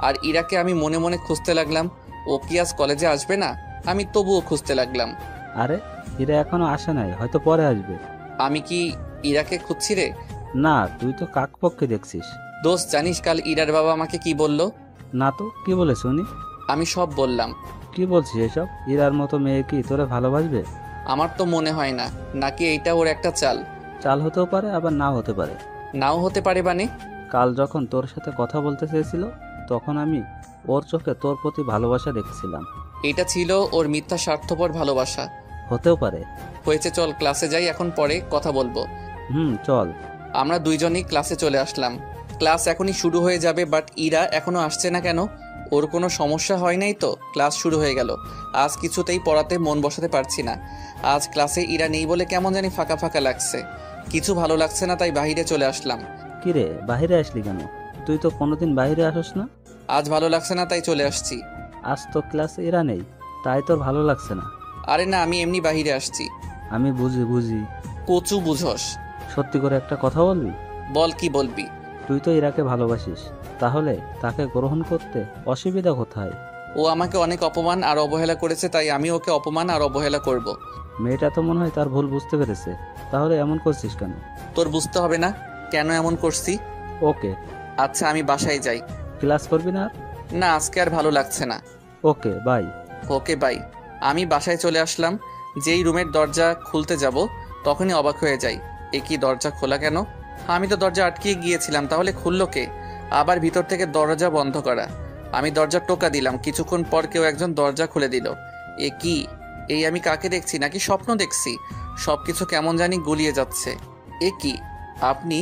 আর ইরাকে আমি মনে মনে খুঁজতে লাগলাম। ও কি আজ কলেজে আসবে না? আমি তবুও খুঁজতে লাগলাম। আরে ইরা এখনো আসে নাই, হয়তো পরে আসবে। আমি কি ইরাকে খুঁজছি রে? না, তুই তো কাকপক্ষে দেখছিস। দোস্ত, জানিস কাল ইরার বাবা আমাকে কি বলল? না তো, কি বলে শুনি? আমি সব বললাম। কি বলছিস এসব? ইরার মতো মেয়ে কি তোরে ভালোবাসবে? আমার তো মনে হয় না। নাকি এইটা ওর একটা চাল? চাল হতেও পারে, আবার নাও হতে পারে। নাও হতে পারে মানে? কাল যখন তোর সাথে কথা বলতে চেয়েছিল, তখন আমি ওর চোখে তোর প্রতি ভালোবাসা দেখছিলাম। এটা ছিল ওর মিথ্যা স্বার্থপর ভালোবাসা। হতেও পারে। হয়েছে, চল ক্লাসে যাই, এখন পরে কথা বলবো। চল। আমরা দুইজনই ক্লাসে চলে আসলাম। ক্লাস এখনই শুরু হয়ে যাবে, বাট ইরা এখনো আসছে না কেন? ওর কোনো সমস্যা হয় নাই তো? ক্লাস শুরু হয়ে গেল। আজ কিছুতেই পড়াতে মন বসাতে পারছি না। আজ ক্লাসে ইরা নেই বলে কেমন জানি ফাঁকা ফাঁকা লাগছে। কিছু ভালো লাগছে না, তাই বাহিরে চলে আসলাম। কিরে, বাহিরে আসলি কেন? তুই তো কোনোদিন বাহিরে আসস না। আজ ভালো লাগছে না তাই চলে আসছি। আজ তো ক্লাসে এরা নেই, তাই তোর ভালো লাগছে না? আরে না, আমি এমনি বাহিরে আসছি। আমি বুঝি। কচু বুঝস? সত্যি করে একটা কথা বলবি? বল, কি বলবি? তুই তো ইরাকে ভালোবাসিস, তাহলে তাকে গ্রহণ করতে অসুবিধা কোথায়? ও আমাকে অনেক অপমান আর অবহেলা করেছে, তাই আমি ওকে অপমান আর অবহেলা করব। মেয়েটা তো মনে হয় তার ভুল বুঝতে পেরেছে, তাহলে এমন করছিস কেন? তোর বুঝতে হবে না কেন এমন করছি। ওকে। আচ্ছা, আমি বাসায় যাই। ক্লাস করবি না আর? না, আজকে আর ভালো লাগছে না। ওকে বাই। Okay bye. আমি বাসায় চলে আসলাম। যেই রুমের দরজা খুলতে যাব, তখনই অবাক হয়ে যাই। এ কি, দরজা খোলা কেন? আমি তো দরজা আটকিয়ে গিয়েছিলাম, তাহলে খুললো কে? আবার ভিতর থেকে দরজা বন্ধ করা। আমি দরজা টোকা দিলাম। কিছুক্ষণ পর কেউ একজন দরজা খুলে দিল। এ কি? এই আমি কাকে দেখছি, নাকি স্বপ্ন দেখছি? সবকিছু কেমন জানি গুলিয়ে যাচ্ছে। এ কি, আপনি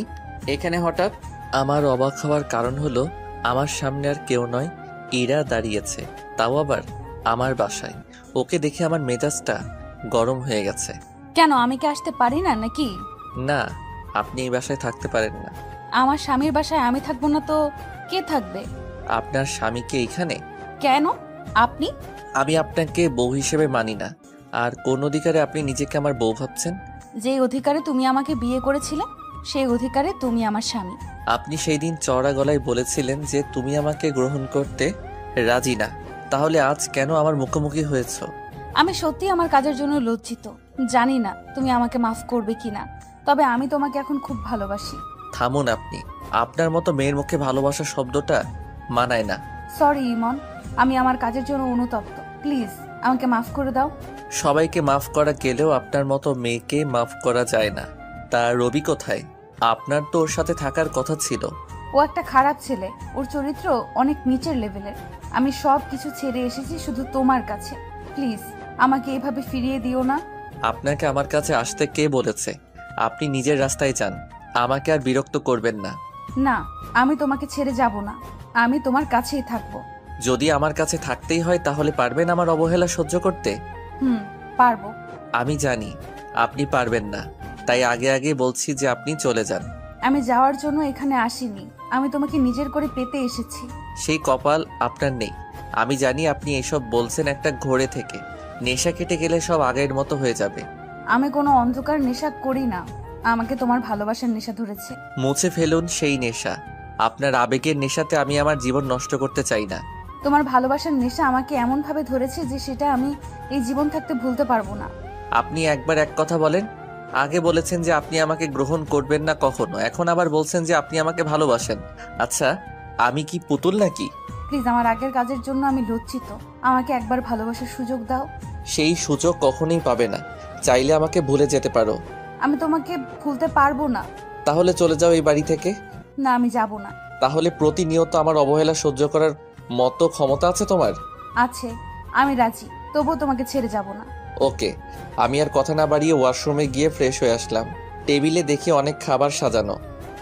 এখানে হঠাৎ? আমার অবাক হওয়ার কারণ হলো, আমার সামনে আর কেউ নয়, ইরা দাঁড়িয়েছে, তাও আবার আমার বাসায়। ওকে দেখে আমার মেজাজটা গরম হয়ে গেছে। কেন, আমি কি আসতে পারি না নাকি? না, আপনি এই বাসায় থাকতে পারেন না। আমার স্বামীর বাসায় আমি থাকবো না তো কে থাকবে? আপনার স্বামীকে এখানে? কেন? আপনি? আমি আপনাকে বউ হিসেবে মানি না। আর কোন অধিকারে আপনি নিজেকে আমার বউ ভাবছেন? যে অধিকারে তুমি আমাকে বিয়ে করেছিলে, সেই অধিকারে তুমি আমার স্বামী। আপনি সেই দিন চড়া গলায় বলেছিলেন যে তুমি আমাকে গ্রহণ করতে রাজি না, তাহলে আজ কেন আমার মুখোমুখি হয়েছ? আমি সত্যি আমার কাজের জন্য লজ্জিত। জানি না তুমি আমাকে মাফ করবে কিনা, তবে আমি তোমাকে এখন খুব ভালোবাসি। থামুন আপনি। আপনার মতো মেয়ের মুখে ভালোবাসা শব্দটা মানায় না। সরি ইমন, আমি আমার কাজের জন্য অনুতপ্ত। প্লিজ আমাকে মাফ করে দাও। সবাইকে মাফ করা গেলেও আপনার মতো মেয়েকে মাফ করা যায় না। তা রবি কোথায়? আপনার তো ওর সাথে থাকার কথা ছিল। ও একটা খারাপ ছেলে, ওর চরিত্র অনেক নিচের লেভেলের। আমি সব কিছু ছেড়ে এসেছি শুধু তোমার কাছে। প্লিজ আমাকে এভাবে ফিরিয়ে দিও না। আপনাকে আমার কাছে আসতে কে বলেছে? আপনি নিজের রাস্তায় যান, আমাকে আর বিরক্ত করবেন না। না, আমি তোমাকে ছেড়ে যাব না, আমি তোমার কাছেই থাকবো। যদি আমার কাছে থাকতেই হয়, তাহলে পারবেন আমার অবহেলা সহ্য করতে? পারবো। আমি জানি আপনি পারবেন না, তাই আগে আগে বলছি যে আপনি চলে যান। আমি যাওয়ার জন্য এখানে আসিনি, আমি তোমাকে নিজের করে পেতে এসেছি। সেই কপাল আপনার নেই। আমি জানি আপনি এসব বলছেন একটা ঘোরে থেকে। নেশা কেটে গেলে সব আগের মতো হয়ে যাবে। আমি কোনো অন্ধকার নেশা করি না, আমাকে তোমার ভালোবাসার নেশা ধরেছে। মুছে ফেলুন সেই নেশা। আপনার আবেগের নেশাতে আমি আমার জীবন নষ্ট করতে চাই না। তোমার ভালোবাসার নেশা আমাকে এমন ভাবে ধরেছে যে সেটা আমি এই জীবন থাকতে ভুলতে পারবো না। আপনি একবার এক কথা বলেন। আগে বলেছেন যে আপনি আমাকে গ্রহণ করবেন না কখনো, এখন আবার বলছেন যে আপনি আমাকে ভালোবাসেন। আচ্ছা, আমি কি পুতুল নাকি? প্লিজ, আমার আগের কাজের জন্য আমি লজ্জিত, আমাকে একবার ভালোবাসার সুযোগ দাও। সেই সুযোগ কখনোই পাবে না। চাইলে আমাকে ভুলে যেতে পারো। আমি তোমাকে ভুলতে পারবো না। তাহলে চলে যাও এই বাড়ি থেকে। না, আমি যাব না। তাহলে প্রতিনিয়ত আমার অবহেলা সহ্য করার মতো ক্ষমতা আছে তোমার? আছে, আমি রাজি, তবুও তোমাকে ছেড়ে যাব না। ওকে। আমি আর কথা না বাড়িয়ে ওয়াশরুমে গিয়ে ফ্রেশ হয়ে আসলাম। টেবিলে দেখি অনেক খাবার সাজানো।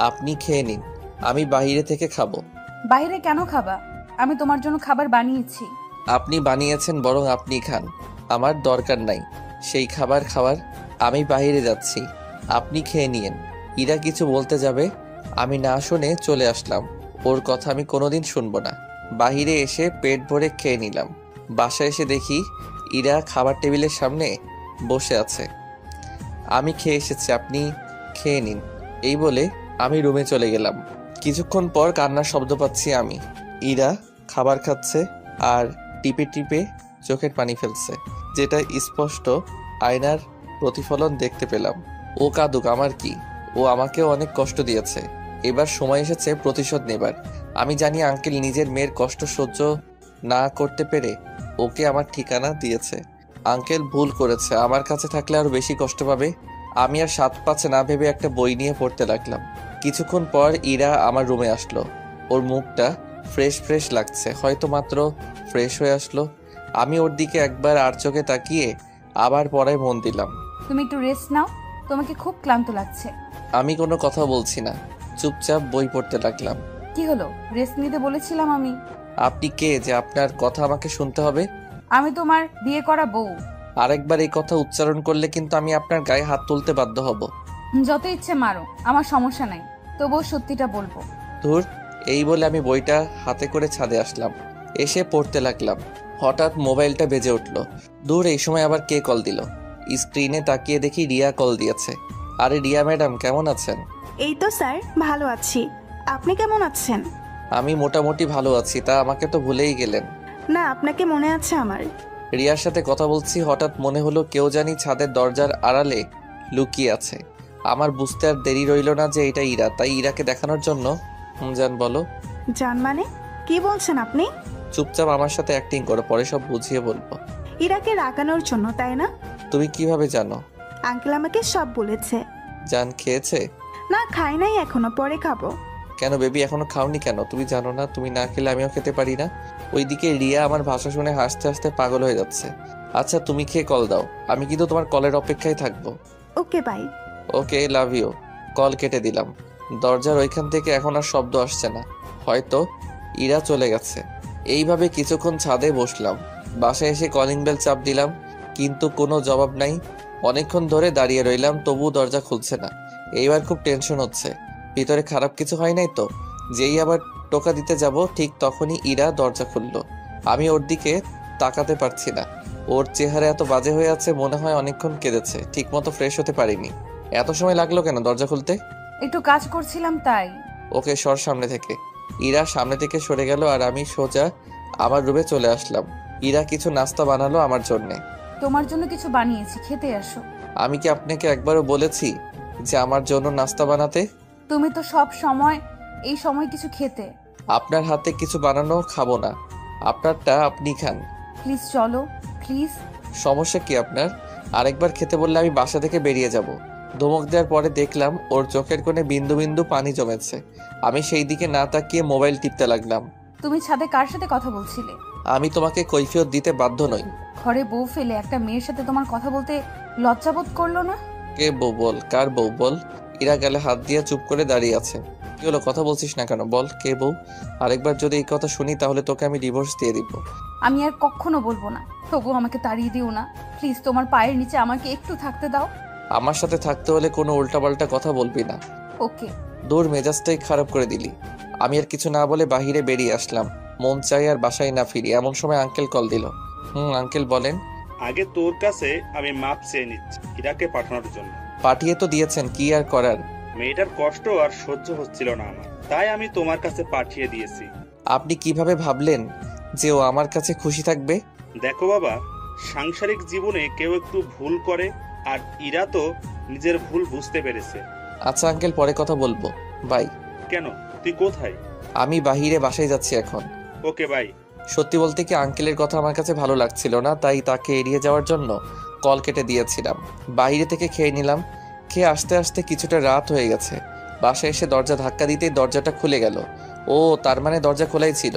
আপনি খেয়ে নিন, আমি বাইরে থেকে খাবো। বাইরে কেন খাবা? আমি তোমার জন্য খাবার বানিয়েছি। আপনি বানিয়েছেন, বরং আপনি খান, আমার দরকার নাই সেই খাবার খাওয়ার। আমি বাইরে যাচ্ছি, আপনি খেয়ে নিয়েন। ইরা কিছু বলতে যাবে, আমি না শুনে চলে আসলাম। ওর কথা আমি কোনোদিন শুনবো না। বাহিরে এসে পেট ভরে খেয়ে নিলাম। বাসায় এসে দেখি ইরা খাবার টেবিলের সামনে বসে আছে। আমি খেয়ে এসেছি, আপনি খেয়ে নিন, এই বলে আমি রুমে চলে গেলাম। কিছুক্ষণ পর কান্নার শব্দ পাচ্ছি আমি। ইরা খাবার খাচ্ছে আর টিপে টিপে চোখের পানি ফেলছে, যেটা স্পষ্ট আয়নার প্রতিফলন দেখতে পেলাম। ও কাঁদুক, আমার কি, ও আমাকেও অনেক কষ্ট দিয়েছে। এবার সময় এসেছে প্রতিশোধ নেবার। আমি জানি আঙ্কেল নিজের মেয়ের কষ্ট সহ্য না করতে পেরে ওকে আমার ঠিকানা দিয়েছে। আঙ্কেল ভুল করেছে, আমার কাছে থাকলে আরো বেশি কষ্ট পাবে। আমি আর সাত পাঁচে না ভেবে একটা বই নিয়ে পড়তে লাগলাম। কিছুক্ষণ পর ইরা আমার রুমে আসলো। ওর মুখটা ফ্রেশ ফ্রেশ লাগছে, হয়তো মাত্র ফ্রেশ হয়ে আসলো। আমি ওর দিকে একবার আর চোখে তাকিয়ে আবার পড়ায় মন দিলাম। তুমি একটু রেস্ট নাও, তোমাকে খুব ক্লান্ত লাগছে। আমি কোনো কথা বলছি না, চুপচাপ বই পড়তে লাগলাম। কি হলো, রেস্ট নিতে বলেছিলাম আমি। আপনি কে যে আপনার কথা আমাকে শুনতে হবে? আমি তোমার বিয়ে করা বউ। আরেকবার এই কথা উচ্চারণ করলে কিন্তু আমি আপনার গায়ে হাত তুলতে বাধ্য হব। যত ইচ্ছে মারো, আমার সমস্যা নাই, তবুও সত্যিটা বলবো। ধুর, এই বলে আমি বইটা হাতে করে ছাদে আসলাম। এসে পড়তে লাগলাম। হঠাৎ মোবাইলটা বেজে উঠল। দূর, এই সময় আবার কে কল দিল? স্ক্রিনে তাকিয়ে দেখি রিয়া কল দিয়েছে। আরে রিয়া ম্যাডাম, কেমন আছেন? এই তো স্যার, ভালো আছি। আপনি কেমন আছেন? আমি মোটামুটি ভালো আছি, তা আমাকে তো ভুলেই গেলেন। না, আপনাকে মনে আছে আমার। রিয়ার সাথে কথা বলছি, হঠাৎ মনে হলো কেউ জানি ছাদের দরজার আড়ালে লুকিয়ে আছে। আমার বুঝতে আর দেরি রইল না যে এটা ইরা, তাই ইরাকে দেখানোর জন্য জান বলো। জান মানে কি বলছেন আপনি? চুপচাপ আমার সাথে অ্যাক্টিং করো, পরে সব বুঝিয়ে বলবো। ইরাকে রাগানোর জন্য, তাই না? তুমি কিভাবে জানো? আঙ্কেল আমাকে সব বলেছে। জান খেয়েছে? না, খাই নাই এখনো, পরে খাবো। কেন বেবি, এখনো খাওনি কেন? তুমি জানো না তুমি না খেলে আমিও খেতে পারি না? ওইদিকে রিয়া আমার ভাষা শুনে হাসতে হাসতে পাগল হয়ে যাচ্ছে। আচ্ছা তুমি খেয়ে কল দাও, আমি কিন্তু তোমার কলের অপেক্ষায় থাকবো। Okay bye. Okay, love you. Call কেটে দিলাম। দরজার ওইখান থেকে এখন আর শব্দ আসছে না, হয়তো ইরা চলে গেছে। এইভাবে কিছুক্ষণ ছাদে বসলাম। বাসায় এসে কলিং বেল চাপ দিলাম, কিন্তু কোনো জবাব নাই। অনেকক্ষণ ধরে দাঁড়িয়ে রইলাম, তবু দরজা খুলছে না। এইবার খুব টেনশন হচ্ছে, ভিতরে খারাপ কিছু হয় নাই তো? যেই আবার টোকা দিতে যাব, ঠিক তখনই ইরা দরজা খুলল। আমি ওর দিকে তাকাতে পারছি না। ওর চেহারা এত বাজে হয়ে আছে, মনে হয় অনেকক্ষণ কেঁদেছে, ঠিকমতো ফ্রেশ হতে পারিনি। এত সময় লাগলো কেন দরজা খুলতে? একটু কাজ করছিলাম তাই। ওকে সর সামনে থেকে। ইরা সামনে থেকে সরে গেল আর আমি সোজা আমার রুমে চলে আসলাম। ইরা কিছু নাস্তা বানালো আমার জন্যে। তোমার জন্য কিছু বানিয়েছি, খেতে আসো। আমি কি আপনাকে একবারও বলেছি যে আমার জন্য নাস্তা বানাতে? তুমি তো সব সময় এই সময় কিছু খেতে। আপনার হাতে কিছু বানানো খাবো না, আপনারটা আপনি খান। প্লিজ চলো, প্লিজ। সমস্যা কি আপনার? আরেকবার খেতে বললে আমি বাসা থেকে বেরিয়ে যাব। ধমক দেওয়ার পরে দেখলাম ওর চোখের কোণে বিন্দু বিন্দু পানি জমেছে। আমি সেই দিকে না তাকিয়ে মোবাইল টিপতে লাগলাম। তুমি ছাদে কার সাথে কথা বলছিলে? আমি তোমাকে কৈফিয়ত দিতে বাধ্য নই। ঘরে বউ ফেলে একটা মেয়ের সাথে তোমার কথা বলতে লজ্জাবোধ করলো না? কে বউ বল, কার বউ বল? ইরা গেলে হাত দিয়ে চুপ করে দাঁড়িয়ে আছে। কি হলো, কথা বলছিস না কেন? বল কে বউ। আরেকবার যদি এই কথা শুনি তাহলে তোকে আমি ডিভোর্স দিয়ে দিব। আমি আর কখনো বলবো না, তবুও আমাকে তাড়িয়ে দিও না প্লিজ। তোমার পায়ের নিচে আমাকে একটু থাকতে দাও। আমার সাথে থাকতে হলে কোনো উল্টাপাল্টা কথা বলবি না। ওকে। দূর, মেজাজটাই খারাপ করে দিলি। আমি আর কিছু না বলে বাহিরে বেরিয়ে আসলাম। মন চাই আর বাসায় না ফিরি। এমন সময় আঙ্কেল কল দিল। আঙ্কেল বলেন। আগে তোর কাছে আমি মাপ চেয়ে নিচ্ছি ইরাকে পাঠানোর জন্য। পাঠিয়ে তো দিয়েছেন, কি আর করার? মেয়েটার কষ্ট আর সহ্য হচ্ছিল না আমার, তাই আমি তোমার কাছে পাঠিয়ে দিয়েছি। আপনি কিভাবে ভাবলেন যে ও আমার কাছে খুশি থাকবে? দেখো বাবা, সাংসারিক জীবনে কেউ একটু ভুল করে, আর ইরা তো নিজের ভুল বুঝতে পেরেছে। আচ্ছা আঙ্কেল, পরে কথা বলবো, বাই। কেন, তুই কোথায়? আমি বাহিরে বাসায় যাচ্ছি এখন। Okay bye. সত্যি বলতে কি আঙ্কেলের কথা আমার কাছে ভালো লাগছিল না, তাই তাকে এড়িয়ে যাওয়ার জন্য কল কেটে দিয়েছিলাম। বাইরে থেকে খেয়ে নিলাম। খেয়ে আসতে আসতে কিছুটা রাত হয়ে গেছে। বাসায় এসে দরজা ধাক্কা দিতেই দরজাটা খুলে গেল। ও, তার মানে দরজা খোলাই ছিল।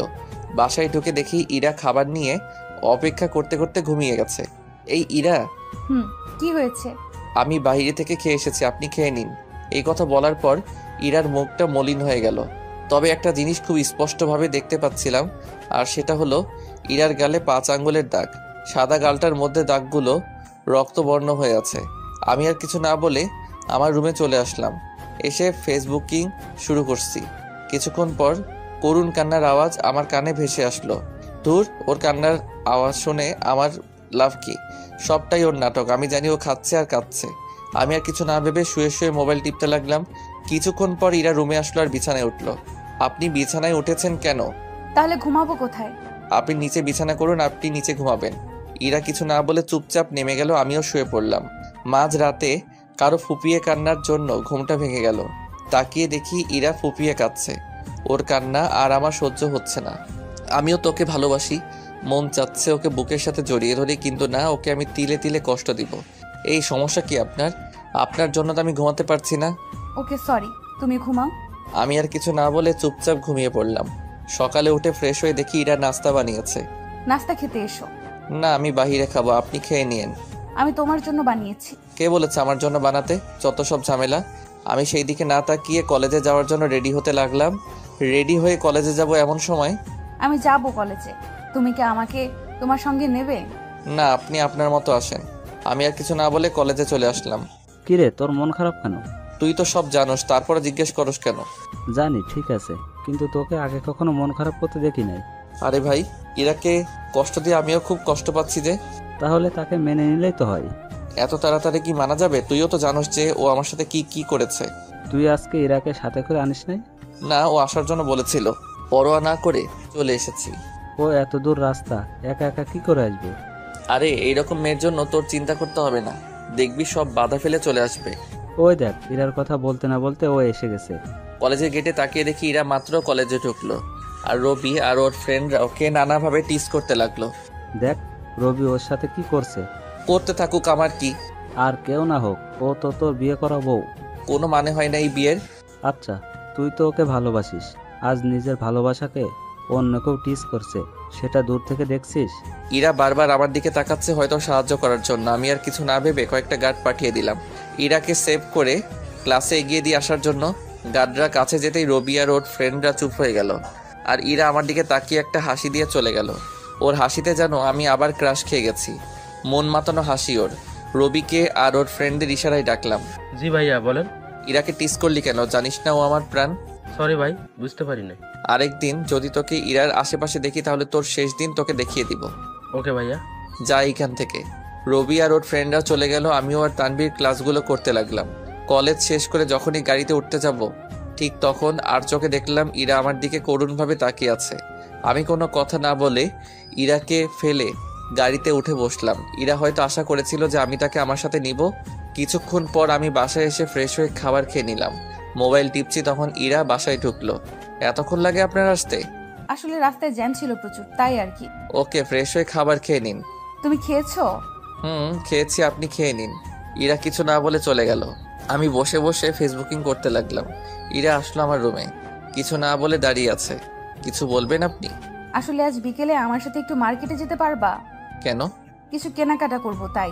বাসায় ঢুকে দেখি ইরা খাবার নিয়ে অপেক্ষা করতে করতে ঘুমিয়ে গেছে। এই ইরা। কি হয়েছে? আমি বাইরে থেকে খেয়ে এসেছি, আপনি খেয়ে নিন। এই কথা বলার পর ইরার মুখটা মলিন হয়ে গেল। তবে একটা জিনিস খুব স্পষ্টভাবে দেখতে পাচ্ছিলাম, আর সেটা হলো ইরার গালে 5 আঙ্গুলের দাগ। সাদা গালটার মধ্যে দাগগুলো রক্তবর্ণ হয়ে আছে। আমি আর কিছু না বলে আমার রুমে চলে আসলাম। এসে ফেসবুকিং শুরু করছি। কিছুক্ষণ পর করুণ কান্নার আওয়াজ আমার কানে ভেসে আসলো। ধুর, ওর কান্নার আওয়াজ শুনে আমার লাভ কি? সবটাই ওর নাটক। আমি জানি ও খাচ্ছে আর কাঁদছে। আমি আর কিছু না ভেবে শুয়ে শুয়ে মোবাইল টিপতে লাগলাম। কিছুক্ষণ পর ইরা রুমে আসলো আর বিছানায় উঠলো। আপনি বিছানায় উঠেছেন কেন? তাহলে ঘুমাবো কোথায়? আপনি নিচে বিছানা করুন, আপনি নিচে ঘুমাবেন। ইরা কিছু না বলে চুপচাপ নেমে গেল। আমিও শুয়ে পড়লাম। মাঝ রাতে কারো ফুপিয়ে কান্নার জন্য ঘুমটা ভেঙে গেল। তাকিয়ে দেখি ইরা ফুপিয়ে কাঁদছে। ওর কান্না আর আমার সহ্য হচ্ছে না। আমিও তোকে ভালোবাসি, মন চাচ্ছে ওকে বুকের সাথে জড়িয়ে ধরি, কিন্তু না, ওকে আমি তিলে তিলে কষ্ট দিব। এই সমস্যা কি আপনার? আপনার জন্য তো আমি ঘুমাতে পারছি না। ওকে সরি, তুমি ঘুমাও। আমি আর কিছু না বলে চুপচাপ ঘুমিয়ে পড়লাম। সকালে উঠে ফ্রেশ হয়ে দেখি ইরা নাস্তা বানিয়েছে। নাস্তা খেতে এসো। না, আমি বাহিরে খাবো, আপনি খেয়ে নিয়েন। আমি তোমার জন্য বানিয়েছি। কে বলেছে আমার জন্য বানাতে? যত সব ঝামেলা। আমি সেই দিকে না তাকিয়ে কলেজে যাওয়ার জন্য রেডি হতে লাগলাম। রেডি হয়ে কলেজে যাব এমন সময় আমি যাব কলেজে, তুমি কি আমাকে তোমার সঙ্গে নেবে? না, আপনি আপনার মতো আসেন। আমি আর কিছু না বলে কলেজে চলে আসলাম। কিরে, তোর মন খারাপ কেন? তুই তো সব জানোস, তারপরে জিজ্ঞেস করস কেন? জানি, ঠিক আছে, কিন্তু তোকে আগে কখনো মন খারাপ করতে দেখি নাই। আরে ভাই, ইরাকে কষ্ট দিয়ে আমিও খুব কষ্ট পাচ্ছি যে। তাহলে তাকে মেনে নিলেই তো হয়। এত তাড়াতাড়ি কি মানা যাবে? তুইও তো জানোস যে ও আমার সাথে কি কি করেছে। তুই আজকে ইরাকে সাথে করে আনিস নাই? না, ও আসার জন্য বলেছিল, পরোয়া না করে চলে এসেছি। ও এত দূর রাস্তা একা একা কি করে আসবে? আরে এইরকম মেয়ের জন্য তোর চিন্তা করতে হবে না, দেখবি সব বাধা ফেলে চলে আসবে। ওই দেখ, ইরার কথা বলতে না বলতে ও এসে গেছে। কলেজের গেটে তাকিয়ে দেখি ইরা মাত্র কলেজে ঢুকলো, আর রবি আর ওর ফ্রেন্ডরা ওকে নানাভাবে টিস করতে লাগলো। দেখ, রবি ওর সাথে কি করছে। করতে থাকুক, আমার কি। আর কেউ না হোক, ও তো তোর বিয়ে করা বউ। কোনো মানে হয় না এই বিয়ের। আচ্ছা, তুই তো ওকে ভালোবাসিস, আজ নিজের ভালোবাসাকে অন্য কেউ টিস করছে, সেটা দূর থেকে দেখছিস। ইরা বারবার আমার দিকে তাকাচ্ছে, হয়তো সাহায্য করার জন্য। আমি আর কিছু না ভেবে কয়েকটা গার্ড পাঠিয়ে দিলাম ইরাকে সেভ করে ক্লাসে এগিয়ে দিয়ে আসার জন্য। গার্ডরা কাছে যেতেই রবি আর ওর ফ্রেন্ডরা চুপ হয়ে গেল, আর ইরা আমার দিকে তাকিয়ে একটা হাসি দিয়ে চলে গেল। ওর হাসিতে যেন আমি আবার ক্রাশ খেয়ে গেছি। মন মাতানো হাসি ওর। রবিকে আর ওর ফ্রেন্ডদের ইশারায় ডাকলাম। জি ভাইয়া, বলেন। ইরাকে টিস করলি কেন? জানিস না ও আমার প্রাণ। সরি ভাই, বুঝতে পারি না। আরেকদিন যদি তোকে ইরার আশেপাশে দেখি তাহলে তোর শেষ দিন তোকে দেখিয়ে দিব। ওকে ভাইয়া। যা এখান থেকে। রবি আর ওর ফ্রেন্ডরা চলে গেল। আমিও আর তানভীর ক্লাসগুলো করতে লাগলাম। কলেজ শেষ করে যখনই গাড়িতে উঠতে যাব, ঠিক তখন আর চোখে দেখলাম ইরা আমার দিকে করুণভাবে তাকিয়ে আছে। আমি কোনো কথা না বলে ইরাকে ফেলে গাড়িতে উঠে বসলাম। ইরা হয়তো আশা করেছিল যে আমি তাকে আমার সাথে নিব। কিছুক্ষণ পর আমি বাসায় এসে ফ্রেশ হয়ে খাবার খেয়ে নিলাম। মোবাইল টিপছি, তখন ইরা বাসায় ঢুকলো। এতক্ষণ লাগে আপনার আসতে? আসলে রাস্তায় জ্যাম ছিল প্রচুর, তাই আর কি। ওকে, ফ্রেশ হয়ে খাবার খেয়ে নিন। তুমি খেয়েছো? খেয়েছি, আপনি খেয়ে নিন। ইরা কিছু না বলে চলে গেল। আমি বসে বসে ফেসবুকিং করতে লাগলাম। ইরা আসলো আমার রুমে, কিছু না বলে দাঁড়িয়ে আছে। কিছু বলবেন আপনি? আসলে আজ বিকেলে আমার সাথে একটু মার্কেটে যেতে পারবা? কেন? কিছু কেনাকাটা করব তাই।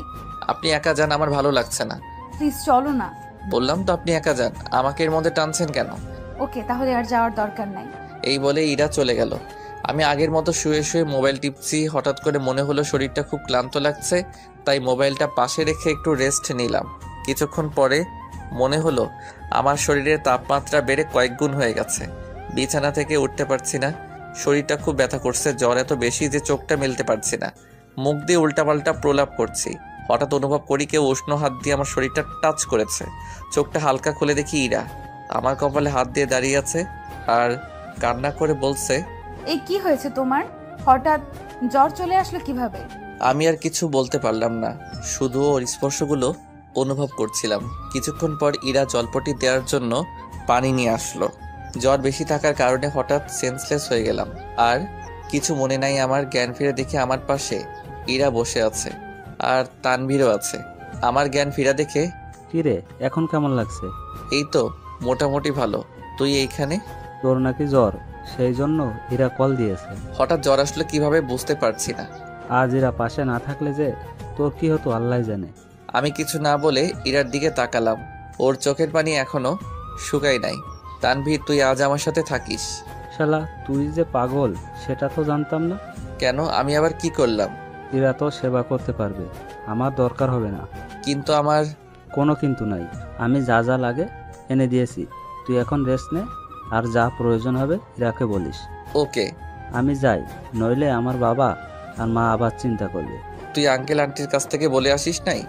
আপনি একা যান, আমার ভালো লাগছে না। প্লিজ চলো না। বললাম তো আপনি একা যান, আমাকে এর মধ্যে টানছেন কেন? ওকে, তাহলে আর যাওয়ার দরকার নাই। এই বলে ইরা চলে গেল। আমি আগের মতো শুয়ে শুয়ে মোবাইল টিপছি। হঠাৎ করে মনে হলো শরীরটা খুব ক্লান্ত লাগছে, তাই মোবাইলটা পাশে রেখে একটু রেস্ট নিলাম। কিছুক্ষণ পরে মনে হলো আমার শরীরের তাপমাত্রা বেড়ে কয়েক গুণ হয়ে গেছে। বিছানা থেকে উঠতে পারছি না, শরীরটা খুব ব্যথা করছে। জ্বর এত বেশি যে চোখটা মেলতে পারছি না, মুখ দিয়ে উল্টাপাল্টা প্রলাপ করছি। হঠাৎ অনুভব করি কেউ উষ্ণ হাত দিয়ে আমার শরীরটা টাচ করেছে। চোখটা হালকা খুলে দেখি ইরা আমার কপালে হাত দিয়ে দাঁড়িয়ে আছে আর কান্না করে বলছে, এই কি হয়েছে তোমার? হঠাৎ জ্বর চলে আসলো কিভাবে? আমি আর কিছু বলতে পারলাম না, শুধু ওর স্পর্শগুলো অনুভব করছিলাম। কিছুক্ষণ পর ইরা জলপটি দেওয়ার জন্য পানি নিয়ে আসলো। জ্বর বেশি থাকার কারণে হঠাৎ সেন্সলেস হয়ে গেলাম, আর কিছু মনে নাই আমার। জ্ঞান ফিরে দেখে আমার পাশে ইরা বসে আছে, আর তানভীরও আছে। আমার জ্ঞান ফিরা দেখে, কিরে, এখন কেমন লাগছে? এই তো মোটামুটি ভালো। তুই এইখানে? তোর নাকি জ্বর, সেই জন্য ইরা কল দিয়েছে। হঠাৎ জ্বর আসলো কিভাবে বুঝতে পারছি না। আজ ইরা পাশে না থাকলে যে তোর কি হতো আল্লাহ জানে। আমি কিছু না বলে ইরার দিকে তাকালাম। ওর চোখের পানি এখনো শুকায় নাই। তানভীর, তুই আজ আমার সাথে থাকিস। শালা তুই যে পাগল সেটা তো জানতাম না। কেন? আমি আবার কি করলাম? এরা তো সেবা করতে পারবে, আমার দরকার হবে না। কিন্তু আমার কোনো কিন্তু নাই, আমি যা যা লাগে এনে দিয়েছি। তুই এখন রেস্ট নে, আর যা প্রয়োজন হবে ইরাকে বলিস। ওকে। আমি যাই, নইলে আমার বাবা আর মা আবার চিন্তা করবে। তুই আঙ্কেল আন্টির কাছ থেকে বলে আসিস নাই?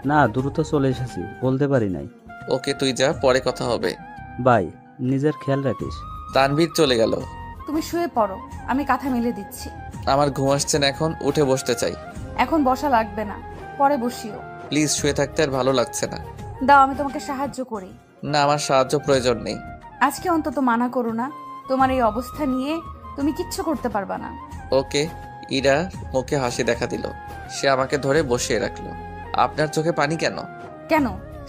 না, দ্রুত চলে এসেছি, বলতে পারি নাই। ওকে, তুই যা, পরে কথা হবে। বাই, নিজের খেয়াল রাখিস। তানভীর চলে গেল। তুমি শুয়ে পড়ো, আমি কাঁথা মেলে দিচ্ছি। আমার ঘুম আসছে না, এখন উঠে বসতে চাই। এখন বসা লাগবে না, পরে বসিও। প্লিজ, শুয়ে থাকতে আর ভালো লাগছে না। দাও, আমি তোমাকে সাহায্য করি। না, আমার সাহায্য প্রয়োজন নেই। আজকে অন্তত মানা করো না, তোমার এই অবস্থা নিয়ে তুমি কিচ্ছু করতে পারবা না। ওকে। ইরা মুখে হাসি দেখা দিল। সে আমাকে ধরে বসিয়ে রাখলো। আপনার চোখে পানি কেন? কেন?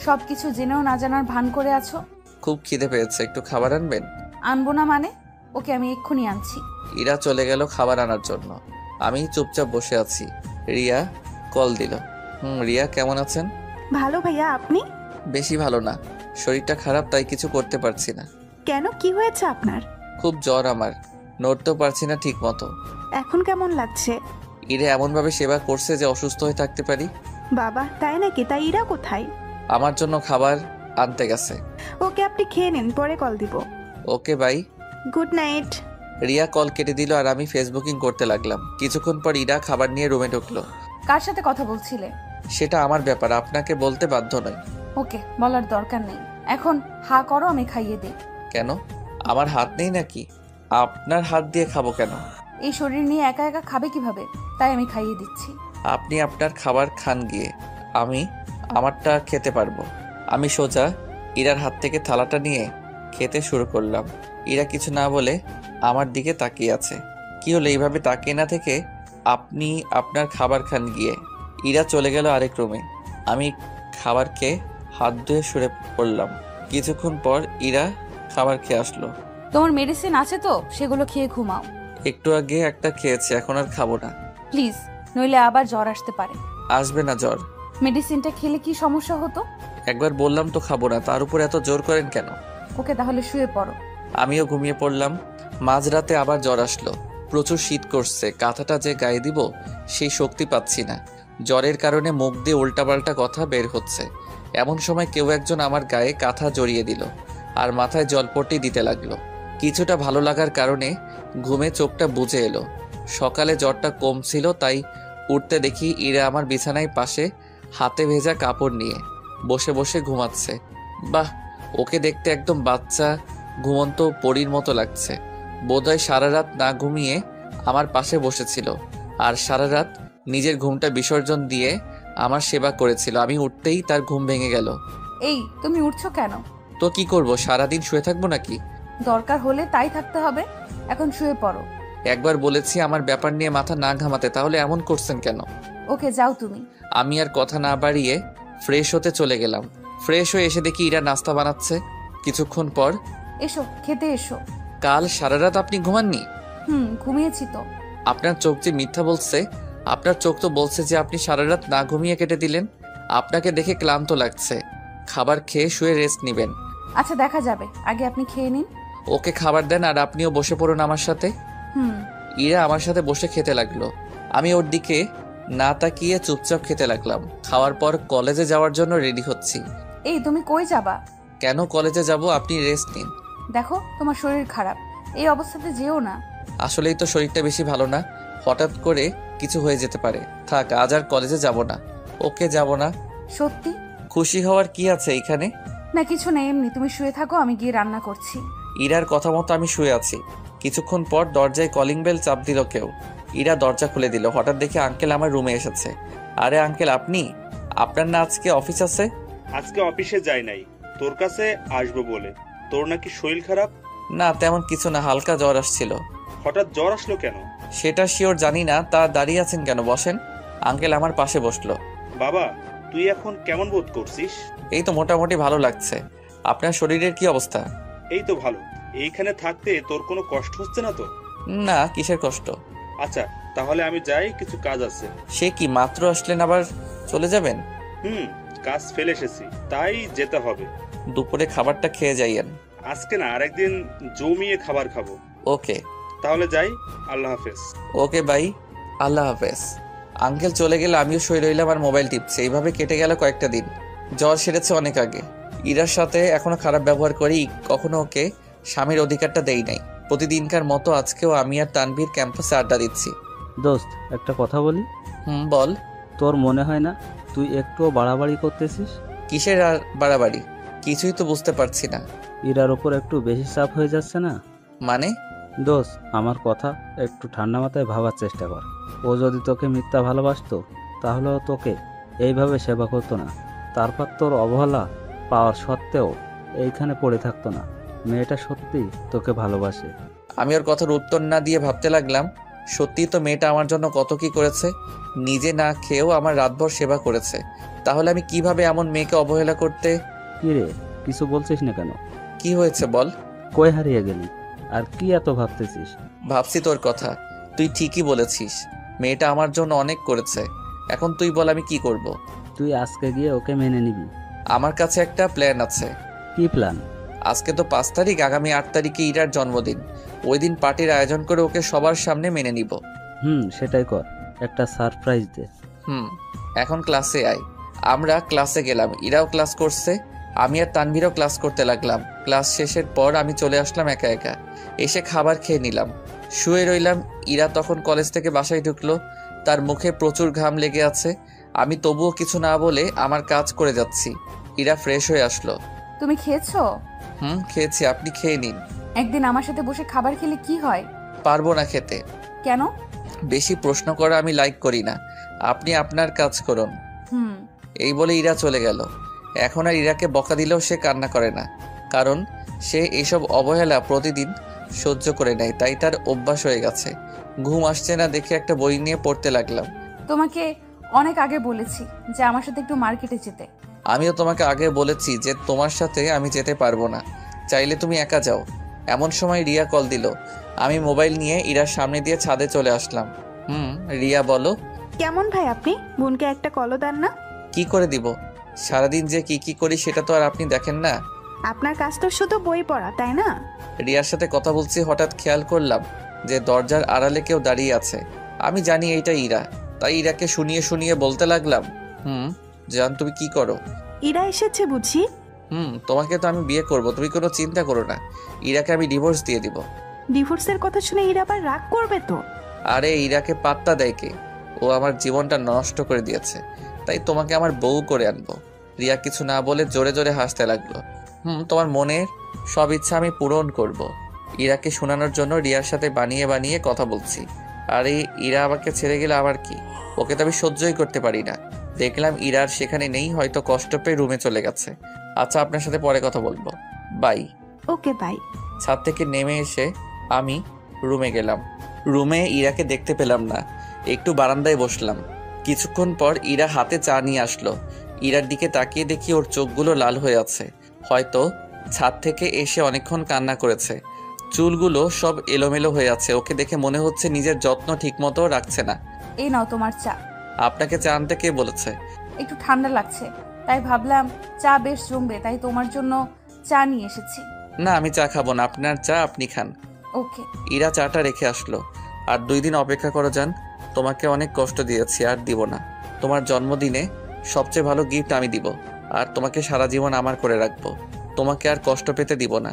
সবকিছু জেনেও না জানার ভান করে আছো? খুব খিদে পেয়েছে, একটু খাবার আনবেন? আনবো না মানে? ওকে, আমি এক্ষুনি আনছি। ইরা চলে গেল খাবার আনার জন্য। আমি চুপচাপ বসে আছি। রিয়া কল দিল। রিয়া, কেমন আছেন? ভালো ভাইয়া, আপনি? বেশি ভালো না, শরীরটা খারাপ, তাই কিছু করতে পারছি না। কেন, কি হয়েছে আপনার? খুব জ্বর আমার, নড়তেও পারছি না ঠিক মতো। এখন কেমন লাগছে? ইরা এমনভাবে সেবা করছে যে অসুস্থ হয়ে থাকতে পারি। বাবা, তাই নাকি? তাই ইরা কোথায়? আমার জন্য খাবার আনতে গেছে। ওকে, আপনি খেয়ে নিন, পরে কল দিব। Okay, bye. Good night. Riya call কেটে দিল আর আমি ফেসবুকিং করতে লাগলাম। কিছুক্ষণ পর ইরা খাবার নিয়ে রুমে ঢুকলো। কার সাথে কথা বলছিলে? সেটা আমার ব্যাপার, আপনাকে বলতে বাধ্য নই। ওকে, বলার দরকার নেই। এখন হা করো, আমি খাইয়ে দিই। কেন? আমার হাত নেই নাকি? আপনার হাত দিয়ে খাবো কেন? এই শরীর নিয়ে একা একা খাবে কিভাবে, তাই আমি খাইয়ে দিচ্ছি। আপনি আপনার খাবার খান গিয়ে, আমি আমারটা খেতে পারবো। আমি সোজা ইরার হাত থেকে থালাটা নিয়ে খেতে শুরু করলাম। ইরা কিছু না বলে আমার দিকে তাকিয়ে আছে। কি হলো, এইভাবে তাকিয়ে না থেকে আপনি আপনার খাবার খান গিয়ে। ইরা চলে গেল আরেক রুমে। আমি খাবার খেয়ে হাত ধুয়ে শুয়ে পড়লাম। কিছুক্ষণ পর ইরা খাবার খেয়ে আসলো। তোমার মেডিসিন আছে তো, সেগুলো খেয়ে ঘুমাও। একটু আগে একটা খেয়েছি, এখন আর খাবো না। প্লিজ, নইলে আবার জ্বর আসতে পারে। আসবে না জ্বর। মেডিসিনটা খেলে কি সমস্যা হতো? একবার বললাম তো খাবো না, তার উপর এত জোর করেন কেন? ওকে, তাহলে শুয়ে পড়ো। আমিও ঘুমিয়ে পড়লাম। মাঝরাতে আবার জ্বর আসলো। প্রচুর শীত করছে, কাঁথাটা যে গায়ে দিব সেই শক্তি পাচ্ছি না। জ্বরের কারণে মুখ দিয়ে উল্টাপাল্টা কথা বের হচ্ছে। এমন সময় কেউ একজন আমার গায়ে কাঁথা জড়িয়ে দিল আর মাথায় জলপট্টি দিতে লাগলো। কিছুটা ভালো লাগার কারণে ঘুমে চোখটা বুজে এলো। সকালে জ্বরটা কম ছিল, তাই উঠতে দেখি ইরা আমার বিছানায় পাশে হাতে ভেজা কাপড় নিয়ে বসে বসে ঘুমাচ্ছে। বাহ, ওকে দেখতে একদম বাচ্চা ঘুমন্ত পরীর মতো লাগছে। বোধহয় সারা রাত না ঘুমিয়ে আমার পাশে বসেছিল আর সারা রাত নিজের ঘুমটা বিসর্জন দিয়ে আমার সেবা করেছিল। আমি উঠতেই তার ঘুম ভেঙে গেল। এই, তুমি উঠছো কেন? তো কি করব, সারাদিন শুয়ে থাকবো নাকি? দরকার হলে তাই থাকতে হবে। এখন শুয়ে পড়ো। একবার বলেছি আমার ব্যাপার নিয়ে মাথা না ঘামাতে, তাহলে এমন করছেন কেন? ওকে, যাও তুমি। আমি আর কথা না বাড়িয়ে ফ্রেশ হতে চলে গেলাম। ফ্রেশ হয়ে এসে দেখি ইরা নাস্তা বানাচ্ছে। কিছুক্ষণ পর, এসো, খেতে এসো। কাল সারা রাত আপনি ঘুমাননি? ঘুমিয়েছি তো। আপনার চোখ যে মিথ্যা বলছে। আপনার চোখ তো বলছে যে আপনি সারা রাত না ঘুমিয়ে কেটে দিলেন। আপনাকে দেখে ক্লান্ত লাগছে, খাবার খেয়ে শুয়ে রেস্ট নেবেন। আচ্ছা, দেখা যাবে, আগে আপনি খেয়ে নিন। ওকে খাবার দেন আর আপনিও বসে পড়ুন আমার সাথে। ইরা আমার সাথে বসে খেতে লাগলো। আমি ওর দিকে না তাকিয়ে চুপচাপ খেতে লাগলাম। খাওয়ার পর কলেজে যাওয়ার জন্য রেডি হচ্ছি। এই, তুমি কই যাবা? কেন কলেজে যাব? আপনি রেস্ট নিন। দেখো, তোমার শরীর খারাপ, এই অবস্থাতে যেও না। আসলেই তো শরীরটা বেশি ভালো না, হঠাৎ করে কিছু হয়ে যেতে পারে। থাক, আজ আর কলেজে যাব না। ওকে, যাব না। সত্যি? খুশি হওয়ার কি আছে এখানে? না, কিছু নেই, এমনি। তুমি শুয়ে থাকো, আমি গিয়ে রান্না করছি। ইরার কথা মতো আমি শুয়ে আছি। কিছুক্ষণ পর দরজায় কলিং বেল চাপ দিল কেউ। ইরা দরজা খুলে দিল। হঠাৎ দেখে আঙ্কেল আমার রুমে এসেছে। আরে আঙ্কেল, আপনি? আপনার না আজকে অফিস আছে? আজকে অফিসে যাই নাই, তোর কাছে আসবো বলে। তোর নাকি শরীর খারাপ? না, তেমন কিছু না, হালকা জ্বর আসছিল। হঠাৎ জ্বর আসলো কেন? সেটা শিওর জানি না। তা দাঁড়িয়ে আছেন কেন? বসেন। আঙ্কেল আমার পাশে বসলো। বাবা, তুই এখন কেমন বোধ করছিস? এই তো মোটামুটি ভালো লাগছে। আপনার শরীরের কি অবস্থা? এই তো ভালো। এইখানে থাকতে তোর কোনো কষ্ট হচ্ছে না তো? না, কিসের কষ্ট? আচ্ছা, তাহলে আমি যাই, কিছু কাজ আছে। সে কি, মাত্র আসলেন আবার চলে যাবেন? কাজ ফেলে এসেছি, তাই যেতে হবে। দুপুরে খাবারটা খেয়ে যাইয়েন। আজকে না আরেকদিন জমিয়ে খাবার খাবো। ওকে। তাহলে যাই, আল্লাহ হাফেজ। ওকে বাই, আল্লাহ হাফেজ। আঙ্কেল চলে গেলে আমিও শুয়ে রইলাম আর মোবাইল টিপছি। এইভাবে কেটে গেল কয়েকটা দিন। জ্বর সেরেছে অনেক আগে। ইরার সাথে এখনো খারাপ ব্যবহার করি, কখনো ওকে স্বামীর অধিকারটা দেই নাই। প্রতিদিনকার মতো আজকেও আমি আর তানভীর ক্যাম্পাসে আড্ডা দিচ্ছি। দোস্ত, একটা কথা বলি। বল। তোর মনে হয় না তুই একটুও বাড়াবাড়ি করতেছিস? কিসের আর বাড়াবাড়ি? কিছুই তো বুঝতে পারছি না। ইরার ওপর একটু বেশি চাপ হয়ে যাচ্ছে না? মানে? দোস্ত, আমার কথা একটু ঠান্ডা মাথায় ভাবার চেষ্টা কর। ও যদি তোকে মিথ্যা ভালোবাসতো তাহলে ও তোকে এইভাবে সেবা করতো না। তারপর তোর অবহেলা পাওয়ার সত্ত্বেও এইখানে পড়ে থাকতো না। মেয়েটা সত্যি তোকে ভালোবাসে। আমি ওর কথার উত্তর না দিয়ে ভাবতে লাগলাম, সত্যিই তো মেয়েটা আমার জন্য কত কি করেছে। নিজে না খেয়েও আমার রাতভর সেবা করেছে। তাহলে আমি কিভাবে এমন মেয়েকে অবহেলা করতে? কি রে, কিছু বলছিস না কেন? কি হয়েছে বল। কই হারিয়ে গেলি? আর কি এত ভাবতেছিস? ভাবছি তোর কথা। তুই ঠিকই বলেছিস, মেয়েটা আমার জন্য অনেক করেছে। এখন তুই বল আমি কি করব? তুই আজকে গিয়ে ওকে মেনে নিবি। আমার কাছে একটা প্ল্যান আছে। কি প্ল্যান? আজকে তো 5 তারিখ, আগামী 8 তারিখে ইরার জন্মদিন। ওই দিন পার্টির আয়োজন করে ওকে সবার সামনে মেনে নিব। সেটাই কর, একটা সারপ্রাইজ দে। এখন ক্লাসে আয়। আমরা ক্লাসে গেলাম, ইরাও ক্লাস করছে। আমি আর তানভীরও ক্লাস করতে লাগলাম। ক্লাস শেষের পর আমি চলে আসলাম একা একা। এসে খাবার খেয়ে নিলাম, শুয়ে রইলাম। ইরা তখন কলেজ থেকে বাসায় ঢুকলো। তার মুখে প্রচুর ঘাম লেগে আছে। আমি তবুও কিছু না বলে আমার কাজ করে যাচ্ছি। ইরা ফ্রেশ হয়ে আসলো। তুমি খেয়েছো? খেয়েছি, আপনি খেয়ে নিন। একদিন আমার সাথে বসে খাবার খেলে কি হয়? পারবো না খেতে। কেন? বেশি প্রশ্ন করা আমি লাইক করি না। আপনি আপনার কাজ করুন। এই বলে ইরা চলে গেল। এখন আর ইরাকে বকা দিলেও সে কান্না করে না, কারণ সে এইসব অবহেলা প্রতিদিন সহ্য করে নেয়, তাই তার অভ্যাস হয়ে গেছে। ঘুম আসছে না দেখে একটা বই নিয়ে পড়তে লাগলাম। তোমাকে অনেক আগে বলেছি যে আমার সাথে একটু মার্কেটে যেতে। আমিও তোমাকে আগে বলেছি যে তোমার সাথে আমি যেতে পারবো না, চাইলে তুমি একা যাও। এমন সময় রিয়া কল দিল। আমি মোবাইল নিয়ে ইরার সামনে দিয়ে ছাদে চলে আসলাম। রিয়া বলো। কেমন ভাই আপনি? বোনকে একটা কলও দেন না? কি করে দিব? সারাদিন যে কি করি সেটা তো আর আপনি দেখেন না। আপনার কাজ তো শুধু বই পড়া, তাই না? রিয়ার সাথে কথা বলছি, হঠাৎ খেয়াল করলাম যে দরজার আড়ালে কেউ দাঁড়িয়ে আছে। আমি জানি এইটা ইরা, তাই ইরাকে শুনিয়ে শুনিয়ে বলতে লাগলাম, জান তুমি কি করো? ইরা এসেছে বুঝি? তোমাকে তো আমি বিয়ে করব, তুমি কোনো চিন্তা করো না। ইরাকে আমি ডিভোর্স দিয়ে দিব। ডিভোর্সের কথা শুনে ইরা আবার রাগ করবে তো? আরে ইরাকে পাত্তা দেয় কে? ও আমার জীবনটা নষ্ট করে দিয়েছে, তাই তোমাকে আমার বউ করে আনবো। রিয়া কিছু না বলে জোরে জোরে হাসতে লাগলো। তোমার মনের সব ইচ্ছা আমি পূরণ করব। ইরাকে শোনানোর জন্য রিয়ার সাথে বানিয়ে বানিয়ে কথা বলছি। আর এই ইরা আমাকে ছেড়ে গেলে আবার কি? ওকে তো আমি সহ্যই করতে পারি না। দেখলাম ইরার সেখানে নেই, হয়তো কষ্ট পেয়ে রুমে চলে গেছে। আচ্ছা, আপনার সাথে পরে কথা বলবো, বাই। Okay bye. ছাদ থেকে নেমে এসে আমি রুমে গেলাম। রুমে ইরাকে দেখতে পেলাম না। একটু বারান্দায় বসলাম। কিছুক্ষণ পর ইরা হাতে চা নিয়ে আসলো। ইরার দিকে তাকিয়ে দেখি ওর চোখগুলো লাল হয়ে আছে। হয়তো ছাদ থেকে এসে অনেকক্ষণ কান্না করেছে। চুলগুলো সব এলোমেলো হয়ে আছে। ওকে দেখে মনে হচ্ছে নিজের যত্ন ঠিকমতো রাখছে না। এই নাও তোমার চা। আপনাকে চা আনতে কে বলেছে? একটু ঠান্ডা লাগছে, তাই ভাবলাম চা বেশ জমবে, তাই তোমার জন্য চা নিয়ে এসেছি। না, আমি চা খাবো না, আপনার চা আপনি খান। ওকে। ইরা চাটা রেখে আসলো। আর 2 দিন অপেক্ষা করো যান, তোমাকে অনেক কষ্ট দিয়েছি, আর দিব না। তোমার জন্মদিনে সবচেয়ে ভালো গিফট আমি দিব, আর তোমাকে সারা জীবন আমার করে রাখবো। তোমাকে আর কষ্ট পেতে দিব না।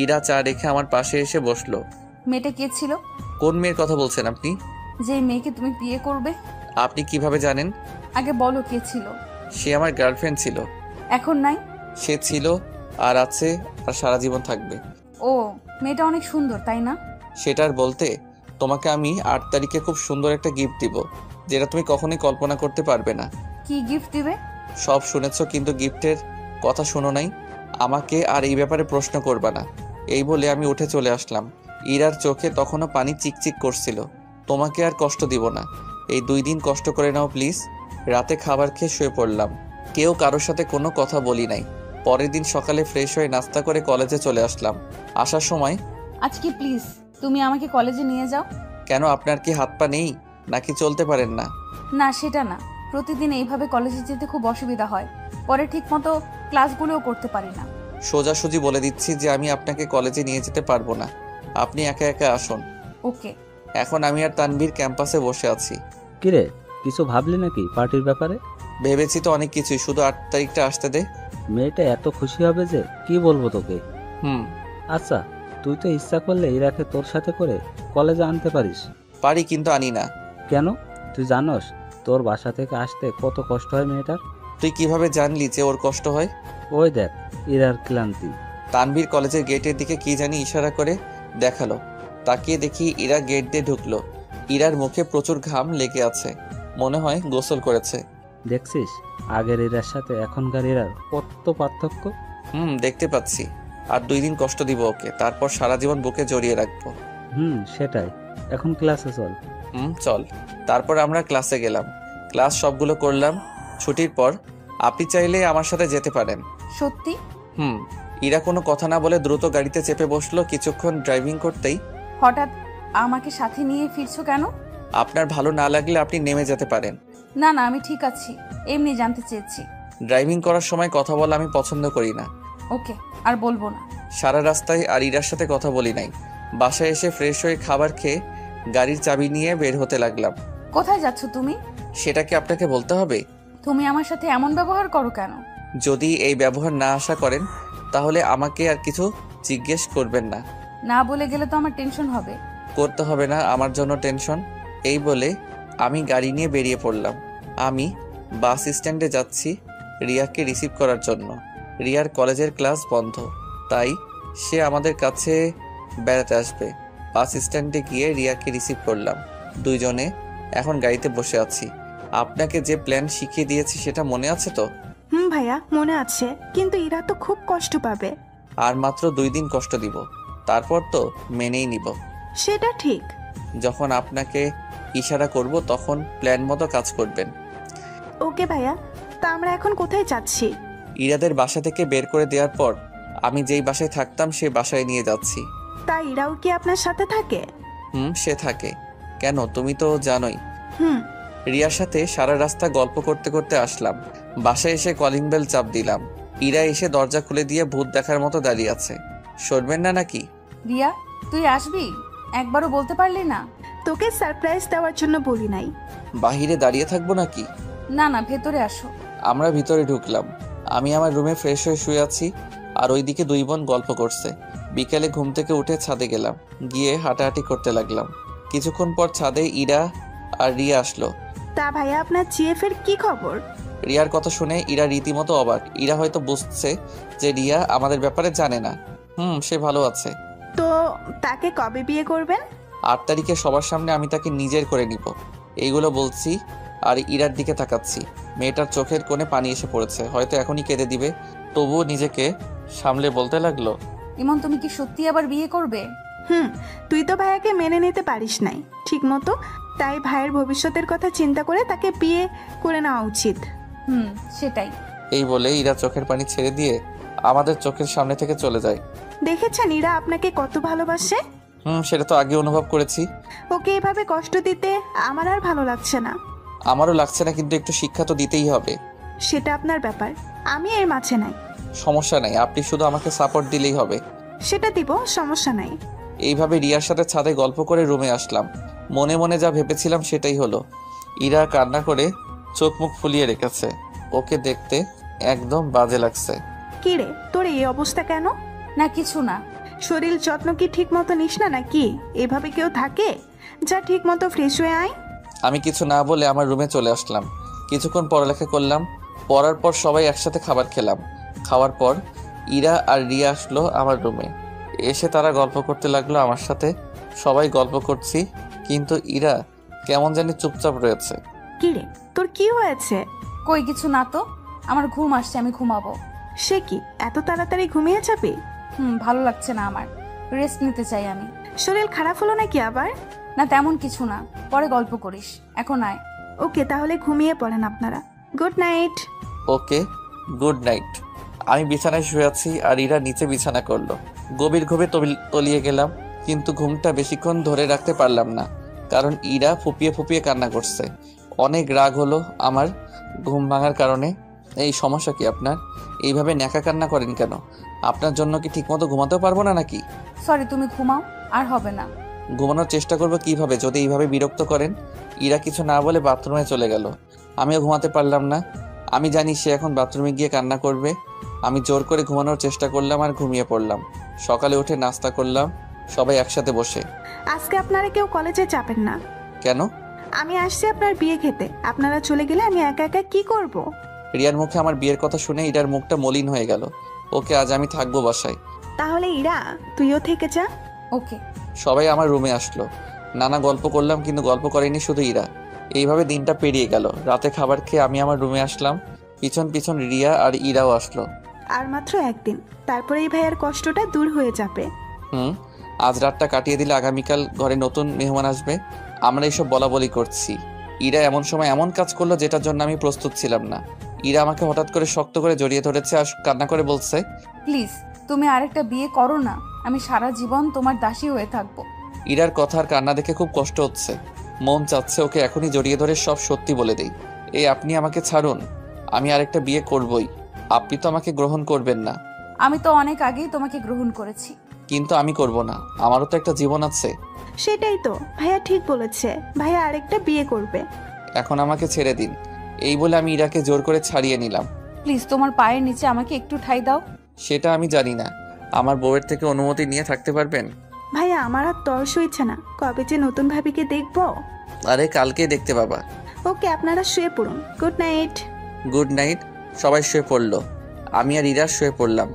ইরা চা রেখে আমার পাশে এসে বসলো। মেয়েটা কে ছিল? কোন মেয়ের কথা বলছেন আপনি? যে মেয়েকে তুমি বিয়ে করবে। আপনি কিভাবে জানেন? আগে বলো কে ছিল। সে আমার গার্লফ্রেন্ড ছিল। এখন নাই? সে ছিল, আর আছে, আর সারা জীবন থাকবে। ও, মেয়েটা অনেক সুন্দর তাই না? সেটার বলতে, তোমাকে আমি 8 তারিখে খুব সুন্দর একটা গিফট দিব, যেটা তুমি কখনোই কল্পনা করতে পারবে না। কি গিফট দিবে? সব শুনেছো, কিন্তু গিফটের কথা শোনো নাই। আমাকে আর এই ব্যাপারে প্রশ্ন করবা না। এই বলে আমি উঠে চলে আসলাম। ইরার চোখে তখনও পানি চিকচিক করছিল। তোমাকে আর কষ্ট দিব না, এই 2 দিন কষ্ট করে নাও প্লিজ। রাতে খাবার খেয়ে শুয়ে পড়লাম। কেউ কারোর সাথে কোনো কথা বলি নাই। পরের দিন সকালে ফ্রেশ হয়ে নাস্তা করে কলেজে চলে আসলাম। আসার সময়, আজকে প্লিজ তুমি আমাকে কলেজে নিয়ে যাও। কেন, আপনার কি হাত পা নেই নাকি চলতে পারেন না? না, সেটা না, প্রতিদিন এইভাবে কলেজে যেতে খুব অসুবিধা হয়, পরে ঠিকমতো ক্লাসগুলোও করতে পারি না। সোজাসুজি বলে দিচ্ছি যে আমি আপনাকে কলেজে নিয়ে যেতে পারবো না। আপনি একা একা আসুন। ওকে। এখন আমি আর তানভীর ক্যাম্পাসে বসে আছি। কিরে, কিছু ভাবলি নাকি পার্টির ব্যাপারে? ভেবেছি তো অনেক কিছুই, শুধু 8 তারিখটা আসতে দে। মেয়েটা এত খুশি হবে যে কি বলবো তোকে। হুম। আচ্ছা, তুই তো ইচ্ছা করলে ইরাকে তোর সাথে করে কলেজে আনতে পারিস। পারি, কিন্তু আনি না। কেন? তুই জানোস তোর বাসা থেকে আসতে কত কষ্ট হয় মেয়েটার? তুই কিভাবে জানলি যে ওর কষ্ট হয়? ওই দেখ ইরার ক্লান্তি। তানভীর কলেজের গেটের দিকে কি জানি ইশারা করে দেখালো। তাকিয়ে দেখি ইরা গেট দিয়ে ঢুকলো। ইরার মুখে প্রচুর ঘাম লেগে আছে, মনে হয় গোসল করেছে। দেখছিস আগের ইরার সাথে এখনকার ইরার কত পার্থক্য। দেখতে পাচ্ছি। আর 2 দিন কষ্ট দিব ওকে, তারপর সারা জীবন বুকে জড়িয়ে রাখবো। সেটাই। এখন ক্লাসে চল। চল। তারপর আমরা ক্লাসে গেলাম, ক্লাস সবগুলো করলাম। ছুটির পর আপনি চাইলে আমার সাথে যেতে পারেন। সত্যি? ইরা কোনো কথা না বলে দ্রুত গাড়িতে চেপে বসলো। কিছুক্ষণ ড্রাইভিং করতেই হঠাৎ আমাকে সাথে নিয়ে ফিরছো কেন? আপনার ভালো না লাগলে আপনি নেমে যেতে পারেন। না না, আমি ঠিক আছি, এমনি জানতে চেয়েছি। ড্রাইভিং করার সময় কথা বলা আমি পছন্দ করি না। ওকে, আর বলবো না। সারা রাস্তায় আর ইরার সাথে কথা বলি নাই। বাসায় এসে ফ্রেশ হয়ে খাবার খেয়ে গাড়ির চাবি নিয়ে বের হতে লাগলাম। কোথায় যাচ্ছ তুমি? সেটা কি আপনাকে বলতে হবে? তুমি আমার সাথে এমন ব্যবহার করো কেন? যদি এই ব্যবহার না আশা করেন তাহলে আমাকে আর কিছু জিজ্ঞেস করবেন না। না বলে গেলে তো আমার টেনশন হবে। করতে হবে না আমার জন্য টেনশন। এই বলে আমি গাড়ি নিয়ে বেরিয়ে পড়লাম। আমি বাস স্ট্যান্ডে যাচ্ছি রিয়াকে রিসিভ করার জন্য। রিয়ার কলেজের ক্লাস বন্ধ, তাই সে আমাদের কাছে বেড়াতে আসবে। বাস স্ট্যান্ডে গিয়ে রিয়াকে রিসিভ করলাম। দুইজনে এখন গাড়িতে বসে আছি। আপনাকে যে প্ল্যান শিখিয়ে দিয়েছি সেটা মনে আছে তো? ভাইয়া মনে আছে, কিন্তু ইরা তো খুব কষ্ট পাবে। আর মাত্র 2 দিন কষ্ট দিব, তারপর তো মেনেই নিব। সেটা ঠিক। যখন আপনাকে ইশারা করব তখন প্ল্যান মতো কাজ করবেন। ওকে ভাইয়া, তা আমরা এখন কোথায় যাচ্ছি? ইরাদের বাসা থেকে বের করে দেওয়ার পর আমি যেই বাসায় থাকতাম সেই বাসায় নিয়ে যাচ্ছি। তা ইরাও কি আপনার সাথে থাকে? সে থাকে। কেন, তুমি তো জানোই। রিয়ার সাথে সারা রাস্তা গল্প করতে করতে আসলাম। বাসায় এসে কলিং বেল চাপ দিলাম। ইরা এসে দরজা খুলে দিয়ে ভূত দেখার মতো দাঁড়িয়ে আছে। সরবেন না নাকি? রিয়া, তুই আসবি? একবারও বলতে পারলি না? তোকে সারপ্রাইজ দেওয়ার জন্য বলি নাই। বাহিরে দাঁড়িয়ে থাকবো নাকি? না না, ভেতরে আসো। আমরা ভিতরে ঢুকলাম। আমি আমার রুমে ফ্রেশ হয়ে শুয়ে আছি, আর ওইদিকে 2 বোন গল্প করছে। বিকেলে ঘুম থেকে উঠে ছাদে গেলাম, গিয়ে হাঁটাহাঁটি করতে লাগলাম। কিছুক্ষণ পর ছাদে ইরা আর রিয়া আসলো। তা ভাইয়া, আপনার জিএফ এর কি খবর? রিয়ার কথা শুনে ইরা রীতিমতো অবাক। ইরা হয়তো বুঝছে যে রিয়া আমাদের ব্যাপারে জানে না। সে ভালো আছে। তো তাকে কবে বিয়ে করবেন? 8 তারিখে সবার সামনে আমি তাকে নিজের করে নিব। এইগুলো বলছি আর ইরার দিকে তাকাচ্ছি। মেয়েটার চোখের কোণে পানি এসে পড়েছে, হয়তো এখনই কেঁদে দিবে। তবুও নিজেকে সামলে বলতে লাগলো, ইমন তুমি কি সত্যি আবার বিয়ে করবে? তুই তো ভাইয়াকে মেনে নিতে পারিস নাই ঠিক মতো, তাই ভাইয়ের ভবিষ্যতের কথা চিন্তা করে তাকে বিয়ে করে নেওয়া উচিত। সেটাই। এই বলে ইরা চোখের পানি ছেড়ে দিয়ে আমাদের চোখের সামনে থেকে চলে যায়। দেখেছেন ইরা আপনাকে কত ভালোবাসে? সেটা তো আগে অনুভব করেছি। ওকে এভাবে কষ্ট দিতে আমার আর ভালো লাগছে না। আমারও লাগছে না, কিন্তু একটু শিক্ষা তো দিতেই হবে। সেটা আপনার ব্যাপার, আমি এর মাঝে নাই। সমস্যা নাই, আপনি শুধু আমাকে সাপোর্ট দিলেই হবে। সেটা দিব, সমস্যা নাই। এইভাবে রিয়ার সাথে ছাদে গল্প করে রুমে আসলাম। মনে মনে যা ভেবেছিলাম সেটাই হলো। ইরা কান্না করে চোখ মুখ ফুলিয়ে রেখেছে। ওকে দেখতে একদম বাজে লাগছে। কি রে, তোর এই অবস্থা কেন? না কিছু না। শরীর যত্ন কি ঠিক মতো নিস না নাকি? এভাবে কেউ থাকে? যা ঠিক মতো ফ্রেশ হয়ে আয়। আমি কিছু না বলে আমার রুমে চলে আসলাম। কিছুক্ষণ পড়ালেখা করলাম। পড়ার পর সবাই একসাথে খাবার খেলাম। খাওয়ার পর ইরা আর রিয়া আসলো আমার রুমে। এসে তারা গল্প করতে লাগলো আমার সাথে। সবাই গল্প করছি, কিন্তু ইরা কেমন জানি চুপচাপ রয়েছে। কি রে, তোর কি হয়েছে? কই কিছু না তো, আমার ঘুম আসছে, আমি ঘুমাবো। সে কি, এত তাড়াতাড়ি ঘুমিয়ে যাবি? ভালো লাগছে না আমার, রেস্ট নিতে চাই আমি। শরীর খারাপ হলো নাকি আবার? না তেমন কিছু না, পরে গল্প করিস, এখন আয়। ওকে, তাহলে ঘুমিয়ে পড়েন আপনারা। Good night. Okay, good night. আমি বিছানায় শুয়ে আছি আর ইরা নিচে বিছানা করলো। গভীর ঘুমে তলিয়ে গেলাম, কিন্তু ঘুমটা বেশিক্ষণ ধরে রাখতে পারলাম না, কারণ ইরা ফুপিয়ে ফুপিয়ে কান্না করছে। অনেক রাগ হলো আমার ঘুম ভাঙার কারণে। এই সমস্যা কি আপনার? এইভাবে ন্যাকা কান্না করেন কেন? আপনার জন্য কি ঠিকমতো ঘুমাতেও পারবো না নাকি? সরি, তুমি ঘুমাও, আর হবে না। ঘুমানোর চেষ্টা করবো কিভাবে যদি এইভাবে বিরক্ত করেন? ইরা কিছু না বলে বাথরুমে চলে গেল। আমিও ঘুমাতে পারলাম না। আমি জানি সে এখন বাথরুমে গিয়ে কান্না করবে। আমি জোর করে ঘুমানোর চেষ্টা করলাম আর ঘুমিয়ে পড়লাম। সকালে উঠে নাস্তা করলাম সবাই একসাথে বসে। আজকে আপনারা কেউ কলেজে যাবেন না। কেন? আমি আসছি আপনার বিয়ে খেতে, আপনারা চলে গেলে আমি একা একা কি করব? রিয়ার মুখে আমার বিয়ের কথা শুনে ইরার মুখটা মলিন হয়ে গেল। ওকে, আজ আমি থাকবো বাসায়। তাহলে ইরা তুইও থেকে যা। ওকে। সবাই আমার রুমে আসলো। নানা গল্প করলাম, কিন্তু গল্প করেনি শুধু ইরা। এইভাবে দিনটা পেরিয়ে গেল। রাতে খাবার খেয়ে আমি আমার রুমে আসলাম। পিছন পিছন রিয়া আর ইরাও আসলো। আর মাত্র একদিন, তারপরে এই ভাইয়ের কষ্টটা দূর হয়ে যাবে। আজ রাতটা কাটিয়ে দিলে আগামীকাল ঘরে নতুন মেহমান আসবে। আমরা এইসব বলা বলি করছি। ইরা এমন সময় এমন কাজ করলো যেটার জন্য আমি প্রস্তুত ছিলাম না। ইরা আমাকে হঠাৎ করে শক্ত করে জড়িয়ে ধরেছে আর কান্না করে বলছে, প্লিজ তুমি আরেকটা বিয়ে করো না, আমি সারা জীবন তোমার দাসী হয়ে থাকবো। ইরার কথা আর কান্না দেখে খুব কষ্ট হচ্ছে। মন চাচ্ছে ওকে এখনই জড়িয়ে ধরে সব সত্যি বলে দেই। এই আপনি আমাকে ছাড়ুন, আমি আরেকটা বিয়ে করবই। আপনি তো আমাকে গ্রহণ করবেন না। আমি তো অনেক আগেই তোমাকে গ্রহণ করেছি। কিন্তু আমি করব না, আমারও তো একটা জীবন আছে। সেটাই তো, ভাইয়া ঠিক বলেছে, ভাইয়া আরেকটা বিয়ে করবে। এখন আমাকে ছেড়ে দিন। এই বলে আমি ইরাকে জোর করে ছাড়িয়ে নিলাম। প্লিজ তোমার পায়ের নিচে আমাকে একটু ঠাঁই দাও। সেটা আমি জানি না। আমার বউয়ের থেকে অনুমতি নিয়ে থাকতে পারবেন? ভাইয়া আমার আর তর্স হইছে না, কবে যে নতুন ভাবিকে দেখবো। আরে কালকে দেখতে পাবা। ওকে, আপনারা শুয়ে পড়ুন। Good night. Good night. সবাই শুয়ে পড়লো। আমি আর ইরা শুয়ে পড়লাম।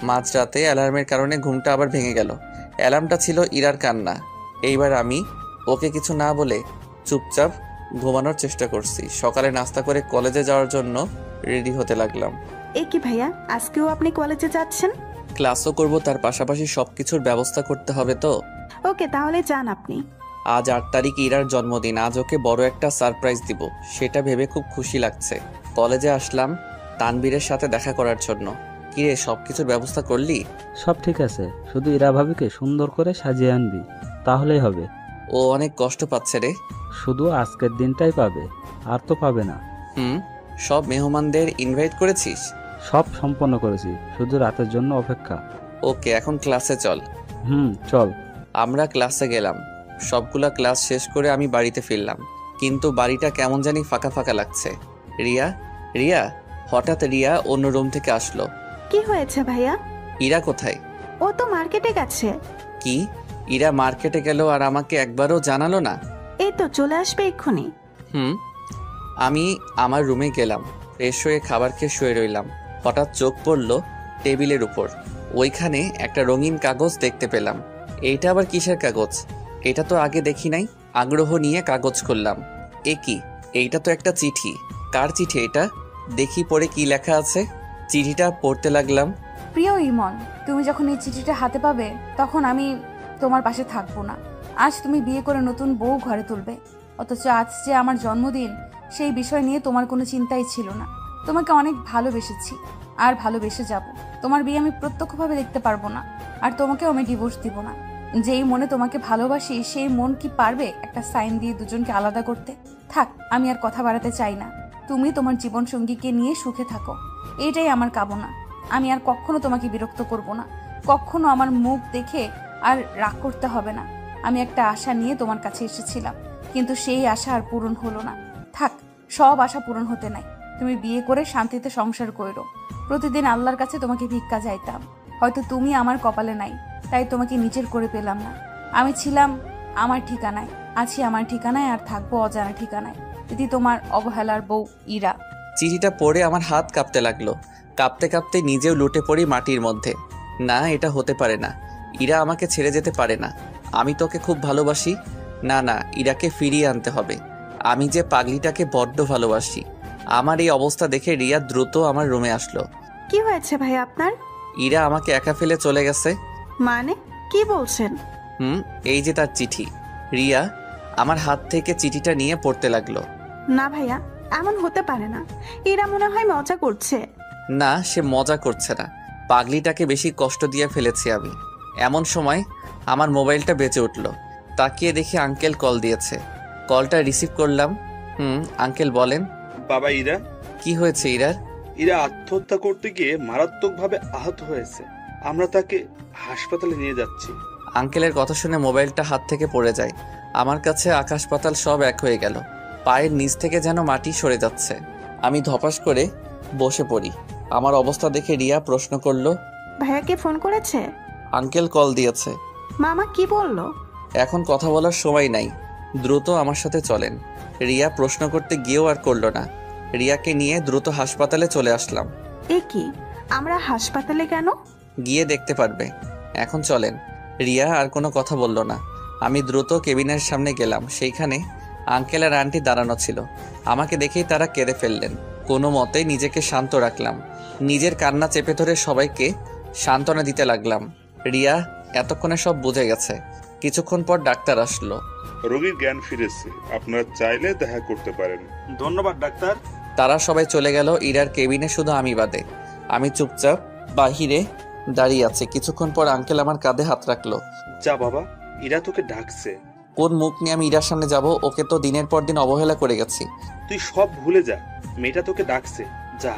মাঝরাতে অ্যালার্মের কারণে ঘুমটা আবার ভেঙে গেল। অ্যালার্মটা ছিল ইরার কান্না। এইবার আমি ওকে কিছু না বলে চুপচাপ ঘুমানোর চেষ্টা করছি। সকালে নাস্তা করে কলেজে যাওয়ার জন্য রেডি হতে লাগলাম। এ কি ভাইয়া, আজকেও আপনি কলেজে যাচ্ছেন? ক্লাসও করব, তার পাশাপাশি সবকিছুর ব্যবস্থা করতে হবে তো। ওকে, তাহলে যান আপনি। আজ 8 তারিখ ইরার জন্মদিন। আজ ওকে বড় একটা সারপ্রাইজ দিব, সেটা ভেবে খুব খুশি লাগছে। কলেজে আসলাম তানবীরের সাথে দেখা করার জন্য। কিরে, সবকিছুর ব্যবস্থা করলি? সব ঠিক আছে, শুধু ইরা ভাবিকে সুন্দর করে সাজিয়ে আনবি, তাহলেই হবে। ও অনেক কষ্ট পাচ্ছে রে। শুধু আজকের দিনটাই পাবে, আর তো পাবে না। সব মেহমানদের ইনভাইট করেছিস? সব সম্পন্ন করেছি, শুধু রাতের জন্য অপেক্ষা। ওকে, এখন ক্লাসে চল। চল। আমরা ক্লাসে গেলাম। সবগুলা ক্লাস শেষ করে আমি বাড়িতে ফিরলাম, কিন্তু বাড়িটা কেমন জানি ফাঁকা ফাঁকা লাগছে। রিয়া, রিয়া। হঠাৎ রিয়া অন্য রুম থেকে আসলো। কি হয়েছে ভাইয়া? ইরা কোথায়? ও তো মার্কেটে গেছে। কি? ইরা মার্কেটে গেল আর আমাকে একবারও জানালো না? এই তো চলে আসবে এক্ষুনি। আমি আমার রুমে গেলাম, ফ্রেশ হয়ে খাবার খেয়ে শুয়ে রইলাম। হঠাৎ চোখ পড়ল টেবিলের উপর। ওইখানে একটা রঙিন কাগজ দেখতে পেলাম। এইটা আবার কিসের কাগজ? এটা তো আগে দেখি নাই। আগ্রহ নিয়ে কাগজ খুললাম। এ কি? এইটা তো একটা চিঠি। কার চিঠি এটা? দেখি পড়ে কি লেখা আছে। চিঠিটা পড়তে লাগলাম। প্রিয় ইমন, তুমি যখন এই চিঠিটা হাতে পাবে তখন আমি তোমার পাশে থাকবো না। আজ তুমি বিয়ে করে নতুন বউ ঘরে তুলবে, অথচ আজ যে আমার জন্মদিন সেই বিষয় নিয়ে তোমার কোনো চিন্তাই ছিল না। তোমাকে অনেক ভালোবেসেছি আর ভালোবেসে যাব। তোমার বিয়ে আমি প্রত্যক্ষভাবে দেখতে পারবো না, আর তোমাকেও আমি ডিভোর্স দিব না। যেই মনে তোমাকে ভালোবাসি সেই মন কি পারবে একটা সাইন দিয়ে দুজনকে আলাদা করতে? থাক, আমি আর কথা বাড়াতে চাই না। তুমি তোমার জীবন সঙ্গীকে নিয়ে সুখে থাকো, এটাই আমার কামনা। আমি আর কখনো তোমাকে বিরক্ত করব না, কখনো আমার মুখ দেখে আর রাগ করতে হবে না। আমি একটা আশা নিয়ে তোমার কাছে এসেছিলাম, কিন্তু সেই আশা আর পূরণ হলো না। থাক, সব আশা পূরণ হতে নাই। তুমি বিয়ে করে শান্তিতে সংসার করো। প্রতিদিন আল্লাহর কাছে তোমাকে ভিক্ষা চাইতাম। হয়তো তুমি আমার কপালে নাই, তাই তোমাকে নিজের করে পেলাম না। আমি ছিলাম আমার ঠিকানায়, আছি আমার ঠিকানায়, আর থাকবো অজানা ঠিকানায়। দিদি, তোমার অবহেলার বউ ইরা। চিঠিটা পড়ে আমার হাত কাঁপতে লাগলো। কাঁপতে কাঁপতে নিজেও লুটে পড়ি মাটির মধ্যে। না, এটা হতে পারে না। ইরা আমাকে ছেড়ে যেতে পারে না। আমি তোকে খুব ভালোবাসি। না না, ইরাকে ফিরিয়ে আনতে হবে। আমি যে পাগলিটাকে বড্ড ভালোবাসি। আমার এই অবস্থা দেখে রিয়া দ্রুত আমার রুমে আসলো। কি হয়েছে ভাই আপনার? ইরা আমাকে একা ফেলে চলে গেছে। মানে কি বলছেন? এই যে তার চিঠি। রিয়া আমার হাত থেকে চিঠিটা নিয়ে পড়তে লাগলো। না ভাইয়া, এমন হতে পারে না। এরা মনে হয় মজা করছে। না, সে মজা করছে না। পাগলিটাকে বেশি কষ্ট দিয়ে ফেলেছি আমি। এমন সময় আমার মোবাইলটা বেজে উঠল। তাকিয়ে দেখি আঙ্কেল কল দিয়েছে। কলটা রিসিভ করলাম। আঙ্কেল বলেন। বাবা, ইরা। কি হয়েছে ইরার? ইরা আত্মহত্যা করতে গিয়ে মারাত্মকভাবে আহত হয়েছে। আমরা তাকে হাসপাতালে নিয়ে যাচ্ছি। আঙ্কেলের কথা শুনে মোবাইলটা হাত থেকে পড়ে যায়। আমার কাছে আকাশ পাতাল সব এক হয়ে গেল। পায়ের নিচ থেকে যেন মাটি সরে যাচ্ছে। আমি ধপাস করে বসে পড়ি। আমার অবস্থা দেখে রিয়া প্রশ্ন করলো, ভাইয়াকে ফোন করেছে? আঙ্কেল কল দিয়েছে। মামা কি বললো? এখন কথা বলার সময় নাই, দ্রুত আমার সাথে চলেন। রিয়া প্রশ্ন করতে গিয়েও আর করলো না। রিয়াকে নিয়ে দ্রুত হাসপাতালে চলে আসলাম। এ কি, আমরা হাসপাতালে কেন? গিয়ে দেখতে পারবে, এখন চলেন। রিয়া আর কোনো কথা বলল না। আমি দ্রুত কেবিনের সামনে গেলাম। সেইখানে আঙ্কেল আর আন্টি দাঁড়ানো ছিল। আমাকে দেখেই তারা কেঁদে ফেললেন। কোনো মতে নিজেকে শান্ত রাখলাম। নিজের কান্না চেপে ধরে সবাইকে সান্ত্বনা দিতে লাগলাম। রিয়া এতক্ষণে সব বুঝে গেছে। কিছুক্ষণ পর ডাক্তার আসলো। রোগীর জ্ঞান ফিরেছে, আপনারা চাইলে দেখা করতে পারেন। ধন্যবাদ ডাক্তার। তারা সবাই চলে গেল। ইরার কেবিনে শুধু আমি বাদে। আমি চুপচাপ বাহিরে দাঁড়িয়ে আছি। কিছুক্ষণ পর আঙ্কেল আমার কাঁধে হাত রাখলো। যা বাবা, ইরা তোকে ডাকছে। কোন মুখ নিয়ে আমি ইরার সামনে যাব? ওকে তো দিনের পর দিন অবহেলা করে গেছি। তুই সব ভুলে যা, মেয়েটা তোকে ডাকছে, যা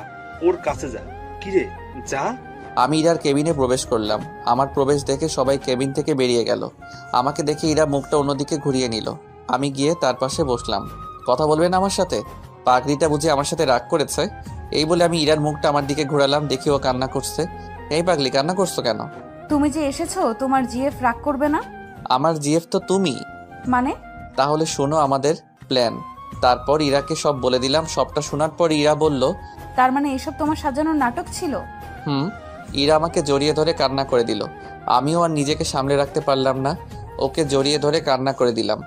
ওর কাছে যা। কিরে, যা। আমি ইরার কেবিনে প্রবেশ করলাম। আমার প্রবেশ দেখে সবাই কেবিন থেকে বেরিয়ে গেল। আমাকে দেখে ইরা মুখটা অন্যদিকে ঘুরিয়ে নিল। আমি গিয়ে তার পাশে বসলাম। কথা বলবেন আমার সাথে? পাগড়িটা বুঝে আমার সাথে রাগ করেছে? এই বলে আমি ইরার মুখটা আমার দিকে ঘোরালাম। দেখি ও কান্না করছে। এই পাগলি, কান্না করছো কেন? তুমি যে এসেছো, তোমার জিএফ রাগ করবে না? আমার জিএফ তো তুমি। মানে? তাহলে শোনো আমাদের প্ল্যান। তারপর ইরাকে সব বলে দিলাম। সবটা শোনার পর ইরা বলল, তার মানে এসব তোমার সাজানোর নাটক ছিল? ইরা আমাকে জড়িয়ে ধরে কান্না করে দিল। আমিও আর নিজেকে সামলে রাখতে পারলাম না। ওকে জড়িয়ে ধরে কান্না করে দিলাম।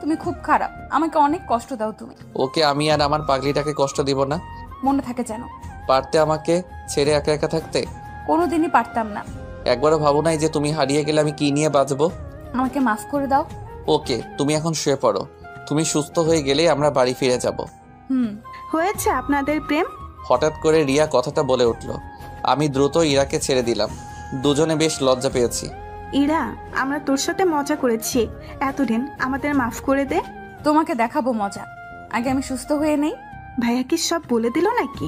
তুমি খুব খারাপ, আমাকে অনেক কষ্ট দাও তুমি। ওকে আমি আর আমার পাগলিটাকে কষ্ট দিব না। মনে থাকে যেন। পারতে আমাকে ছেড়ে একা একা থাকতে? কোনোদিনই পারতাম না। একবারও ভাবো নাই যে তুমি হারিয়ে গেলে আমি কি নিয়ে বাঁচবো? আমাকে মাফ করে দাও। ওকে, তুমি এখন শুয়ে পড়ো। তুমি সুস্থ হয়ে গেলেই আমরা বাড়ি ফিরে যাব। হয়েছে আপনাদের প্রেম? হঠাৎ করে রিয়া কথাটা বলে উঠল। আমি দ্রুত ইরাকে ছেড়ে দিলাম। দুজনে বেশ লজ্জা পেয়েছি। ইরা, আমরা তোর সাথে মজা করেছি এতদিন, আমাদের মাফ করে দে। তোমাকে দেখাবো মজা, আগে আমি সুস্থ হয়ে নেই। ভাইয়া কি সব বলে দিল নাকি?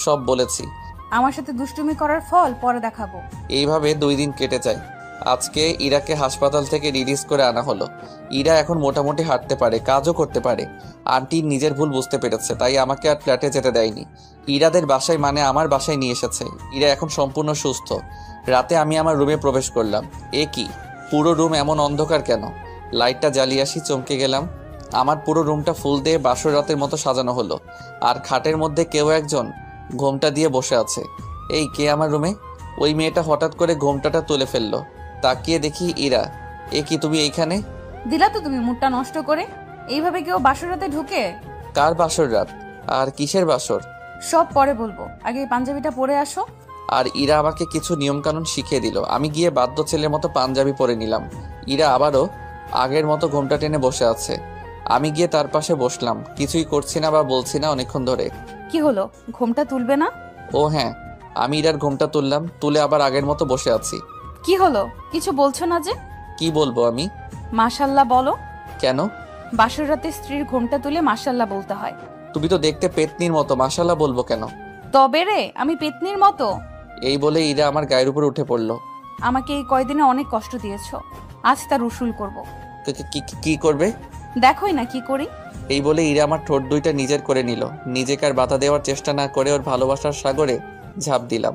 সব বলেছি। আমার সাথে দুষ্টুমি করার ফল পরে দেখাবো। এইভাবে 2 দিন কেটে যায়। আজকে ইরাকে হাসপাতাল থেকে রিলিজ করে আনা হলো। ইরা এখন মোটামুটি হাঁটতে পারে, কাজও করতে পারে। আন্টি নিজের ভুল বুঝতে পেরেছে, তাই আমাকে আর ফ্ল্যাটে যেতে দেয়নি। ইরাদের বাসায় মানে আমার বাসায় নিয়ে এসেছে। ইরা এখন সম্পূর্ণ সুস্থ। রাতে আমি আমার রুমে প্রবেশ করলাম। এ কি, পুরো রুম এমন অন্ধকার কেন? লাইটটা জ্বালিয়ে আসি, চমকে গেলাম। আমার পুরো রুমটা ফুল দিয়ে বাসর রাতের মতো সাজানো হলো। আর খাটের মধ্যে কেউ একজন ঘোমটা দিয়ে বসে আছে। এই কে আমার রুমে? ওই মেয়েটা হঠাৎ করে ঘোমটাটা তুলে ফেললো। তাকিয়ে দেখি ইরা। এ কি, তুমি এইখানে? দিলা তো তুমি মুডটা নষ্ট করে। এইভাবে কেউ বাসর রাতে ঢুকে? কার বাসর রাত আর কিসের বাসর? সব পরে বলবো, আগে এই পাঞ্জাবিটা পরে আসো। আর ইরা আমাকে কিছু নিয়মকানুন শিখিয়ে দিল। আমি গিয়ে বাধ্য ছেলের মতো পাঞ্জাবি পরে নিলাম। ইরা আবারও আগের মতো ঘোমটা টেনে বসে আছে। আমি গিয়ে তার পাশে বসলাম। কিছুই করছি না বা বলছি না অনেকক্ষণ ধরে। কি হলো, ঘোমটা তুলবে না? ও হ্যাঁ, আমি ইরার ঘোমটা তুললাম। তুলে আবার আগের মতো বসে আছি। কি হলো, কিছু বলছো না যে? কি বলবো আমি? মাশাল্লাহ বলো। কেন? বাসর রাতে স্ত্রীর ঘোমটা তুলে মাশাল্লাহ বলতে হয়। তুমি তো দেখতে পেতনির মতো, মাশাল্লাহ বলবো কেন? তবে রে, আমি পেতনির মতো? এই বলে ইরা আমার গায়ের উপর উঠে পড়লো। আমাকে এই কয়দিনে অনেক কষ্ট দিয়েছো, আজ তার উসুল করব। কি করবে? দেখোই না কি করি। এই বলে ইরা আমার ঠোঁট দুইটা নিজের করে নিল। নিজেকে আর বাধা দেওয়ার চেষ্টা না করে ওর ভালোবাসার সাগরে ঝাঁপ দিলাম।